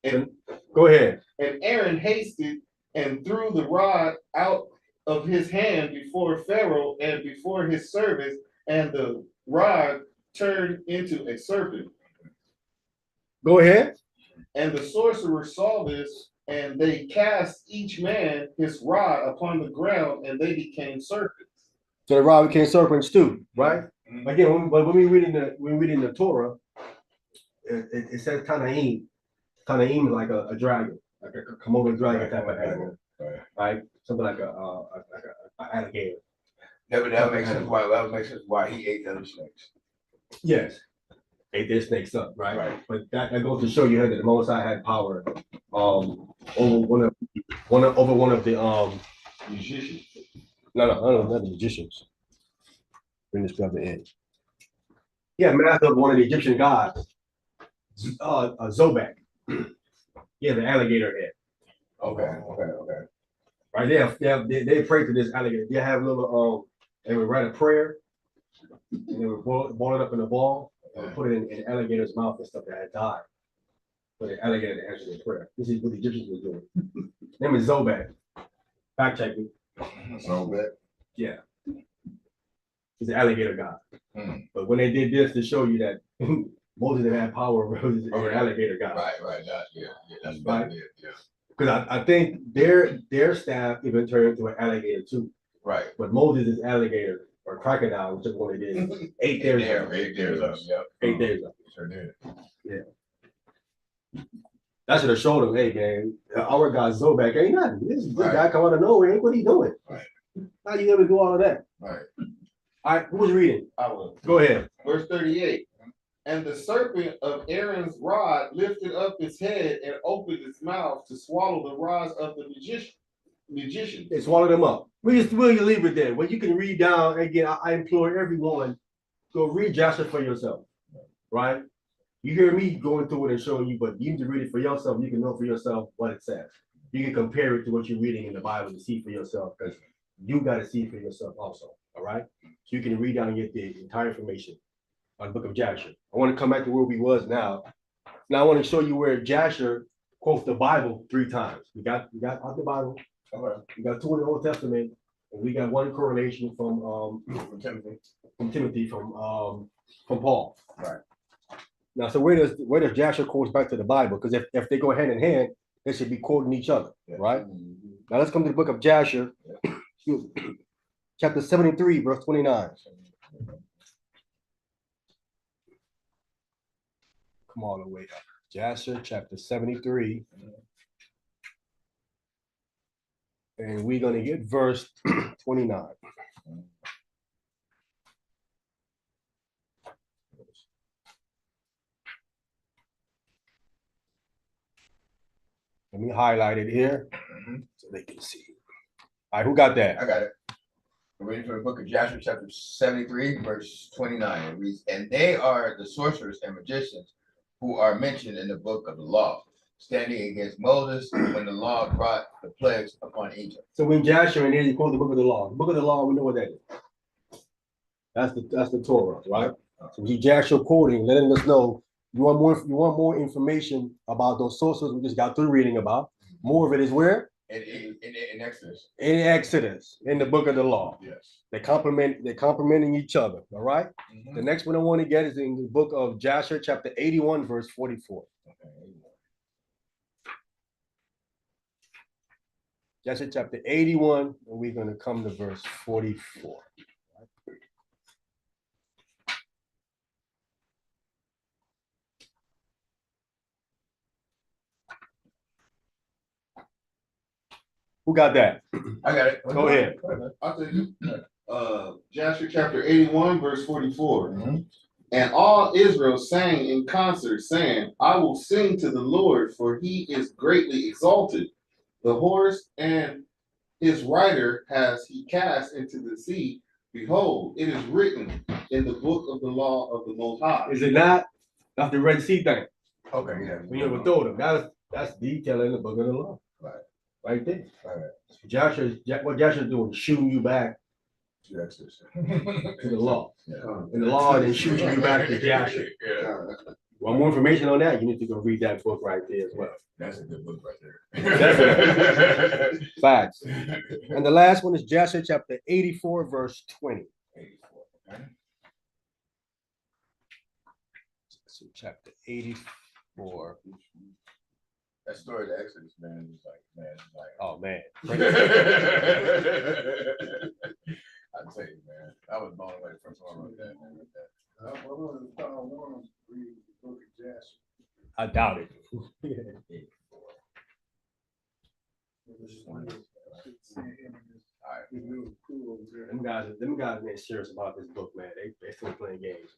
And go ahead. And Aaron hasted and threw the rod out of his hand before Pharaoh and before his servants, and the rod turned into a serpent. Go ahead. And the sorcerers saw this, and they cast each man his rod upon the ground, and they became serpents. So the rod became serpents too, right? Again, when we reading the Torah, it says Tanaim. Tanaim is like a dragon, like a Komodo dragon type of animal, right? Something like a alligator. That makes sense why he ate the other snakes. Yes, ate their snakes up, right? But that goes to show you that the Most High had power over one of the magicians. No, not the magicians. Bring this brother in. Yeah, master of one of the Egyptian gods, Zobak. Yeah, the alligator head. Okay. Right, they pray to this alligator. They have little they would write a prayer, and they would boil it up in a ball and put it in the alligator's mouth and stuff that had died. For the alligator to answer the prayer. This is what the Egyptians were doing. His name is Zobak. Fact check me. Zobak? Yeah. He's an alligator god. But when they did this to show you that Moses didn't have power over an alligator god. Right. Yeah. That's right. Yeah. Because I think their staff even turned into an alligator too. Right. But Moses' alligator or crocodile, whichever one it is, 8 days up. 8 days up. Yep. 8 days up. Sure did. Yeah. That should have showed him, hey man, our guy Zobak ain't nothing. This guy come out of nowhere. What are you doing? Right. How you ever do all of that? Right. All right, who's reading? I will. Go ahead. Verse 38. And the serpent of Aaron's rod lifted up its head and opened its mouth to swallow the rods of the magician. They swallowed them up. Will you leave it there? Well, you can read down again. I implore everyone go read Jasher for yourself, right? You hear me going through it and showing you, but you need to read it for yourself. You can know for yourself what it says. You can compare it to what you're reading in the Bible to see for yourself, because you got to see for yourself also. All right. So you can read down and get the entire information on the Book of Jasher. I want to come back to where we was now. Now I want to show you where Jasher quotes the Bible 3 times. We got out the Bible. Okay. We got 2 in the Old Testament, and we got 1 correlation from Timothy from Paul. Right. Now, so where does Jasher quotes back to the Bible? Because if they go hand in hand, they should be quoting each other, right? Now let's come to the Book of Jasher, chapter 73, verse 29. Come all the way up. Jasher, chapter 73. And we're going to get verse 29. Let me highlight it here so they can see. All right, who got that? I got it. We're reading from the Book of Jasher, chapter 73, verse 29. It reads, and they are the sorcerers and magicians who are mentioned in the book of the law, standing against Moses when the law brought the plagues upon Egypt. So when Jasher and there you quote the Book of the Law. The Book of the Law, we know what that is. That's the Torah, right? So he Jasher quoting, letting us know you want more information about those sources we just got through reading about. More of it is where? In Exodus. In Exodus, in the Book of the Law. Yes. They're complementing each other. All right. Mm-hmm. The next one I want to get is in the Book of Jasher, chapter 81, verse 44. Jasher chapter 81, and we're going to come to verse 44. Who got that? I got it. Go ahead. I'll take it. Jasher chapter 81, verse 44. Mm-hmm. And all Israel sang in concert, saying, I will sing to the Lord, for he is greatly exalted. The horse and his rider has he cast into the sea. Behold, it is written in the book of the law of the Most High. Is it not? That's the Red Sea thing. Okay, yeah. When you ever told them, that's detail in the Book of the Law. Right there. Right. What Jasher's doing, shooting you back To Exodus. to the law. Yeah. And the law then shooting you back to Jasher. Yeah. Well, more information on that, you need to go read that book right there as well. That's a good book right there. Facts. And the last one is Jasher chapter 84, verse 20. 84. Okay. So chapter 84. That story of the Exodus, man, is like, Oh man. I tell you, man, I was blown away the first time I wrote that, man. I doubt it. Them guys ain't serious about this book, man. They still playing games,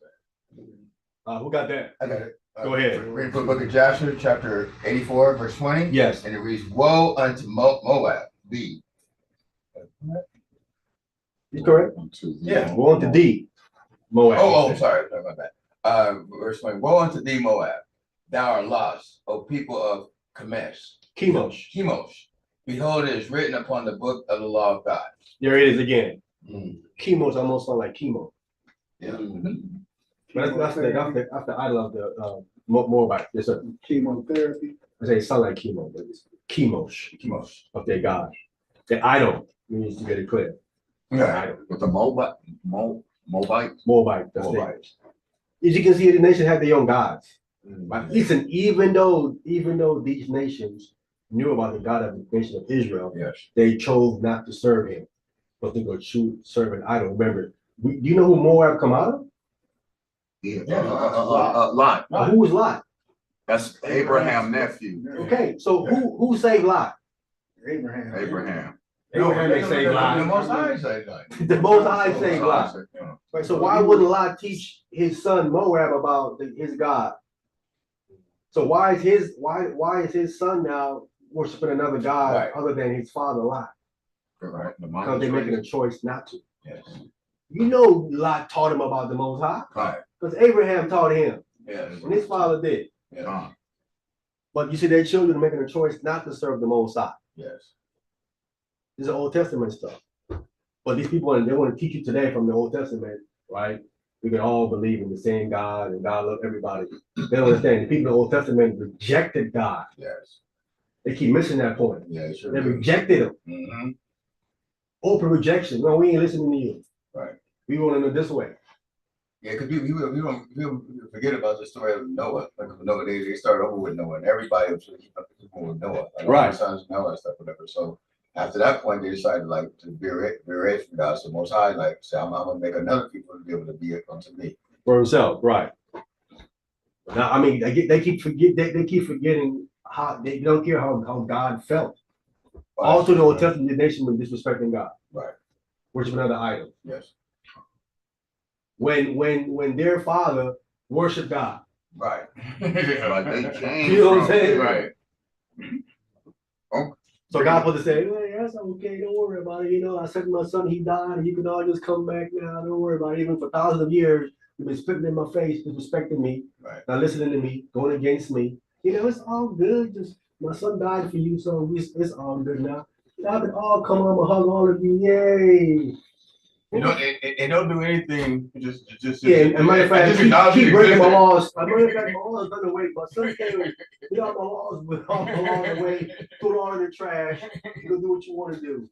man. Who got that? I got it. Go ahead. Read from the Book of Jasher, chapter 84, verse 20. Yes. And it reads, woe unto Moab, thee. You correct? Yeah. Go on to D. Moab. Oh, sorry, my bad. Verse 20, woe unto thee, Moab, thou art lost, O people of Chemosh. Behold, it is written upon the book of the law of God. There it is again. Mm. Chemosh almost sound like chemo. Yeah. But that's the idol of the Moabite. It's a chemotherapy. I say it sound like chemo, but it's chemosh of their god. The idol. We need to get it clear. Yeah. With the Moabite. Moabite. That's Moabite. As you can see, the nation had their own gods. But listen, even though these nations knew about the God of the nation of Israel, Yes. they chose not to serve him, but they go serve an idol. Remember, do you know who Moab come out of? Lot. Who was Lot? That's Abraham's nephew. Okay, so who saved Lot? Abraham. Abraham they saved Lot. The Most High saved Lot. The Most High saved Lot. Right, so why wouldn't Lot teach his son Moab about his God? So why is his son now worshiping another God other than his father Lot? Right. Because they're making a choice not to. Yes. You know, Lot taught him about the Most High. Right. Because Abraham taught him. Yes. And his father did. Yeah. But you see, their children are making a choice not to serve the Most High. Yes. This is Old Testament stuff. But these people, they want to teach you today from the Old Testament, right? We can all believe in the same God and God loves everybody. They don't understand. The people in the Old Testament rejected God. Yes. They keep missing that point. Yeah, sure. They rejected him. Mm-hmm. Open rejection. No, we ain't listening to you. Right. We want to know this way. Yeah, because we don't forget about the story of Noah. Like Noah, they started over with Noah, and everybody was with Noah. Like, right. All the sons of Noah and stuff, whatever. So after that point, they decided like to be ready for God. So Most High, like, say, I'm gonna make another people to be able to be unto me for himself. Right. Now, I mean, they keep forgetting how they don't care how God felt. Also, the Old Testament nation was disrespecting God. Right. Worshiping another idol. Yes. When their father worshiped God. Right. Like they changed. You know what I'm saying? Right. Oh. So God supposed to say, hey, that's okay, don't worry about it. You know, I said to my son, he died, and you can all just come back now. Don't worry about it. Even for thousands of years, you've been spitting in my face, disrespecting me, right. Not listening to me, going against me. You know, it's all good. Just my son died for you, so it's all good now. Y'all can all come on and hug all of you. Yay. You know, it don't do anything. Just yeah. And matter of fact, keep breaking my laws. As a matter of fact, my laws done away. My son came and get all my laws with all my laws away, throw it all in the trash. You go do what you want to do.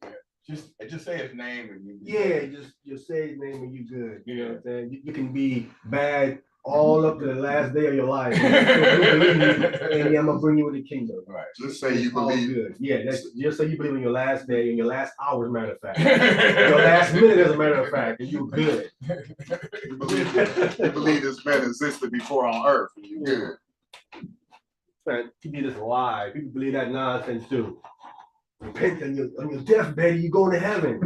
Just say his name and you. Yeah, just say his name and you good. You know what I'm saying? You can be bad all up to the last day of your life. And I'm gonna bring you in the kingdom. Right. Just say you believe. Good. Yeah, that's just say you believe in your last day and your last hour, as a matter of fact. Your last minute, as a matter of fact, and you good. You believe this man existed before on earth, and you good. Man, people just lie. People believe that nonsense too. Repent on your deathbed, you going to heaven.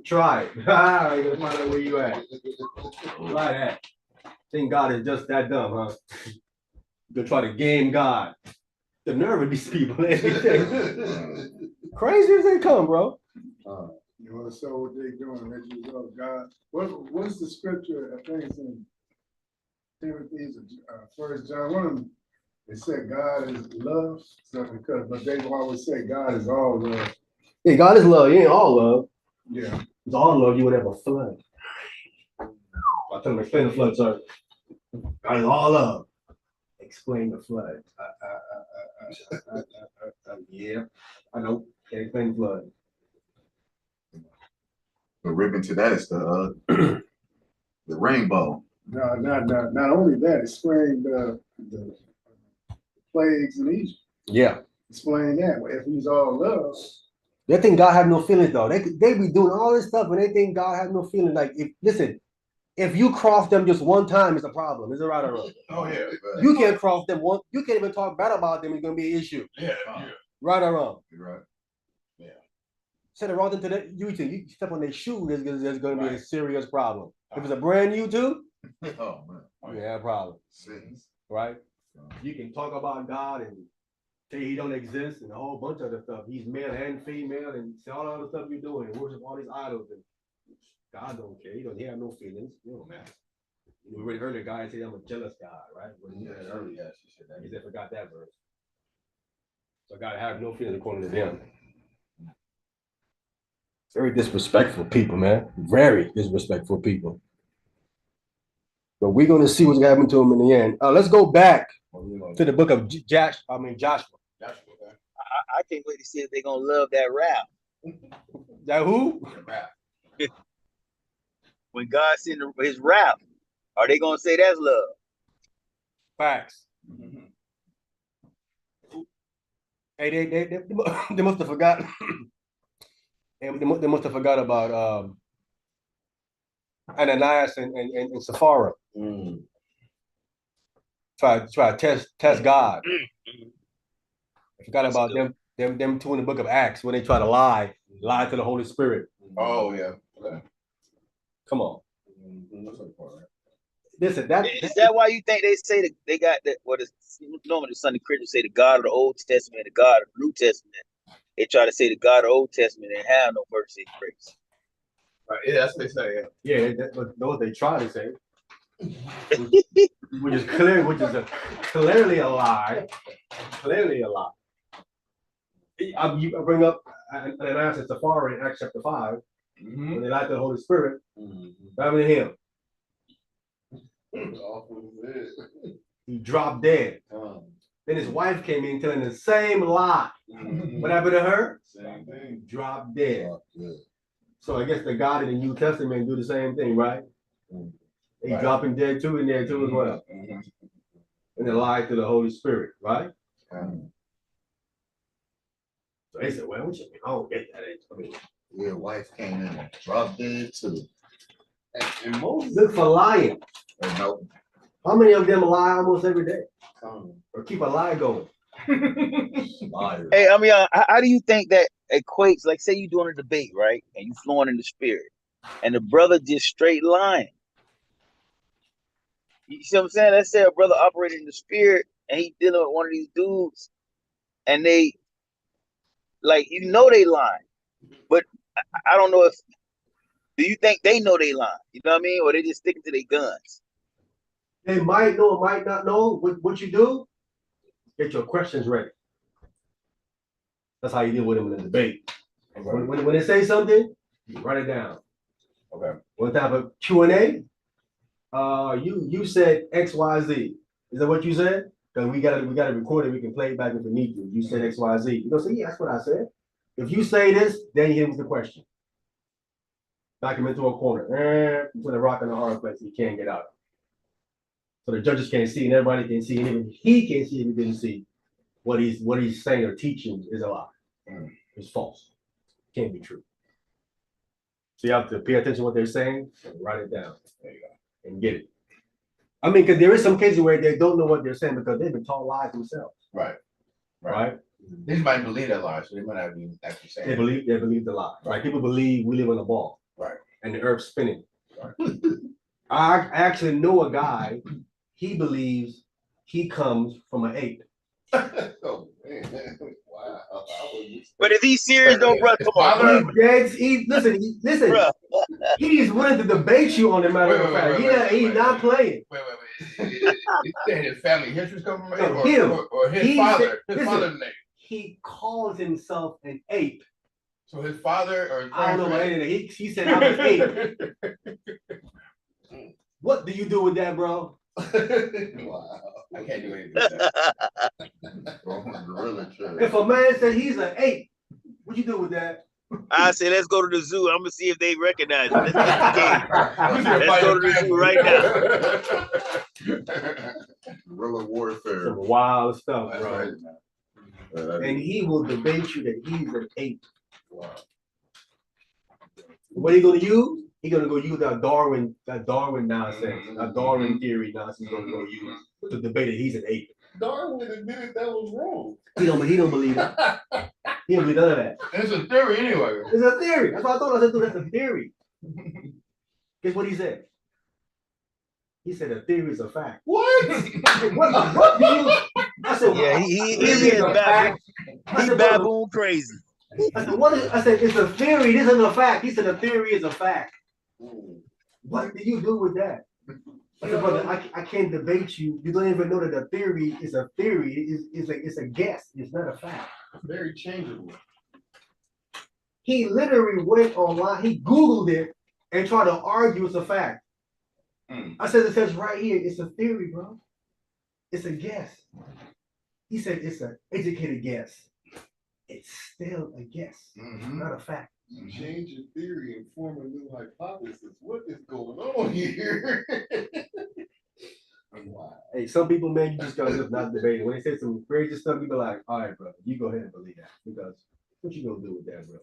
Try it. Ah, you gotta find out where you at. Try that. Think God is just that dumb, huh? You try to game God. The nerve of these people. Crazy as they come, bro. You want to show what they're doing, that you love God. What's the scripture? I think it's in Timothy's, First John. One of them, they said God is love, but they always say God is all love. Yeah, God is love. He ain't all love. Yeah. It's all love. You would have a flood. I tell them explain the flood, sir. God is all love. Explain the flood. Yeah, I know. Can't explain the flood. The ribbon to that is the rainbow. No, not only that, explain the plagues in Egypt. Yeah. Explain that. If he's all love. They think God have no feelings though. They be doing all this stuff and they think God have no feelings. Like if you cross them just one time, it's a problem. Is it right or wrong? Oh yeah. You can't cross them once. You can't even talk bad about them. It's gonna be an issue. Yeah. Right or wrong? You're right. Yeah. Said it wrong into that. You step on their shoe. There's gonna be a serious problem. If it's a brand new too. Oh man. Yeah, problem. Sins. Right. You can talk about God and say he don't exist and a whole bunch of other stuff. He's male and female and say all the other stuff you're doing and worship all these idols and God don't care. He have no feelings. You know, man. We already heard a guy say I'm a jealous God, right? When you said earlier, Yes, you said that. he said forgot that verse. So God have no feelings according to them. Very disrespectful people, man. Very disrespectful people. But we're gonna see what's gonna happen to him in the end. Let's go back to the book of Joshua. I can't wait to see if they're gonna love that rap. That who? When God sent his rap, are they gonna say that's love? Facts. Hey, they must have forgot. They must have forgot about Ananias and Sapphira. Try to test God. I forgot about them two in the book of Acts when they try to lie to the Holy Spirit. Oh yeah. Okay. Come on. Listen, is that why you think they say that they got that? What is normally the Sunday Christians say the God of the Old Testament, the God of the New Testament. They try to say the God of the Old Testament and have no mercy and grace. Right, yeah, that's what they say. Yeah, that's what those they try to say. Which is clearly a lie. Clearly a lie. I bring up Ananias and Sapphira in Acts chapter 5, when they lied to the Holy Spirit, having him. He dropped dead. Then his wife came in telling the same lie. What happened to her? Same thing. Dropped dead. So I guess the God in the New Testament do the same thing, right? They dropping dead too in there too as well. And they lied to the Holy Spirit, right? So they said, well, what you mean? I don't get that. I mean, Your wife came in and dropped dead too. And Moses, look for lying. Nope. How many of them lie almost every day? Or keep a lie going? Hey, I mean, how do you think that equates? Like, say you're doing a debate, right? And you flowing in the spirit, and the brother just straight lying. You see what I'm saying? Let's say a brother operating in the spirit, and he dealing with one of these dudes, and they, like, they lying, but I don't know if. Do you think they know they lying? You know what I mean? Or they just sticking to their guns? They might know, might not know. What you do? Get your questions ready. That's how you deal with them in a debate. When they say something, you write it down. Okay. What type of Q&A? You said X, Y, Z. Is that what you said? Because we gotta record it. We can play it back if we need to. You said X, Y, Z. You gonna say, yeah, that's what I said. If you say this, then here's the question. Back him into a corner. Put a rock in a hard place. He can't get out. So the judges can't see, and everybody can see, and even he can't see if he didn't see what he's saying or teaching is a lie. It's false. Can't be true. So you have to pay attention to what they're saying and write it down. There you go. And get it. I mean, because there is some cases where they don't know what they're saying because they've been taught lies themselves. Right? They might believe that lie, so they might not be actually saying. They believe the lie. Right? People believe we live on a ball. Right. And the earth's spinning. Right. I actually know a guy. He believes he comes from an ape. oh man, wow. But if he's serious though, bro, come on. Listen. He's willing to debate you on the matter of fact. He's not playing. Wait. He's saying his family history's coming from an ape, or his father's name. He calls himself an ape. So his father or I don't know what anything. He said I'm an ape. What do you do with that, bro? Wow. I can't do anything with that. If a man said he's an ape, what you do with that? I say let's go to the zoo. I'm gonna see if they recognize him. Let's go to the zoo right now. Guerrilla warfare. Some wild stuff, bro. Right. And he will debate you that he's an ape. Wow. What are you gonna use? He's gonna go use that Darwin nonsense, that Darwin theory nonsense. He's gonna go use to debate that he's an ape. Darwin admitted that was wrong. He don't believe that. He don't believe none of that. It's a theory anyway. It's a theory. That's what I thought. I said, dude, that's a theory. Guess what he said? He said a theory is a fact. What? What do you? I said, yeah, he is baboon. He's baboon crazy. I said, what is? I said, it's a theory. This isn't a fact. He said a theory is a fact. What do you do with that? I said, brother, I can't debate you. You don't even know that a theory is a theory. It's a guess. It's not a fact. Very changeable. He literally went online. He Googled it and tried to argue it's a fact. I said, it says right here, it's a theory, bro. It's a guess. He said it's an educated guess. It's still a guess, not a fact. You change your theory and form a new hypothesis. What is going on here? Wow. Hey, some people, man, you just gotta just not debate it. When they say some crazy stuff, you be like, all right, brother, you go ahead and believe that. Because what you gonna do with that, bro?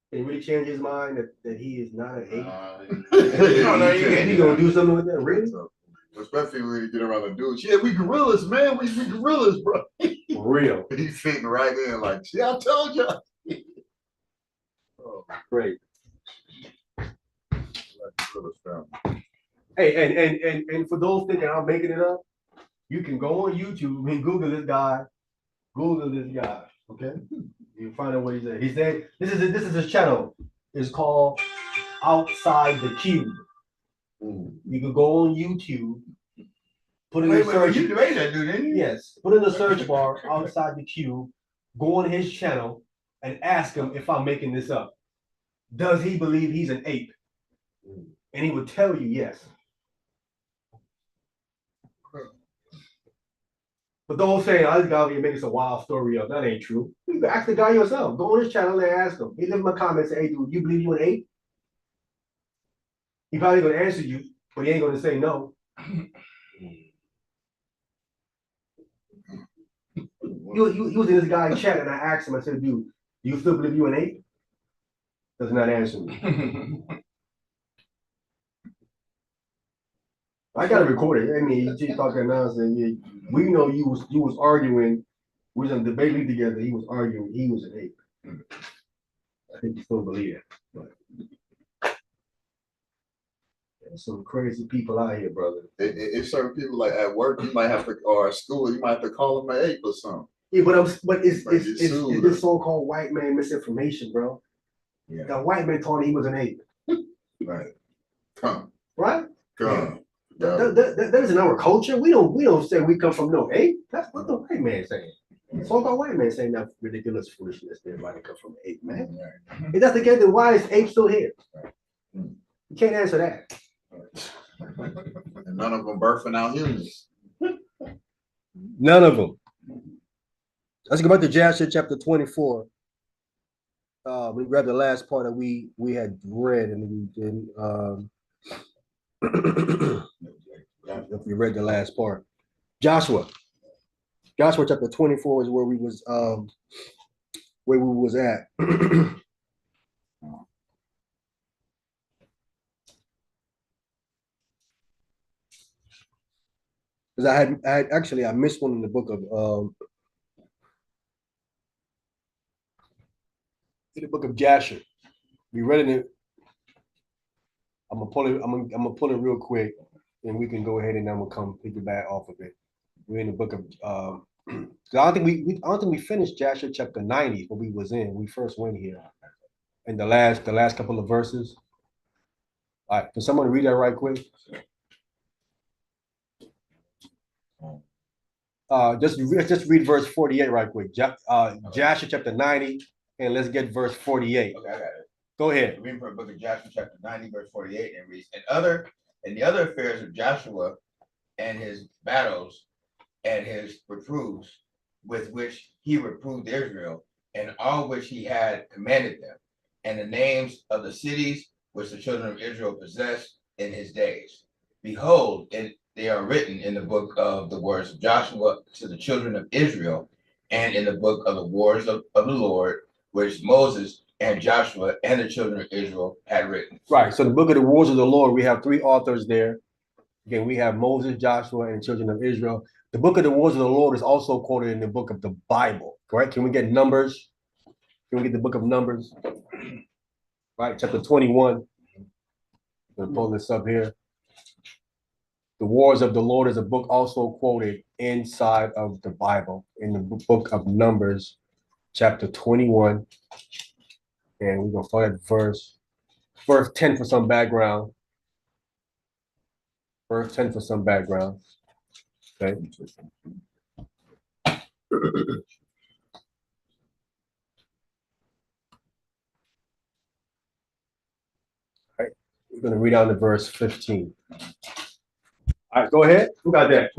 Can he really change his mind that he is not an ape? He gonna do something with that, really? Especially when you get around the dudes. Yeah, we gorillas, man. We gorillas, bro. For real. He's fitting right in like, see, I told you. Oh, great. Hey, and for those thinking I'm making it up, you can go on YouTube and Google this guy. Okay? You find out what he said. He said this is his channel. It's called outside the cube. You could go on YouTube, put in the Wait, search. you made that dude, didn't you? Yes, put in the search bar outside the cube, go on his channel, and ask him if I'm making this up. Does he believe he's an ape? And he would tell you yes. But don't say, "I just got here making some wild story up." That ain't true. You can ask the guy yourself. Go on his channel and ask him. He leave him a comment and say, "Hey, dude, you believe you an ape?" He probably gonna answer you, but he ain't gonna say no. You was in this guy's chat and I asked him, I said, "Dude, you still believe you an ape?" Does not answer me. I gotta record it. I mean, you just talking nonsense. Yeah, we know you was arguing. We was in a debate league together. He was arguing. He was an ape. I think you still believe it. But there's some crazy people out here, brother. If certain people like at work, you might have to, or at school, you might have to call them an ape or something. Yeah, but it's this so-called white man misinformation, bro. Yeah. The white man told him he was an ape. Right. Come. Right? Come. That is in our culture. We don't say we come from no ape. That's what the white man saying. So-called white man saying that ridiculous foolishness. Everybody come from an ape, man. If that's the case, then why is ape still here? You can't answer that. And none of them birthing out humans. None of them. Let's go back to Jasher chapter 24. We grabbed the last part that we had read and we didn't. If we read the last part, Joshua chapter 24 is where we was at. Because I missed one in the book of Jasher. We read it. I'm gonna pull it real quick, and we can go ahead and then we'll come piggyback off of it. We're in the book of I don't think we finished Jasher chapter 90, but we was in. We first went here. In the last couple of verses. All right, can someone read that right quick? Just read verse 48 right quick. Jasher chapter 90, and let's get verse 48. Okay, I got it. Go ahead. Reading from the book of Joshua, chapter 90, verse 48, and reads, and the other affairs of Joshua and his battles and his reproofs with which he reproved Israel, and all which he had commanded them, and the names of the cities which the children of Israel possessed in his days. Behold, they are written in the book of the words of Joshua to the children of Israel, and in the book of the wars of the Lord, which Moses and Joshua and the children of Israel had written. Right. So the book of the wars of the Lord, we have three authors there. Again, we have Moses, Joshua, and the children of Israel. The book of the wars of the Lord is also quoted in the book of the Bible. Correct? Can we get Numbers? Can we get the book of Numbers? Right, chapter 21. We'll pull this up here. The wars of the Lord is a book also quoted inside of the Bible in the book of Numbers, chapter 21. And we're going to start at verse 10 for some background. Verse 10 for some background. Okay. All right. We're going to read on to verse 15. All right, go ahead. Who got that?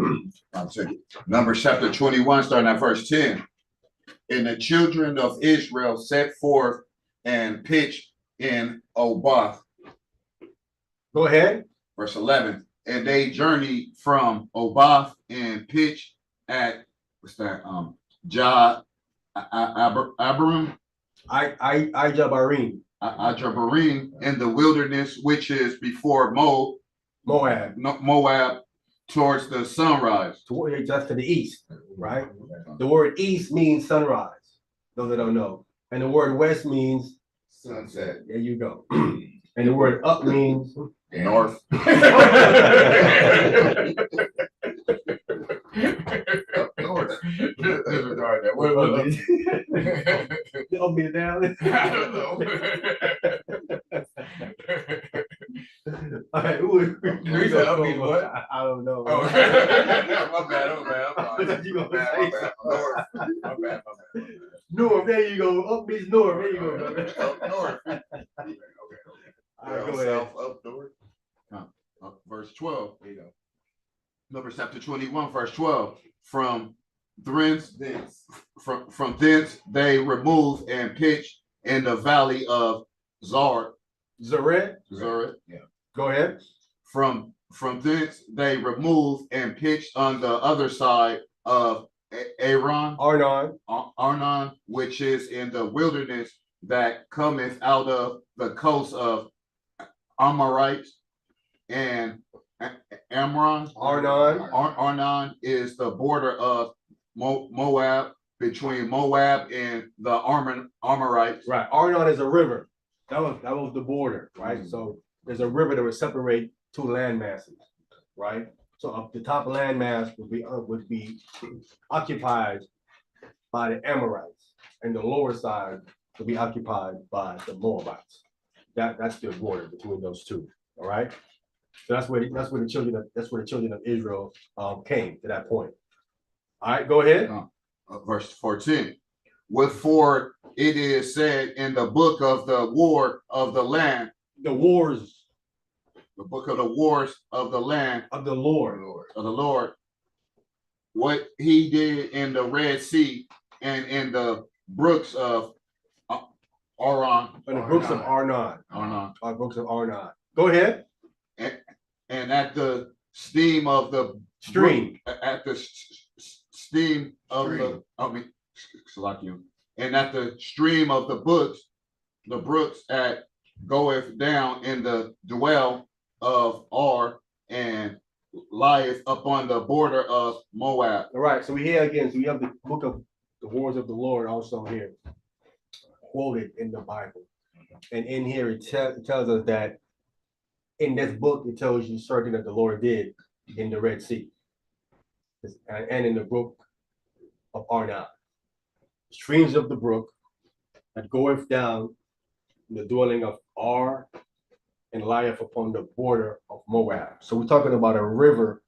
I'll take it. Numbers chapter 21, starting at verse 10. And the children of Israel set forth and pitched in Oboth. Go ahead. Verse 11. And they journeyed from Oboth and pitched at what's that? Abarim. Ijabarim. Ajabarim in the wilderness, which is before Moab, towards the sunrise. Just to the east, right? The word east means sunrise. Those that don't know. And the word west means sunset. There you go. And the word up means north. Up north. What was it? Up me down. I don't know. All right, who is? You said I mean what? I don't know. Oh, okay. My bad. I thought you My gonna bad. say My bad. North, there you go. Up means north. There you go, brother. Up north. Okay. All right, go Down ahead. south, up north. Verse 12. There you go. Numbers chapter 21, verse 12. From thence they removed and pitched in the valley of Zared. Yeah. Go ahead. From thence they removed and pitched on the other side of Arnon, which is in the wilderness that cometh out of the coast of Amorites, and Amron. Arnon is the border of Moab, between Moab and the Amorites. Right. Arnon is a river. That was the border, right? So there's a river that would separate two land masses, right? So up the top landmass would be occupied by the Amorites, and the lower side would be occupied by the Moabites. That's the border between those two. All right. So that's where the children of Israel came to that point. All right, go ahead. Verse 14. Wherefore it is said in the book of the war of the land. The wars. The book of the wars of the land Of the Lord. Of the Lord. What he did in the Red Sea and in the brooks of Aron. And the brooks of Arnon. Brooks of Arnon. Go ahead. And at the steam of the Stream. At the steam of the, and at the stream of the brooks at goeth down in the dwell of Ar, and lieth upon the border of Moab. All right, so we here again. So we have the book of the wars of the Lord also here quoted in the Bible, and in here it tells us that in this book it tells you certain that the Lord did in the Red Sea and in the brook of Arnon, streams of the brook that goeth down in the dwelling of Ar, and lieth upon the border of Moab. So we're talking about a river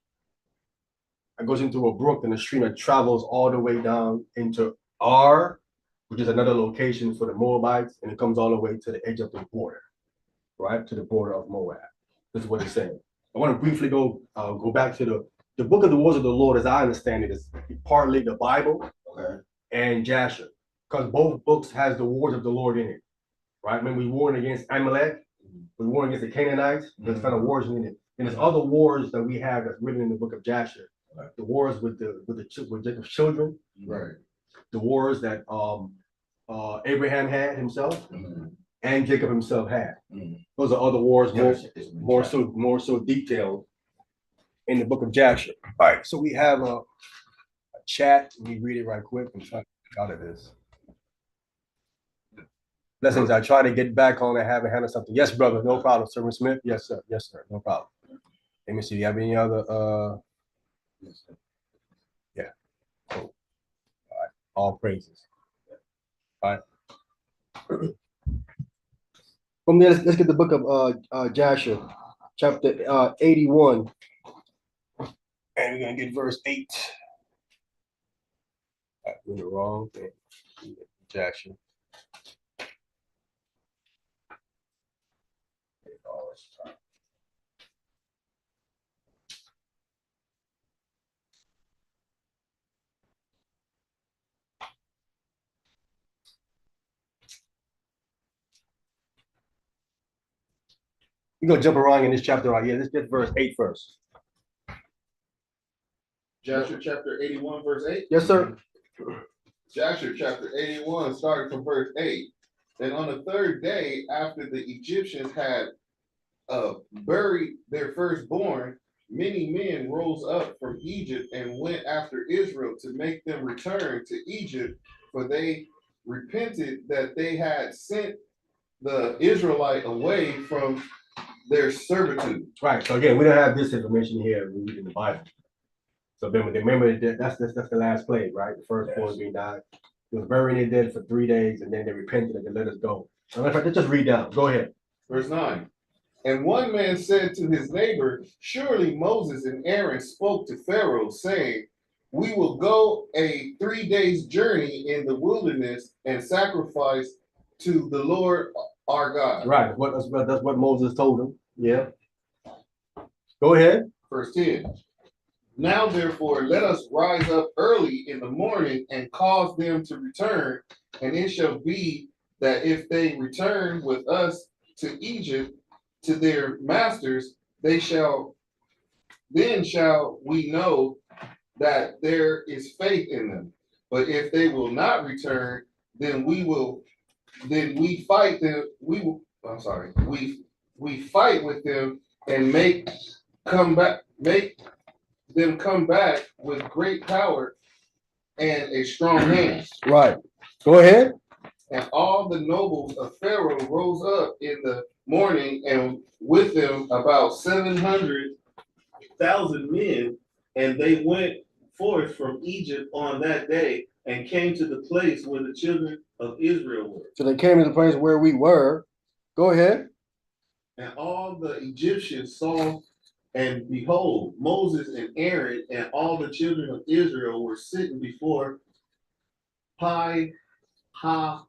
that goes into a brook and a stream that travels all the way down into Ar, which is another location for the Moabites, and it comes all the way to the edge of the border, right? To the border of Moab. This is what it's saying. I want to briefly go back to the book of the wars of the Lord, as I understand it, is partly the Bible and Jasher, because both books has the wars of the Lord in it, right? When we warring against Amalek, we warring against the Canaanites, there's kind of wars in it. And there's other wars that we have that's written in the book of Jasher, the wars with Jacob's children, Right. the wars that Abraham had himself, and Jacob himself had. Those are other wars, more so detailed in the book of Jasher. All right, so we have a chat. Let me read it right quick and try to get out of this. Blessings, I try to get back on and have a handle something. Yes, brother, no problem. Servant Smith, yes, sir, no problem. Let me see, do you have any other yeah, cool. All right, all praises. All right. From there, let's get the book of Jasher, chapter 81. And we're gonna get verse 8. We're the wrong thing. Jasher. We're gonna jump around in this chapter right here. Let's get verse 8 first. Jasher chapter 81, verse 8. Yes, sir. Jasher chapter 81, starting from verse 8. And on the third day after the Egyptians had buried their firstborn, many men rose up from Egypt and went after Israel to make them return to Egypt, for they repented that they had sent the Israelite away from their servitude. Right. So again, we don't have this information here. We read in the Bible. So remember that that's the last plague, right? The firstborn being died. He was buried in dead for 3 days, and then they repented and they let us go. So let's just read down. Go ahead. Verse 9. And one man said to his neighbor, surely Moses and Aaron spoke to Pharaoh, saying, we will go a 3 days journey in the wilderness and sacrifice to the Lord our God. Right. That's what Moses told him. Yeah. Go ahead. Verse 10. Now therefore let us rise up early in the morning and cause them to return, and it shall be that if they return with us to Egypt to their masters, then shall we know that there is faith in them. But if they will not return, then we fight them. We fight with them and make them come back with great power and a strong hand. Right. Go ahead. And all the nobles of Pharaoh rose up in the morning, and with them about 700,000 men, and they went forth from Egypt on that day and came to the place where the children of Israel were. So they came to the place where we were. Go ahead. And all the Egyptians saw, and behold, Moses and Aaron and all the children of Israel were sitting before Pi-hahiroth.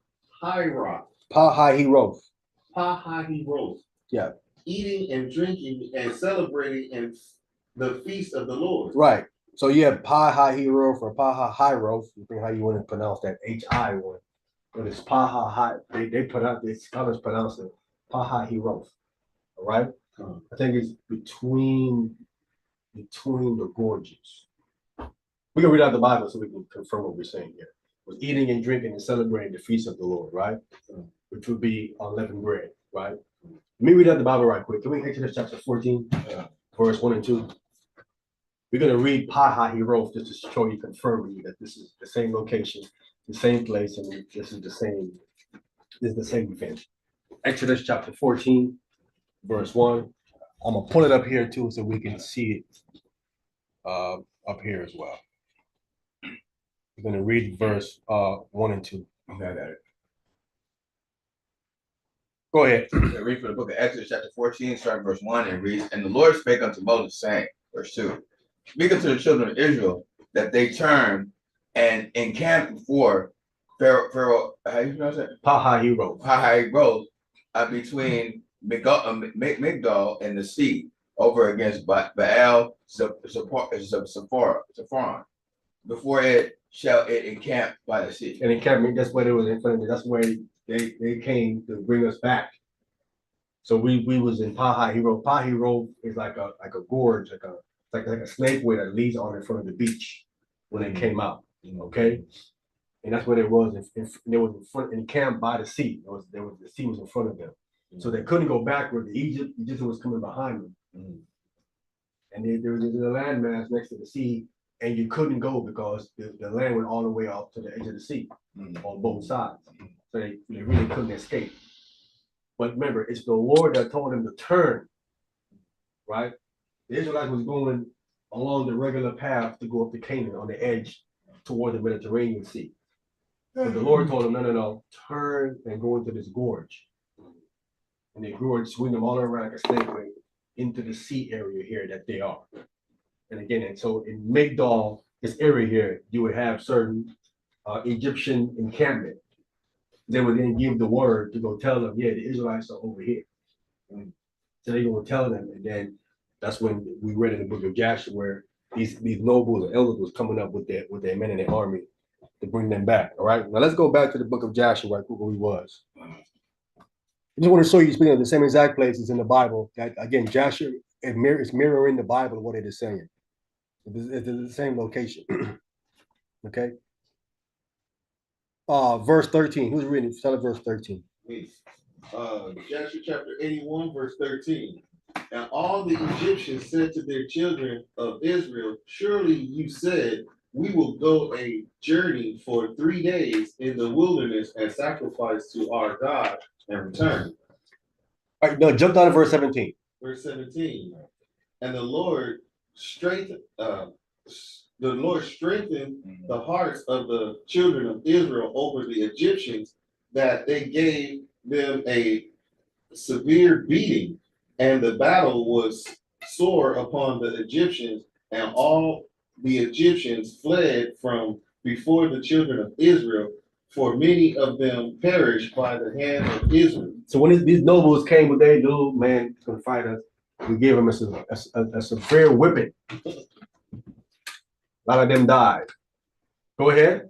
Yeah. Eating and drinking and celebrating in the feast of the Lord. Right. So you have Pi-hahiroth or Pi-hahiroth, depending how you want to pronounce that H-I one. But it's Pi-ha-hi. They pronounce it, scholars pronounce it Pi-hahiroth. All right. I think it's between the gorges. We can read out the Bible so we can confirm what we're saying here. Was eating and drinking and celebrating the feast of the Lord, right? Which would be unleavened bread, right? Let me read out the Bible right quick. Can we Exodus chapter 14, verse 1 and 2? We're going to read Pi-hahiroth just to show you, confirm you that this is the same location, the same place, and this is the same event. Exodus chapter 14, verse 1. I'm gonna pull it up here too so we can see it up here as well. We're gonna read verse 1 and 2. Go ahead. I read from the book of Exodus, chapter 14, starting verse 1, and reads, and the Lord spake unto Moses, saying, verse 2, speak unto the children of Israel that they turn and encamp before Pharaoh, how you pronounce it? Pi-hahiroth. Between Migdol and the sea, over against Baal Zephon, before it shall it encamp by the sea. And encampment, that's where they was in front of me. That's where they came to bring us back. So we was in Pi-hahiroth. Pi-hahiroth is like a gorge, like a snakeway that leads on in front of the beach when they came out. Okay. And that's where they was. They was in front, encamped by the sea. The sea was in front of them. So they couldn't go backward. Egypt was coming behind them. And there was a landmass next to the sea, and you couldn't go because the land went all the way out to the edge of the sea on both sides. So they really couldn't escape. But remember, it's the Lord that told them to turn, right? The Israelites was going along the regular path to go up to Canaan on the edge toward the Mediterranean Sea. But the Lord told them, no, turn and go into this gorge. And the gorge swing them all around like a snakeway into the sea area here that they are. And again, and so in Migdol, this area here, you would have certain Egyptian encampment. They would then give the word to go tell them, yeah, the Israelites are over here. So they go tell them, and then that's when we read in the book of Jasher where these nobles or elders was coming up with their men in their army to bring them back. All right. Now let's go back to the book of Jasher where we was. I just want to show you, speaking of the same exact places in the Bible, that again, Jasher is mirroring the Bible, what it is saying. It's the same location. Okay. Verse 13. Who's reading? Tell it verse 13. Jasher chapter 81, verse 13. And all the Egyptians said to their children of Israel, surely you said, we will go a journey for 3 days in the wilderness and sacrifice to our God and return. All right, no, jump down to verse 17. Verse 17. And the Lord strengthened the hearts of the children of Israel over the Egyptians, that they gave them a severe beating, And the battle was sore upon the Egyptians, and all the Egyptians fled from before the children of Israel, for many of them perished by the hand of Israel. So when these nobles came with their little man to fight us, we gave them a severe whipping. A lot of them died. Go ahead.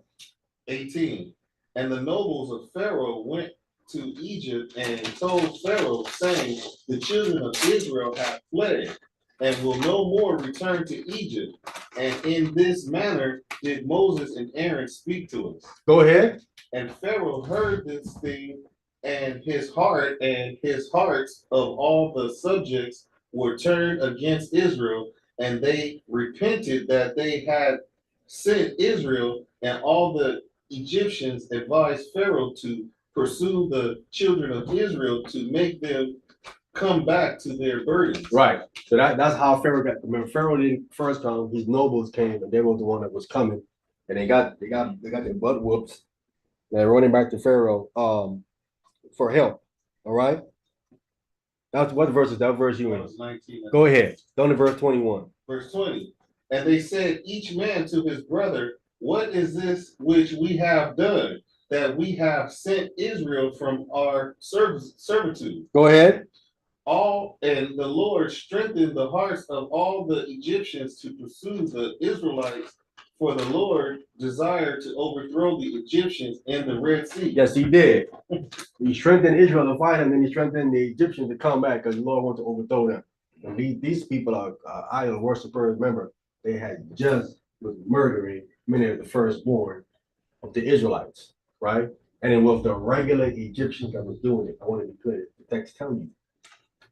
18. And the nobles of Pharaoh went to Egypt and told Pharaoh, saying, the children of Israel have fled and will no more return to Egypt. And in this manner did Moses and Aaron speak to us. Go ahead. And Pharaoh heard this thing, and his heart and his hearts of all the subjects were turned against Israel, and they repented that they had sent Israel, and all the Egyptians advised Pharaoh to pursue the children of Israel to make them come back to their burdens. Right. So that's how Pharaoh got. Remember, Pharaoh didn't first come. His nobles came, and they were the one that was coming, and they got their butt whoops. They're running back to Pharaoh for help. All right. That's what verse is that verse you in? 19. Go ahead. Down to verse 21. Verse 20. And they said, each man to his brother, what is this which we have done, that we have sent Israel from our servitude? Go ahead. And the Lord strengthened the hearts of all the Egyptians to pursue the Israelites, for the Lord desired to overthrow the Egyptians in the Red Sea. Yes, he did. He strengthened Israel to fight him, and he strengthened the Egyptians to come back because the Lord wanted to overthrow them. And these people are idol worshipers. Remember, they had just was murdering many of the firstborn of the Israelites, right? And it was the regular Egyptians that was doing it. I want to be clear. The text telling you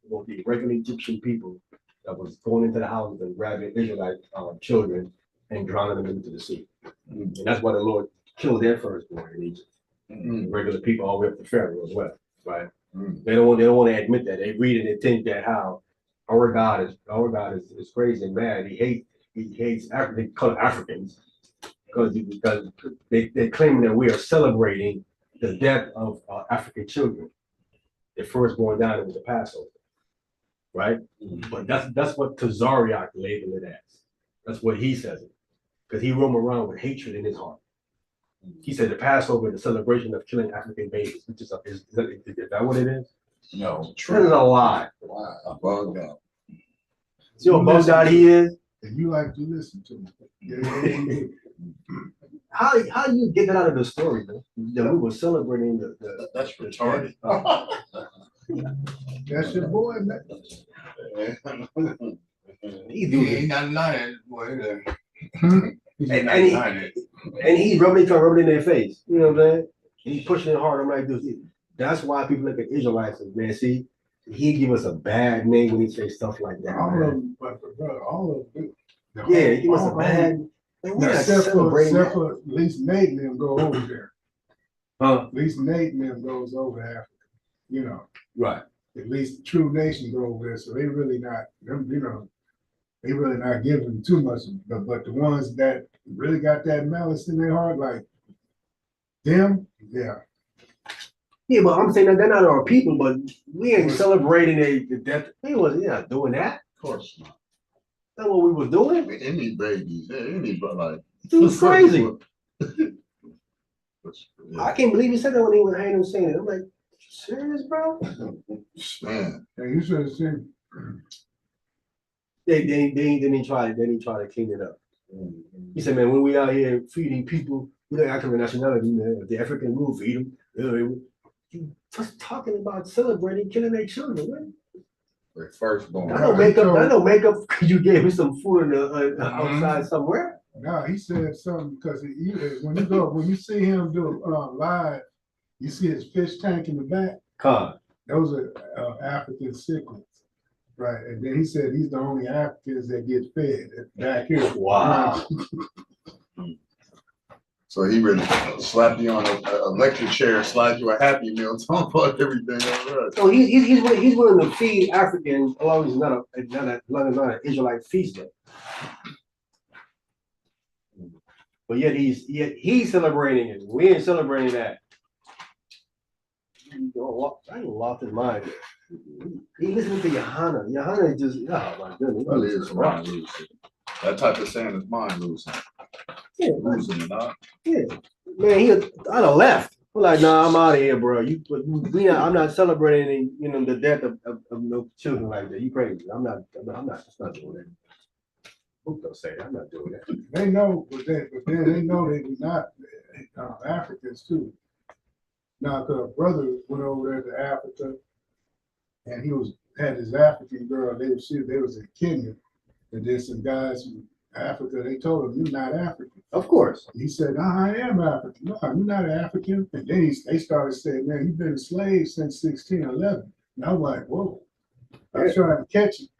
it was the regular Egyptian people that was going into the houses and grabbing Israelite children and drowning them into the sea. And that's why the Lord killed their firstborn in Egypt. Regular people all the way up to Pharaoh as well, right? They don't want to admit that. They read and they think that how our God is crazy and mad. He hates they call it Africans because they're claiming that we are celebrating the death of African children. Their firstborn died with the Passover, right? But that's what Tazariak labeled it as. That's what he says it. Because he roamed around with hatred in his heart. He said the Passover, the celebration of killing African babies, which is that what it is? No, That is a lie. wow, bugged out. See what bugged out he is? And you like to listen to me. How do you get that out of the story, man? That we were celebrating the That's retarded. That's your boy, man. he do He ain't this. not lying, boy. And he's rubbing it in their face. You know what I'm saying? And he's pushing it hard. I'm like, dude, that's why people look at Israelites and man, see, he give us a bad name when he say stuff like that. All of Man. them, but brother, all of them. Yeah, he give us a bad. Man, we're not celebrating Except that. for at least Nate and them go over there. Huh? At least Nate and them goes over Africa. You know, Right. at least the true nation go over there. So they really not them. You know, they really not giving too much. But the ones that really got that malice in their heart, like them, yeah. Yeah, but I'm saying that they're not our people, but we ain't celebrating the death. We're not doing that. Of course not. That's what we were doing. Any babies, any but like It was crazy. Yeah. I can't believe he said that when he was hanging and saying it. I'm like, serious, bro? Man, And you should have seen. They didn't try to clean it up. He said, man, when we out here feeding people with the African nationality, man, if the African will feed them. You just talking about celebrating killing their children, man. their firstborn. I don't make up because you gave me some food in the outside somewhere. No, he said something because when you see him do live, you see his fish tank in the back. Con. Those are African cichlids, right? And then he said he's the only Africans that get fed back here. Wow. So he really slapped you on a electric chair, slide you a Happy Meal, talk about everything. All right. So he's willing to feed Africans as long as it's not an Israelite feast day. But yet he's celebrating it. We ain't celebrating that. I ain't lost his mind. He listening to Johanna. Johanna is just, oh my goodness. Well, it is mind losing. That type of saying is mind losing. Yeah, Losing it, huh? yeah. Man, I'd have left. I'm like, nah, I'm out of here, bro. I'm not celebrating, the death of no children like that. You crazy. I'm not doing that. Book don't say that. I'm not doing that. They know, but then they know they do not Africans too. Now, cause a brother went over there to Africa, and had this African girl. They was in Kenya, and then some guys from Africa. They told him, "You're not African." Of course. He said, "No, I am African." "No, you're not African." And then they started saying, "Man, you've been a slave since 1611." And I'm like, "Whoa!" I'm trying to catch it.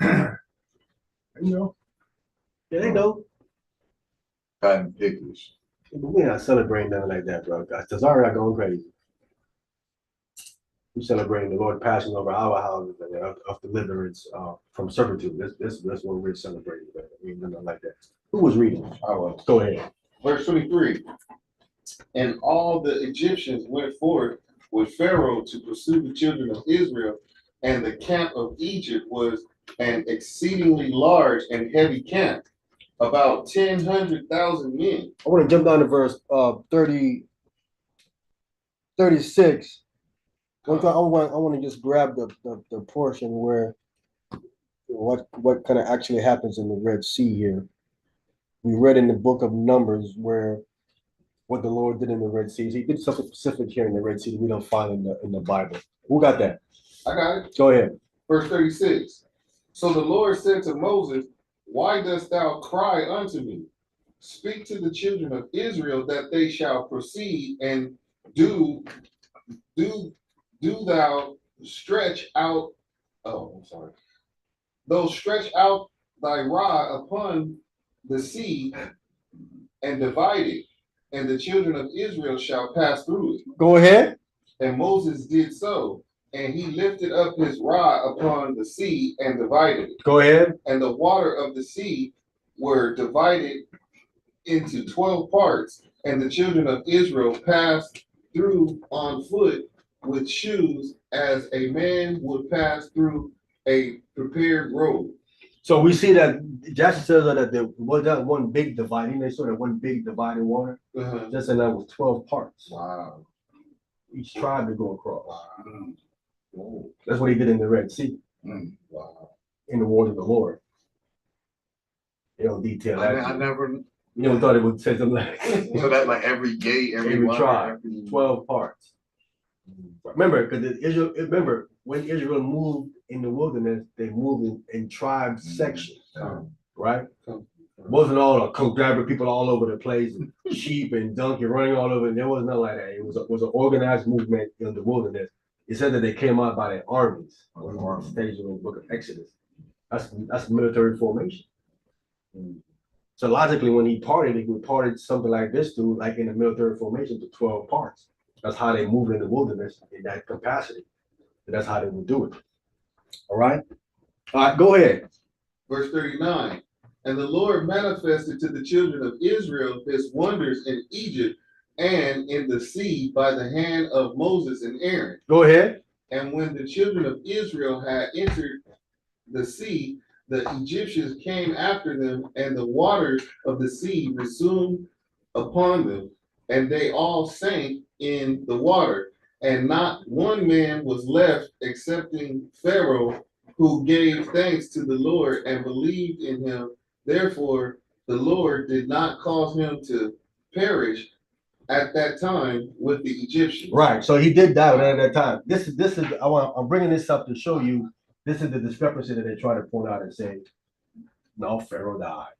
Yeah, they know. Cotton pickers. But we're not celebrating nothing like that, bro. Because already going crazy. We're celebrating the Lord passing over our houses and of deliverance from servitude. That's what we're celebrating. But we ain't nothing like that. Who was reading? I was. Go ahead. Verse 23. And all the Egyptians went forth with Pharaoh to pursue the children of Israel, and the camp of Egypt was an exceedingly large and heavy camp, about 100,000 men. I want to jump down to verse 36. I want to just grab the portion where what kind of actually happens in the Red Sea here. We read in the book of Numbers where what the Lord did in the Red Sea. He did something specific here in the Red Sea that we don't find in the Bible. Who got that? I got it. Go ahead. Verse 36. So the Lord said to Moses, why dost thou cry unto me? Speak to the children of Israel that they shall proceed, and do thou stretch out, though stretch out thy rod upon the sea and divide it, and the children of Israel shall pass through it. Go ahead. And Moses did so, and he lifted up his rod upon the sea and divided it. Go ahead. And the water of the sea were divided into 12 parts, and the children of Israel passed through on foot with shoes, as a man would pass through a prepared road. So we see that Jasher says that there was that one big dividing. They saw that one big dividing water. Just and that was 12 parts. Wow. Each tribe to go across. Wow. That's what he did in the Red Sea. Wow. In the word of the Lord. They don't detail that. I never. You never thought it would say something like So that like every gate, every tribe, 12 parts. Remember, because when Israel moved in the wilderness, they moved in tribe sections, right? It wasn't all gathering people all over the place, and sheep and donkey running all over. And there was nothing like that. It was an organized movement in the wilderness. It said that they came out by their armies, or stated in the book of Exodus. That's military formation. So logically, when he parted something like this to, like in a military formation, to 12 parts. That's how they moved in the wilderness in that capacity. And that's how they would do it. All right, go ahead. Verse 39. And the Lord manifested to the children of Israel his wonders in Egypt and in the sea by the hand of Moses and Aaron. Go ahead. And when the children of Israel had entered the sea, the Egyptians came after them, and the waters of the sea resumed upon them, and they all sank in the water, and not one man was left excepting Pharaoh, who gave thanks to the Lord and believed in him. Therefore, the Lord did not cause him to perish at that time with the Egyptians. Right. So he did die at that time. This is I'm bringing this up to show you this is the discrepancy that they try to point out and say, no, Pharaoh died.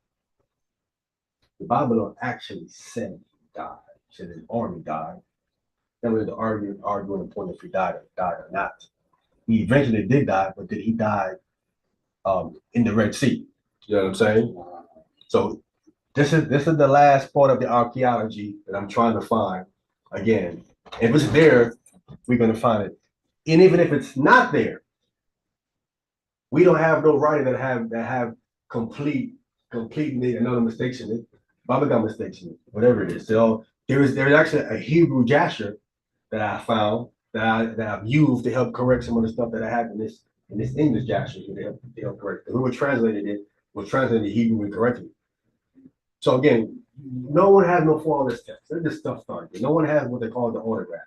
The Bible don't actually say he died. It said his army died. That was the arguing point if he died or not. He eventually did die, but did he die in the Red Sea? You know what I'm saying? So this is the last part of the archaeology that I'm trying to find. Again, if it's there, we're gonna find it. And even if it's not there, we don't have no writing that have complete and no mistakes in it. Bible got mistakes in it, whatever it is. So there's actually a Hebrew Jasher that I found that I've used to help correct some of the stuff that I had in this English Jasher. They help correct. We were translated it, was translated Hebrew incorrectly. So again, no one has no fault on this text. Let this stuff start. No one has what they call the autograph,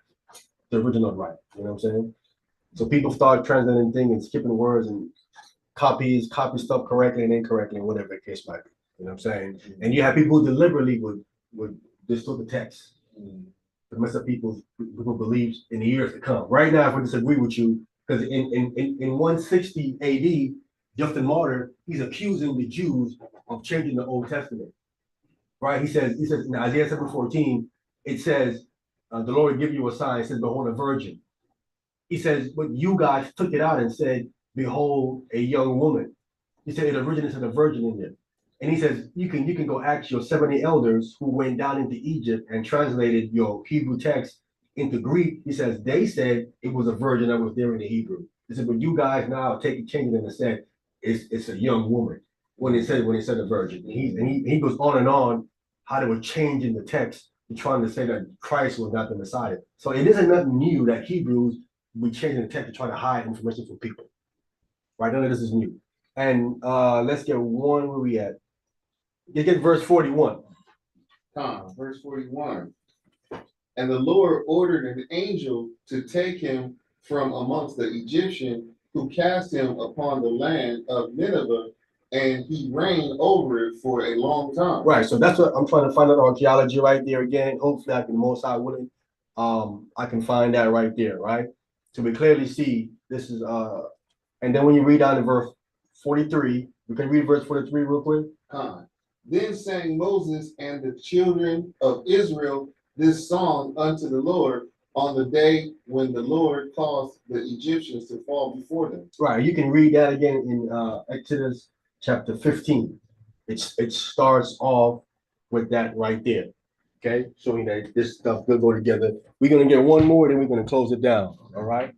the original right. You know what I'm saying? So people start translating things and skipping words and copy stuff correctly and incorrectly, and whatever the case might be. You know what I'm saying? And you have people who deliberately would distort the text to mess up people's beliefs in the years to come. Right now, if I disagree with you, because in 160 AD, Justin Martyr, he's accusing the Jews of changing the Old Testament. Right? He says in Isaiah 7:14, it says, the Lord will give you a sign, it says, behold, a virgin. He says, but you guys took it out and said, behold, a young woman. He said it originated to the virgin in there. And he says, you can go ask your 70 elders who went down into Egypt and translated your Hebrew text into Greek. He says, they said it was a virgin that was there in the Hebrew. He said, but you guys now take it, changing it and said, it's a young woman when it said a virgin. And he goes on and on how they were changing the text and trying to say that Christ was not the Messiah. So it isn't nothing new that Hebrews we changing the text to try to hide information from people. Right? None of this is new. And let's get one where we at. You get verse 41. Verse 41. And the Lord ordered an angel to take him from amongst the Egyptians, who cast him upon the land of Nineveh, and he reigned over it for a long time. Right. So that's what I'm trying to find out archaeology right there again. Hopefully I can most I willing. I can find that right there, right? So we clearly see this is and then when you read down to verse 43, we can read verse 43 real quick. Then sang Moses and the children of Israel this song unto the Lord on the day when the Lord caused the Egyptians to fall before them. Right. You can read that again in Exodus chapter 15. It starts off with that right there. Okay, showing that this stuff will go together. We're gonna get one more, then we're gonna close it down. All right.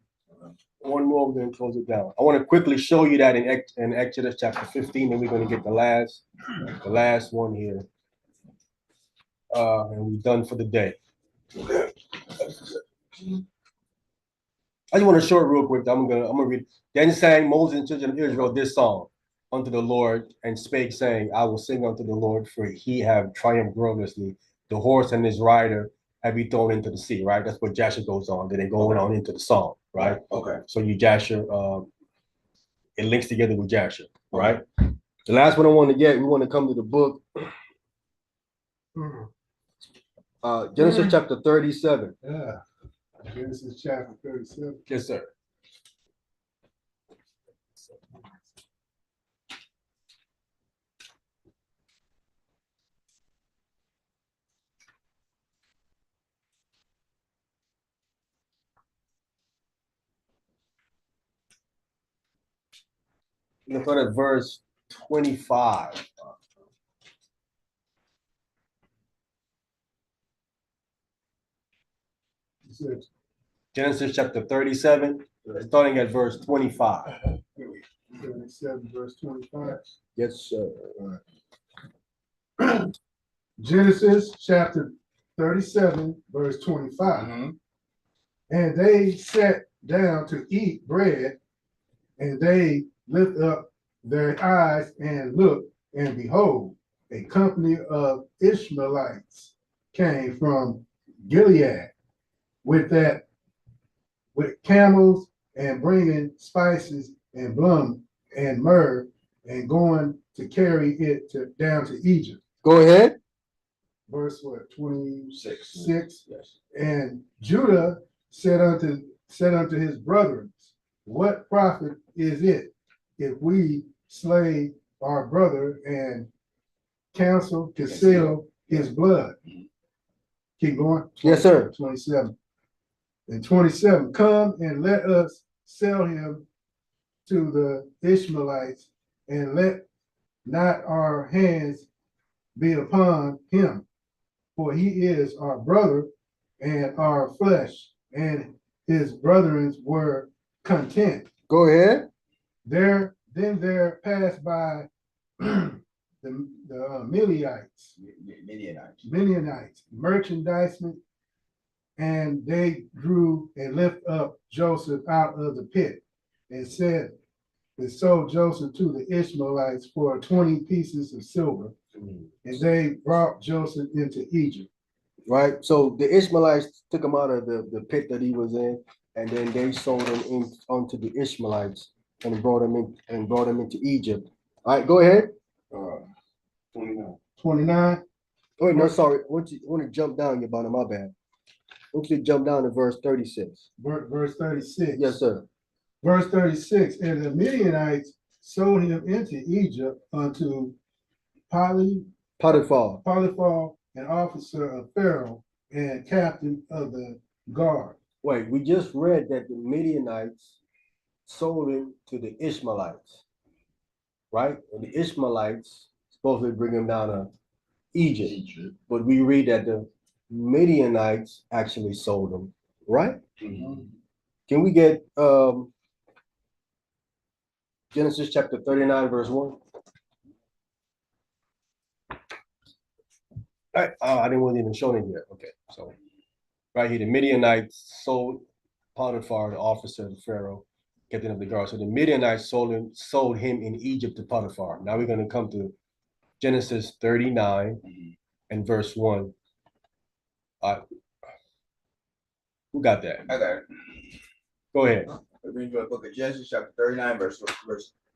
One more, we're gonna close it down. I want to quickly show you that in Exodus chapter 15, and we're gonna get the last one here. And we're done for the day. I just want to show it real quick. I'm gonna read. Then sang Moses and children of Israel this song unto the Lord, and spake, saying, I will sing unto the Lord, for he have triumphed gloriously. The horse and his rider have he thrown into the sea, right? That's what Jasher goes on. Then going on into the song, right? Okay. So you Jasher, it links together with Jasher, right? The last one I want to get, we want to come to the book. Genesis chapter 37. Yeah. Genesis chapter 37. Yes, sir. Let's go to verse 25. Genesis chapter 37, starting at verse 25. 37, verse 25. Yes, sir. Genesis chapter 37, verse 25. And they sat down to eat bread, and they lift up their eyes and looked, and behold, a company of Ishmaelites came from Gilead with camels, and bringing spices and blum and myrrh, and going to carry it down to Egypt. Go ahead. Verse what? 26. Yes. And Judah said unto his brethren, what profit is it if we slay our brother and counsel conceal his blood? Keep going. Yes, sir. 27. And 27, come and let us sell him to the Ishmaelites, and let not our hands be upon him, for he is our brother and our flesh. And his brethren were content. Go ahead. There passed by the Midianites, merchandisement, And they drew and lifted up Joseph out of the pit and said, they sold Joseph to the Ishmaelites for 20 pieces of silver. And they brought Joseph into Egypt. Right? So the Ishmaelites took him out of the pit that he was in, and then they sold him in onto the Ishmaelites and brought him into Egypt. All right, go ahead. 29. 29. Oh, wait, no, sorry. I want to jump down, your bottom, my bad. I want you to jump down to verse 36. Verse 36. Yes, sir. Verse 36. And the Midianites sold him into Egypt unto Potiphar. an officer of Pharaoh and captain of the guard. Wait, we just read that the Midianites sold him to the Ishmaelites, right? And the Ishmaelites supposedly bring him down to Egypt. But we read that the Midianites actually sold him, right? Can we get Genesis chapter 39, verse 1? I didn't want to even show it yet. Okay, so right here, the Midianites sold Potiphar, the officer of the Pharaoh, captain of the guard. So the Midianites sold him in Egypt to Potiphar. Now we're going to come to Genesis 39 and verse 1. Who got that? I got it. Go ahead. We read the book of Jasher, chapter 39, verse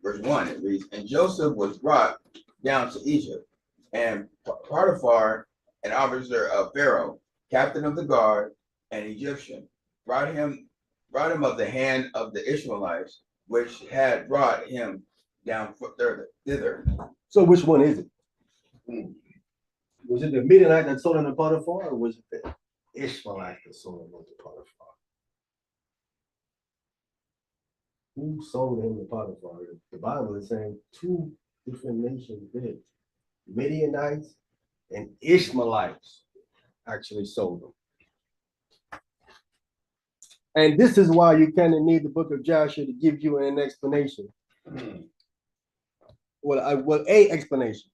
1. It reads, and Joseph was brought down to Egypt, and Potiphar, an officer of Pharaoh, captain of the guard, an Egyptian, brought him of the hand of the Ishmaelites, which had brought him down thither. So which one is it? Was it the Midianite that sold him to Potiphar, or was it the Ishmaelite that sold him to Potiphar? Who sold him to Potiphar? The Bible is saying two different nations did. Midianites and Ishmaelites actually sold them. And this is why you kind of need the book of Jasher to give you an explanation. Well, a explanation.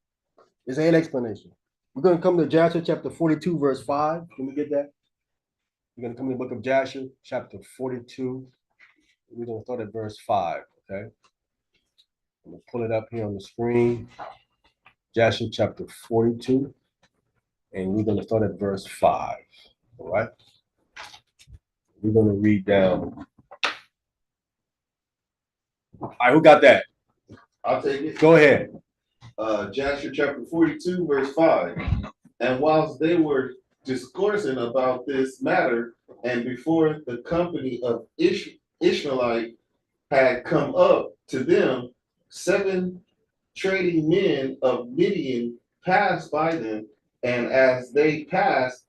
It's an explanation. We're going to come to Jasher chapter 42, verse 5. Can we get that? We're going to come to the book of Jasher, chapter 42. We're going to start at verse 5, okay? I'm going to pull it up here on the screen. Jasher chapter 42. And we're going to start at verse 5, all right? We're going to read down. All right, who got that? I'll take it. Go ahead. Jasher chapter 42, verse 5. And whilst they were discoursing about this matter, and before the company of Ishmaelite had come up to them, 7 trading men of Midian passed by them, and as they passed,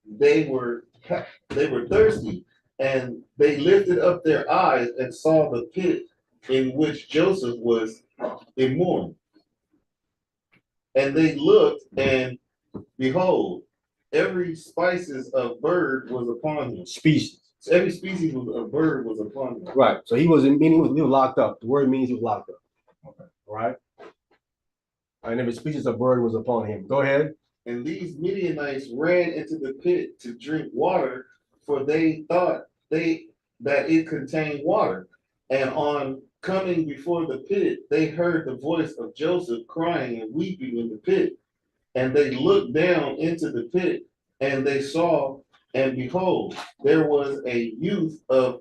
they were thirsty, and they lifted up their eyes and saw the pit in which Joseph was immured. And they looked, and behold, every species of bird was upon him. Species. Every species of bird was upon him. Right. So he was locked up. The word means he was locked up. Okay. All right. And every species of bird was upon him. Go ahead. And these Midianites ran into the pit to drink water, for they thought that it contained water. And on coming before the pit, they heard the voice of Joseph crying and weeping in the pit. And they looked down into the pit, and they saw, and behold, there was a youth of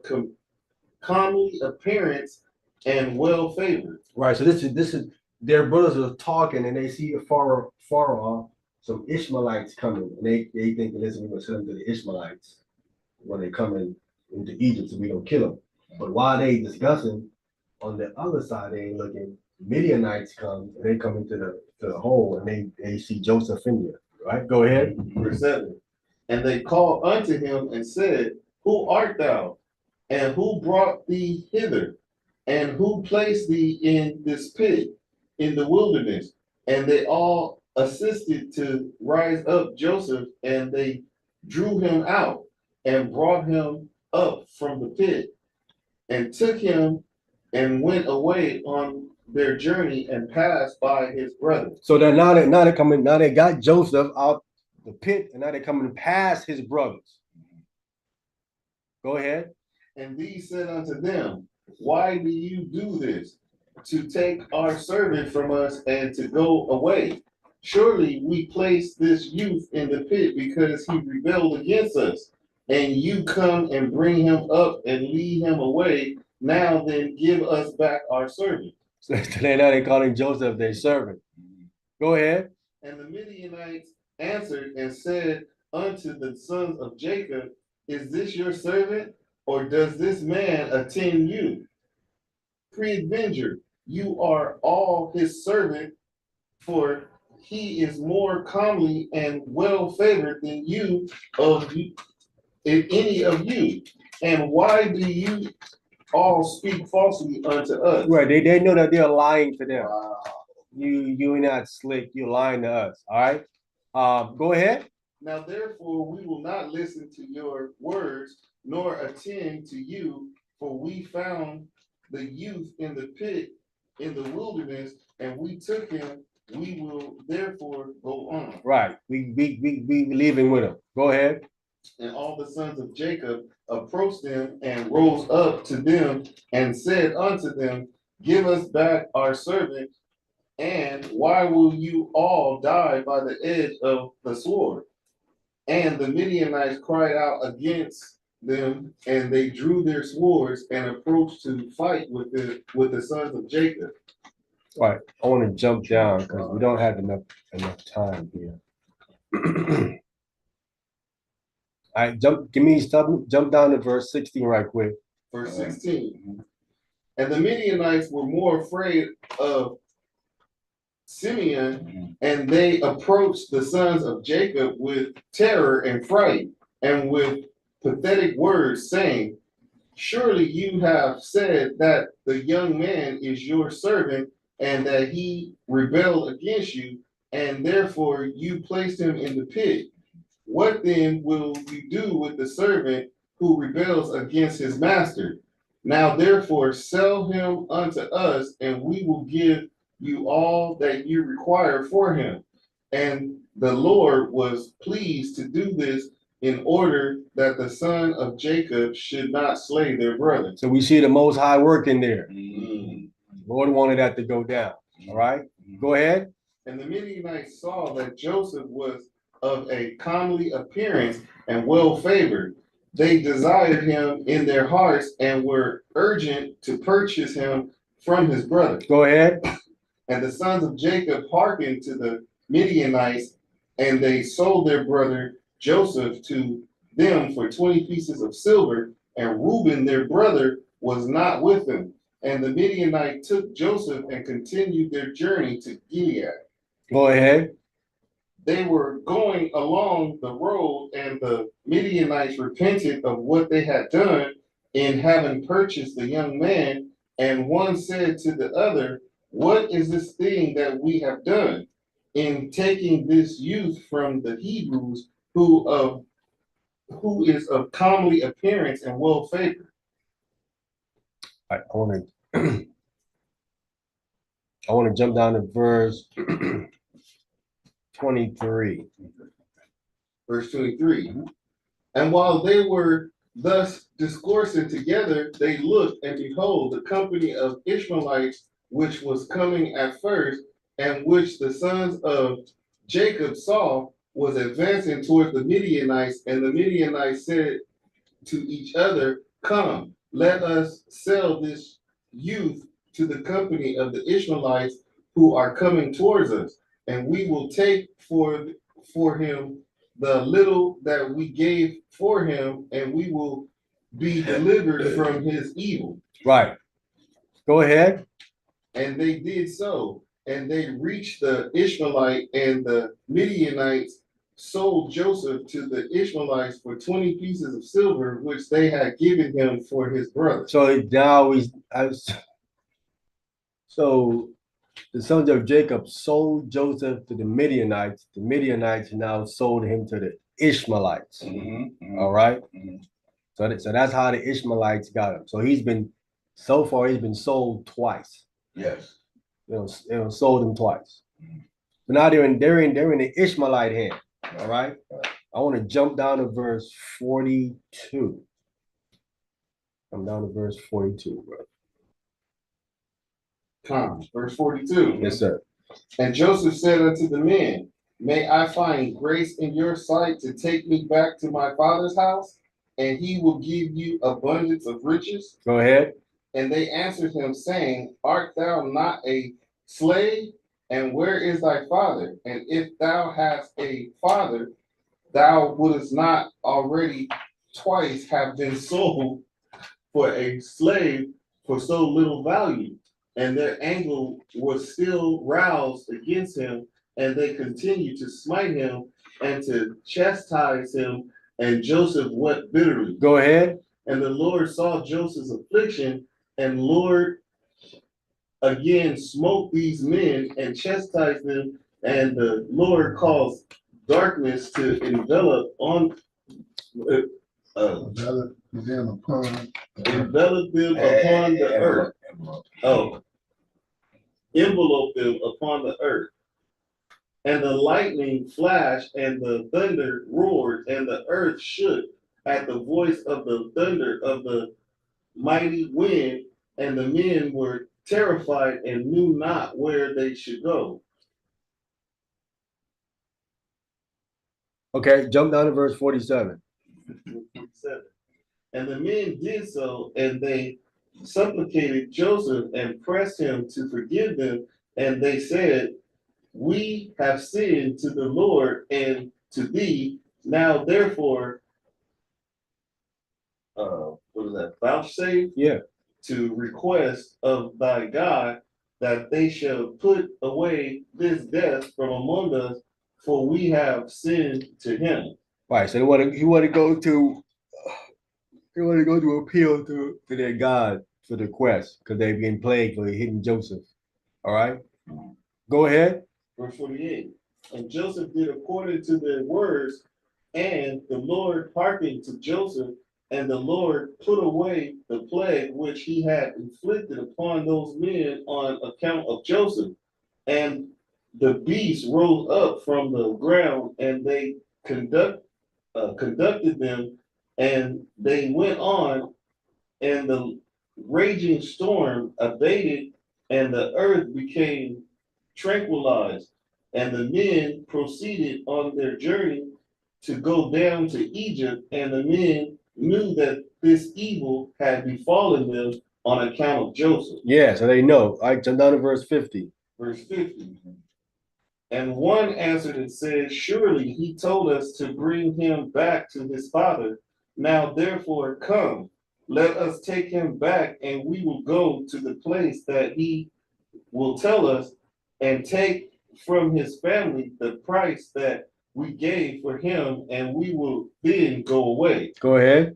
comely appearance and well favored. Right. So this is their brothers are talking, and they see far off some Ishmaelites coming, and they think that this is going to send them to the Ishmaelites when they come into Egypt, so we don't kill them. But while they discussing, on the other side, they ain't looking. Midianites come, and they come into the hole, and they see Joseph in there. Right? Go ahead. Verse 7. And they called unto him and said, who art thou? And who brought thee hither? And who placed thee in this pit in the wilderness? And they all assisted to rise up Joseph, and they drew him out and brought him up from the pit, and took him and went away on their journey and passed by his brothers. So now they got Joseph out the pit, and now they're coming past his brothers. Go ahead. And these said unto them, why do you do this? To take our servant from us and to go away. Surely we placed this youth in the pit because he rebelled against us. And you come and bring him up and lead him away. Now then give us back our servant. So today now they calling Joseph their servant. Go ahead. And the Midianites answered and said unto the sons of Jacob, is this your servant, or does this man attend you? Peradventure, you are all his servant, for he is more comely and well favored than you of you, in any of you. And why do you all speak falsely unto us? Right, they know that they're lying to them. Wow. You're not slick, you're lying to us. All right. Go ahead. Now therefore we will not listen to your words, nor attend to you, for we found the youth in the pit in the wilderness, and we took him. We will therefore go on. Right. We leaving with him. Go ahead. And all the sons of Jacob approached them and rose up to them and said unto them, give us back our servant, and why will you all die by the edge of the sword? And the Midianites cried out against them, and they drew their swords and approached to fight with the sons of Jacob. All right. I want to jump down because we don't have enough time here. All right, jump down to verse 16 right quick. Verse 16. And the Midianites were more afraid of Simeon, and they approached the sons of Jacob with terror and fright, and with pathetic words, saying, surely you have said that the young man is your servant, and that he rebelled against you, and therefore you placed him in the pit. What then will you do with the servant who rebels against his master? Now therefore sell him unto us, and we will give you all that you require for him. And the Lord was pleased to do this in order that the son of Jacob should not slay their brother. So we see the Most High working there. Mm. Lord wanted that to go down. All right. Go ahead. And the Midianites saw that Joseph was of a comely appearance and well favored. They desired him in their hearts and were urgent to purchase him from his brother. Go ahead. And the sons of Jacob hearkened to the Midianites, and they sold their brother Joseph to them for 20 pieces of silver, and Reuben their brother was not with them. And the Midianite took Joseph and continued their journey to Gilead. Go ahead. They were going along the road, and the Midianites repented of what they had done in having purchased the young man. And one said to the other, what is this thing that we have done in taking this youth from the Hebrews, who is of comely appearance and well favored? I want to jump down to verse 23. Verse 23. And while they were thus discoursing together, they looked, and behold, the company of Ishmaelites, which was coming at first, and which the sons of Jacob saw, was advancing towards the Midianites. And the Midianites said to each other, come, let us sell this youth to the company of the Ishmaelites who are coming towards us, and we will take for him the little that we gave for him, and we will be delivered from his evil. Right. Go ahead. And they did so, and they reached the Ishmaelite, and the Midianites sold Joseph to the Ishmaelites for 20 pieces of silver, which they had given him for his brother. So now so the sons of Jacob sold Joseph to the Midianites. The Midianites now sold him to the Ishmaelites. All right. So that's how the Ishmaelites got him. So so far he's been sold twice. Yes. Sold him twice. So now they're in the Ishmaelite hand. All right. I want to jump down to verse 42. Come down to verse 42, bro. Verse 42. Yes, sir. And Joseph said unto the men, may I find grace in your sight to take me back to my father's house, and he will give you abundance of riches? Go ahead. And they answered him, saying, art thou not a slave? And where is thy father? And if thou hast a father, thou wouldest not already twice have been sold for a slave for so little value. And their anger was still roused against him, and they continued to smite him and to chastise him. And Joseph wept bitterly. Go ahead. And the Lord saw Joseph's affliction, and Lord again smote these men and chastised them. And the Lord caused darkness to envelop on Envelop them upon the earth. Envelope them upon the earth. And the lightning flashed, and the thunder roared, and the earth shook at the voice of the thunder of the mighty wind, and the men were terrified and knew not where they should go. Okay, jump down to verse 47. And the men did so, and they supplicated Joseph and pressed him to forgive them. And they said, we have sinned to the Lord and to thee. Now therefore, what is that? Vouchsafe to request of thy God that they shall put away this death from among us, for we have sinned to him. Right. So he want to go to appeal to their God for the quest, because they've been plagued for hitting Joseph. All right. Go ahead. Verse 48. And Joseph did according to their words, and the Lord hearkened to Joseph, and the Lord put away the plague which he had inflicted upon those men on account of Joseph. And the beast rose up from the ground, and they conducted them, and they went on, and the raging storm abated, and the earth became tranquilized, and the men proceeded on their journey to go down to Egypt, and the men knew that this evil had befallen them on account of Joseph. Yeah, so they know. All right, jump down to verse 50. Verse 50. And one answered and said, surely he told us to bring him back to his father. Now therefore come, let us take him back, and we will go to the place that he will tell us, and take from his family the price that we gave for him, and we will then go away. Go ahead.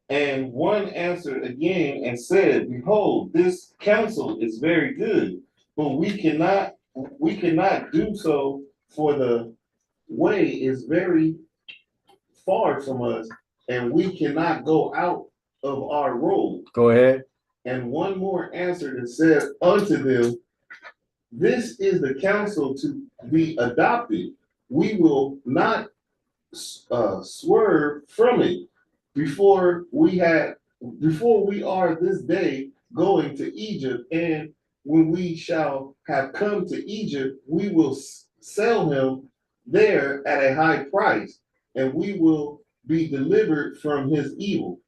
And one answered again and said, behold, this counsel is very good, but we cannot do so, for the way is very far from us, and we cannot go out of our road. Go ahead. And one more answered and said unto them, this is the counsel to be adopted. We will not swerve from it before we are this day going to Egypt. And when we shall have come to Egypt, we will sell him there at a high price, and we will be delivered from his evil.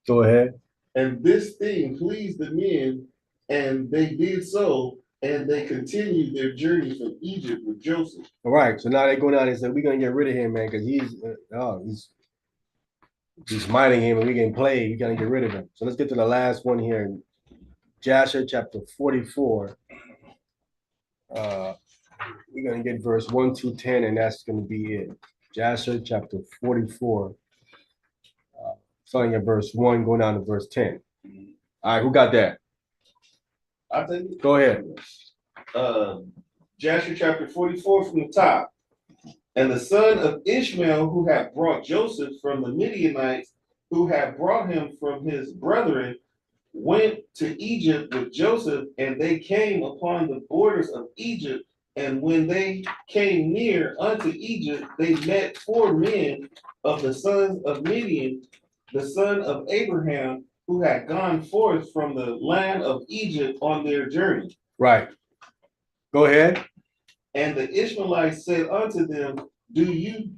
Go ahead. And this thing pleased the men, and they did so, and they continued their journey from Egypt with Joseph. All right, so now they go down and say, we're going to get rid of him, man, because he's smiting him, and we getting played. We got to get rid of him. So let's get to the last one here in Jasher chapter 44. We're going to get verse 1 to 10, and that's going to be it. Jasher chapter 44. Starting at verse 1, going down to verse 10. All right, who got that? I think. Go ahead. Jasher chapter 44 from the top. And the son of Ishmael, who had brought Joseph from the Midianites, who had brought him from his brethren, went to Egypt with Joseph, and they came upon the borders of Egypt. And when they came near unto Egypt, they met 4 men of the sons of Midian, the son of Abraham, who had gone forth from the land of Egypt on their journey. Right. Go ahead. And the Ishmaelites said unto them, do you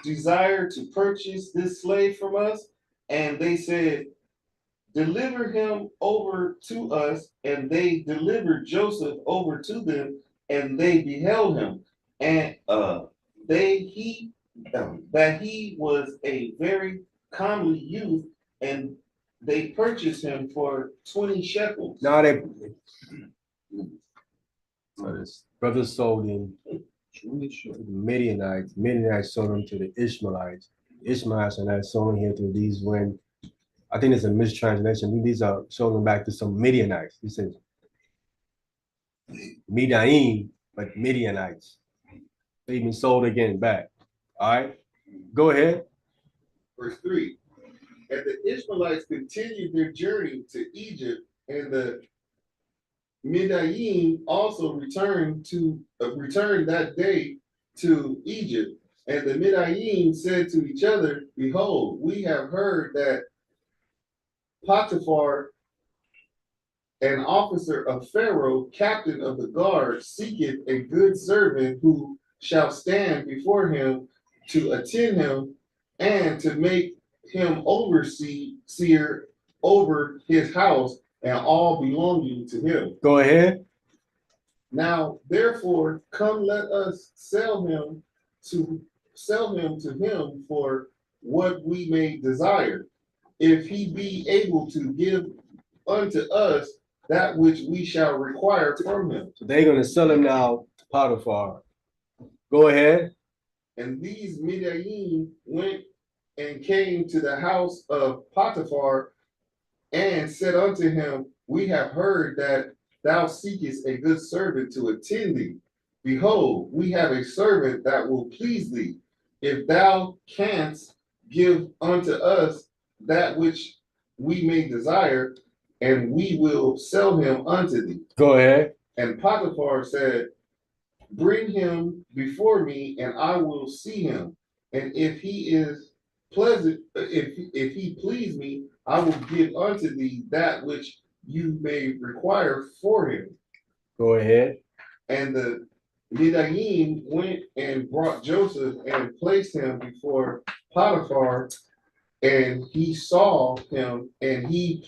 desire to purchase this slave from us? And they said, deliver him over to us. And they delivered Joseph over to them, and they beheld him, and that he was a very comely youth, and they purchased him for 20 shekels. Now they brothers sold him to the Midianites. Midianites sold him to the Ishmaelites. Ishmaelites are not selling him to these when I think it's a mistranslation. These are selling back to some Midianites. He says Midian, but Midianites. They even sold again back. All right, go ahead. Verse 3. And the Ishmaelites continued their journey to Egypt, and the Midian also returned that day to Egypt. And the Midian said to each other, behold, we have heard that Potiphar, an officer of Pharaoh, captain of the guard, seeketh a good servant who shall stand before him to attend him and to make him overseer over his house and all belonging to him. Go ahead. Now, therefore, come, let us sell him to him for what we may desire, if he be able to give unto us that which we shall require from him. So they're gonna sell him now to Potiphar. Go ahead. And these Midian went and came to the house of Potiphar and said unto him, we have heard that thou seekest a good servant to attend thee. Behold, we have a servant that will please thee. If thou canst give unto us that which we may desire, and we will sell him unto thee. Go ahead. And Potiphar said, bring him before me, and I will see him. And if he is pleasant, if he please me, I will give unto thee that which you may require for him. Go ahead. And the Midian went and brought Joseph and placed him before Potiphar, and he saw him, and he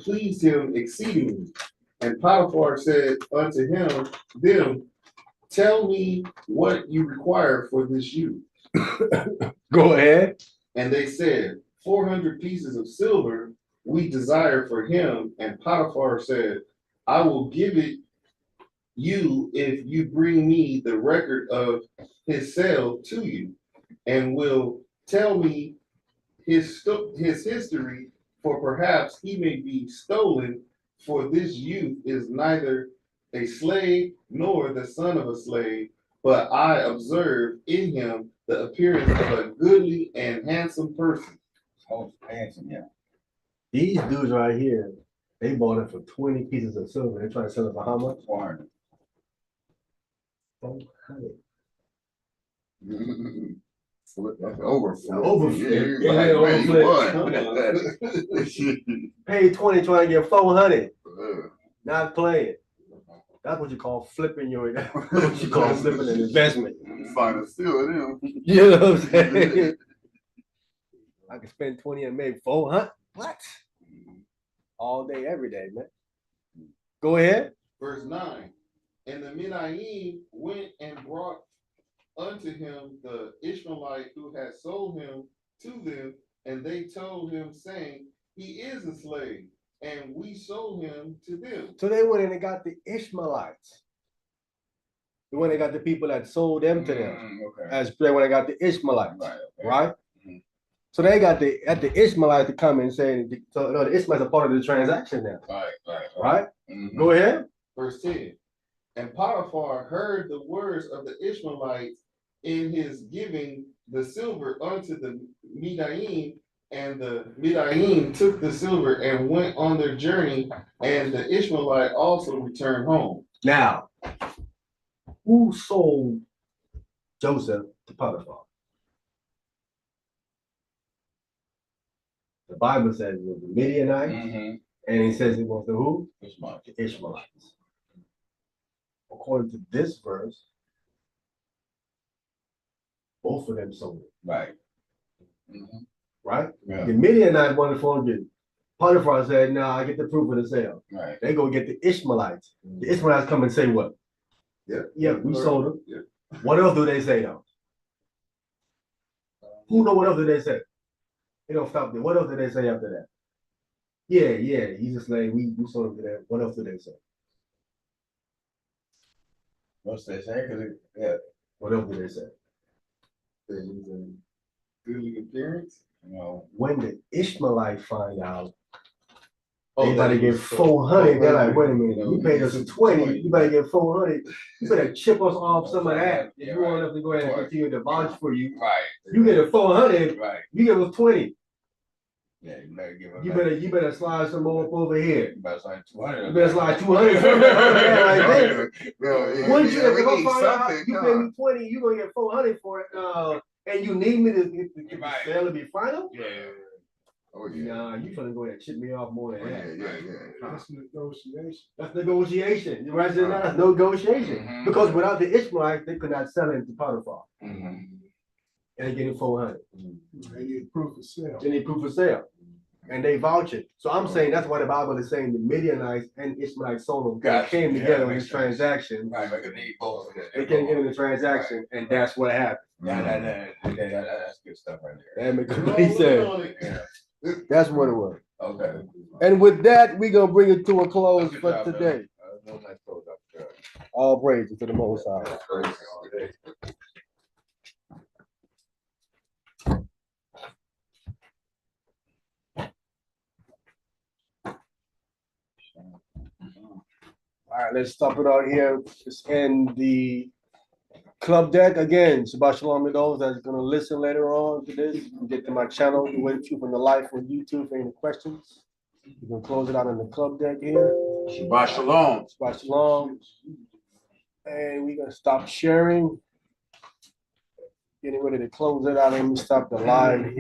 pleased him exceedingly. And Potiphar said unto them, tell me what you require for this youth. Go ahead. And they said, 400 pieces of silver we desire for him. And Potiphar said, I will give it you if you bring me the record of his sale to you, and will tell me his history, for perhaps he may be stolen, for this youth is neither a slave nor the son of a slave, but I observe in him the appearance of a goodly and handsome person. Oh, handsome, yeah. These dudes right here, they bought it for 20 pieces of silver. They're trying to sell it for how much? 400. 400. That's over. Overflip. Yeah, Yeah, like, overflip. man, you won. Paid 20 trying to get 400. Uh, Not playing. That's what you call flipping your, that's what you call flipping an investment. Find a steal of them. You know what I'm saying? I can spend 20 and make 400. What? All day, every day, man. Go ahead. Verse 9. And the Midian went and brought unto him the Ishmaelite who had sold him to them, and they told him, saying, he is a slave, and we sold him to them. So they went and they got the Ishmaelites. They went and got the people that sold them to them. Okay. As they went and got the Ishmaelites. Right. Okay. Right? So they got the Ishmaelites to come and say, so no, the Ishmaelites are part of the transaction now. Right? Mhm. Go ahead. Verse 10. And Potiphar heard the words of the Ishmaelites in his giving the silver unto the Midian, and the Midian took the silver and went on their journey, and the Ishmaelite also returned home. Now, who sold Joseph to Potiphar? The Bible says it was the Midianites, Mhm. and it says it was the who? Ishmael. The Ishmaelites. According to this verse, both of them sold it, Right. Mhm. right? Yeah. The Midianites wanted to forget. Potiphar said, "No, I get the proof of the sale." Right. They go get the Ishmaelites. The Ishmaelites come and say what? Yeah, we sold them. Yeah. What else do they say though? Who know what else do they say? They don't stop there. What else do they say after that? Yeah, he's a slave. We sold him to them. What else do they say? What's they say? Yeah. What else do they say? Goodly appearance. You know. When the Ishmaelites find out, Oh, they better that get was so- 400. They're like, wait a minute, No, you paid us 20. You better get 400. You better chip us off some of that. If Yeah, you want right. us to go ahead and Right. continue to vouch for you, Right. you get a 400. Right. You give us 20. Yeah, you better give them. You better slide some more up over here. You better slide 200. You better slide 200 from that right there. Yeah, Once you, we if I need find out something, you huh? pay me 20, you gonna get 400 for it. And you need me to get the Right. sale to be final? Yeah. Oh, yeah. Nah, you finna go ahead and chip me off more Oh, than yeah, that. yeah. That's negotiation. That's negotiation. You right there now? That's negotiation. Mhm. Because without the Ishmaelites, they could not sell it to Potiphar. Mhm. And they getting 400. They need proof of sale. They need proof of sale. And they vouch it. So I'm saying that's why the Bible is saying the Midianites and Ishmaelites sold them. They Gotcha. came Yeah, together on makes this sense. transaction. Right, but they need both of them. They came together in the transaction, and that's what happened. That's good stuff right there. That makes complete sense. Yeah. That's what it was. Okay. And with that, we're gonna bring it to a close Good for job, man. today. No nice close up. Good. All praises to the Most High. All right, let's stop it out here. Just end the club deck again. Shabbat shalom to those that's gonna listen later on to this. You get to my channel, The Way, the Truth, and the Life on YouTube for any questions. You can close it out on the club deck here. Shabbat shalom. Shabbat shalom. And we're gonna stop sharing. Getting ready to close it out. Let me stop the live here.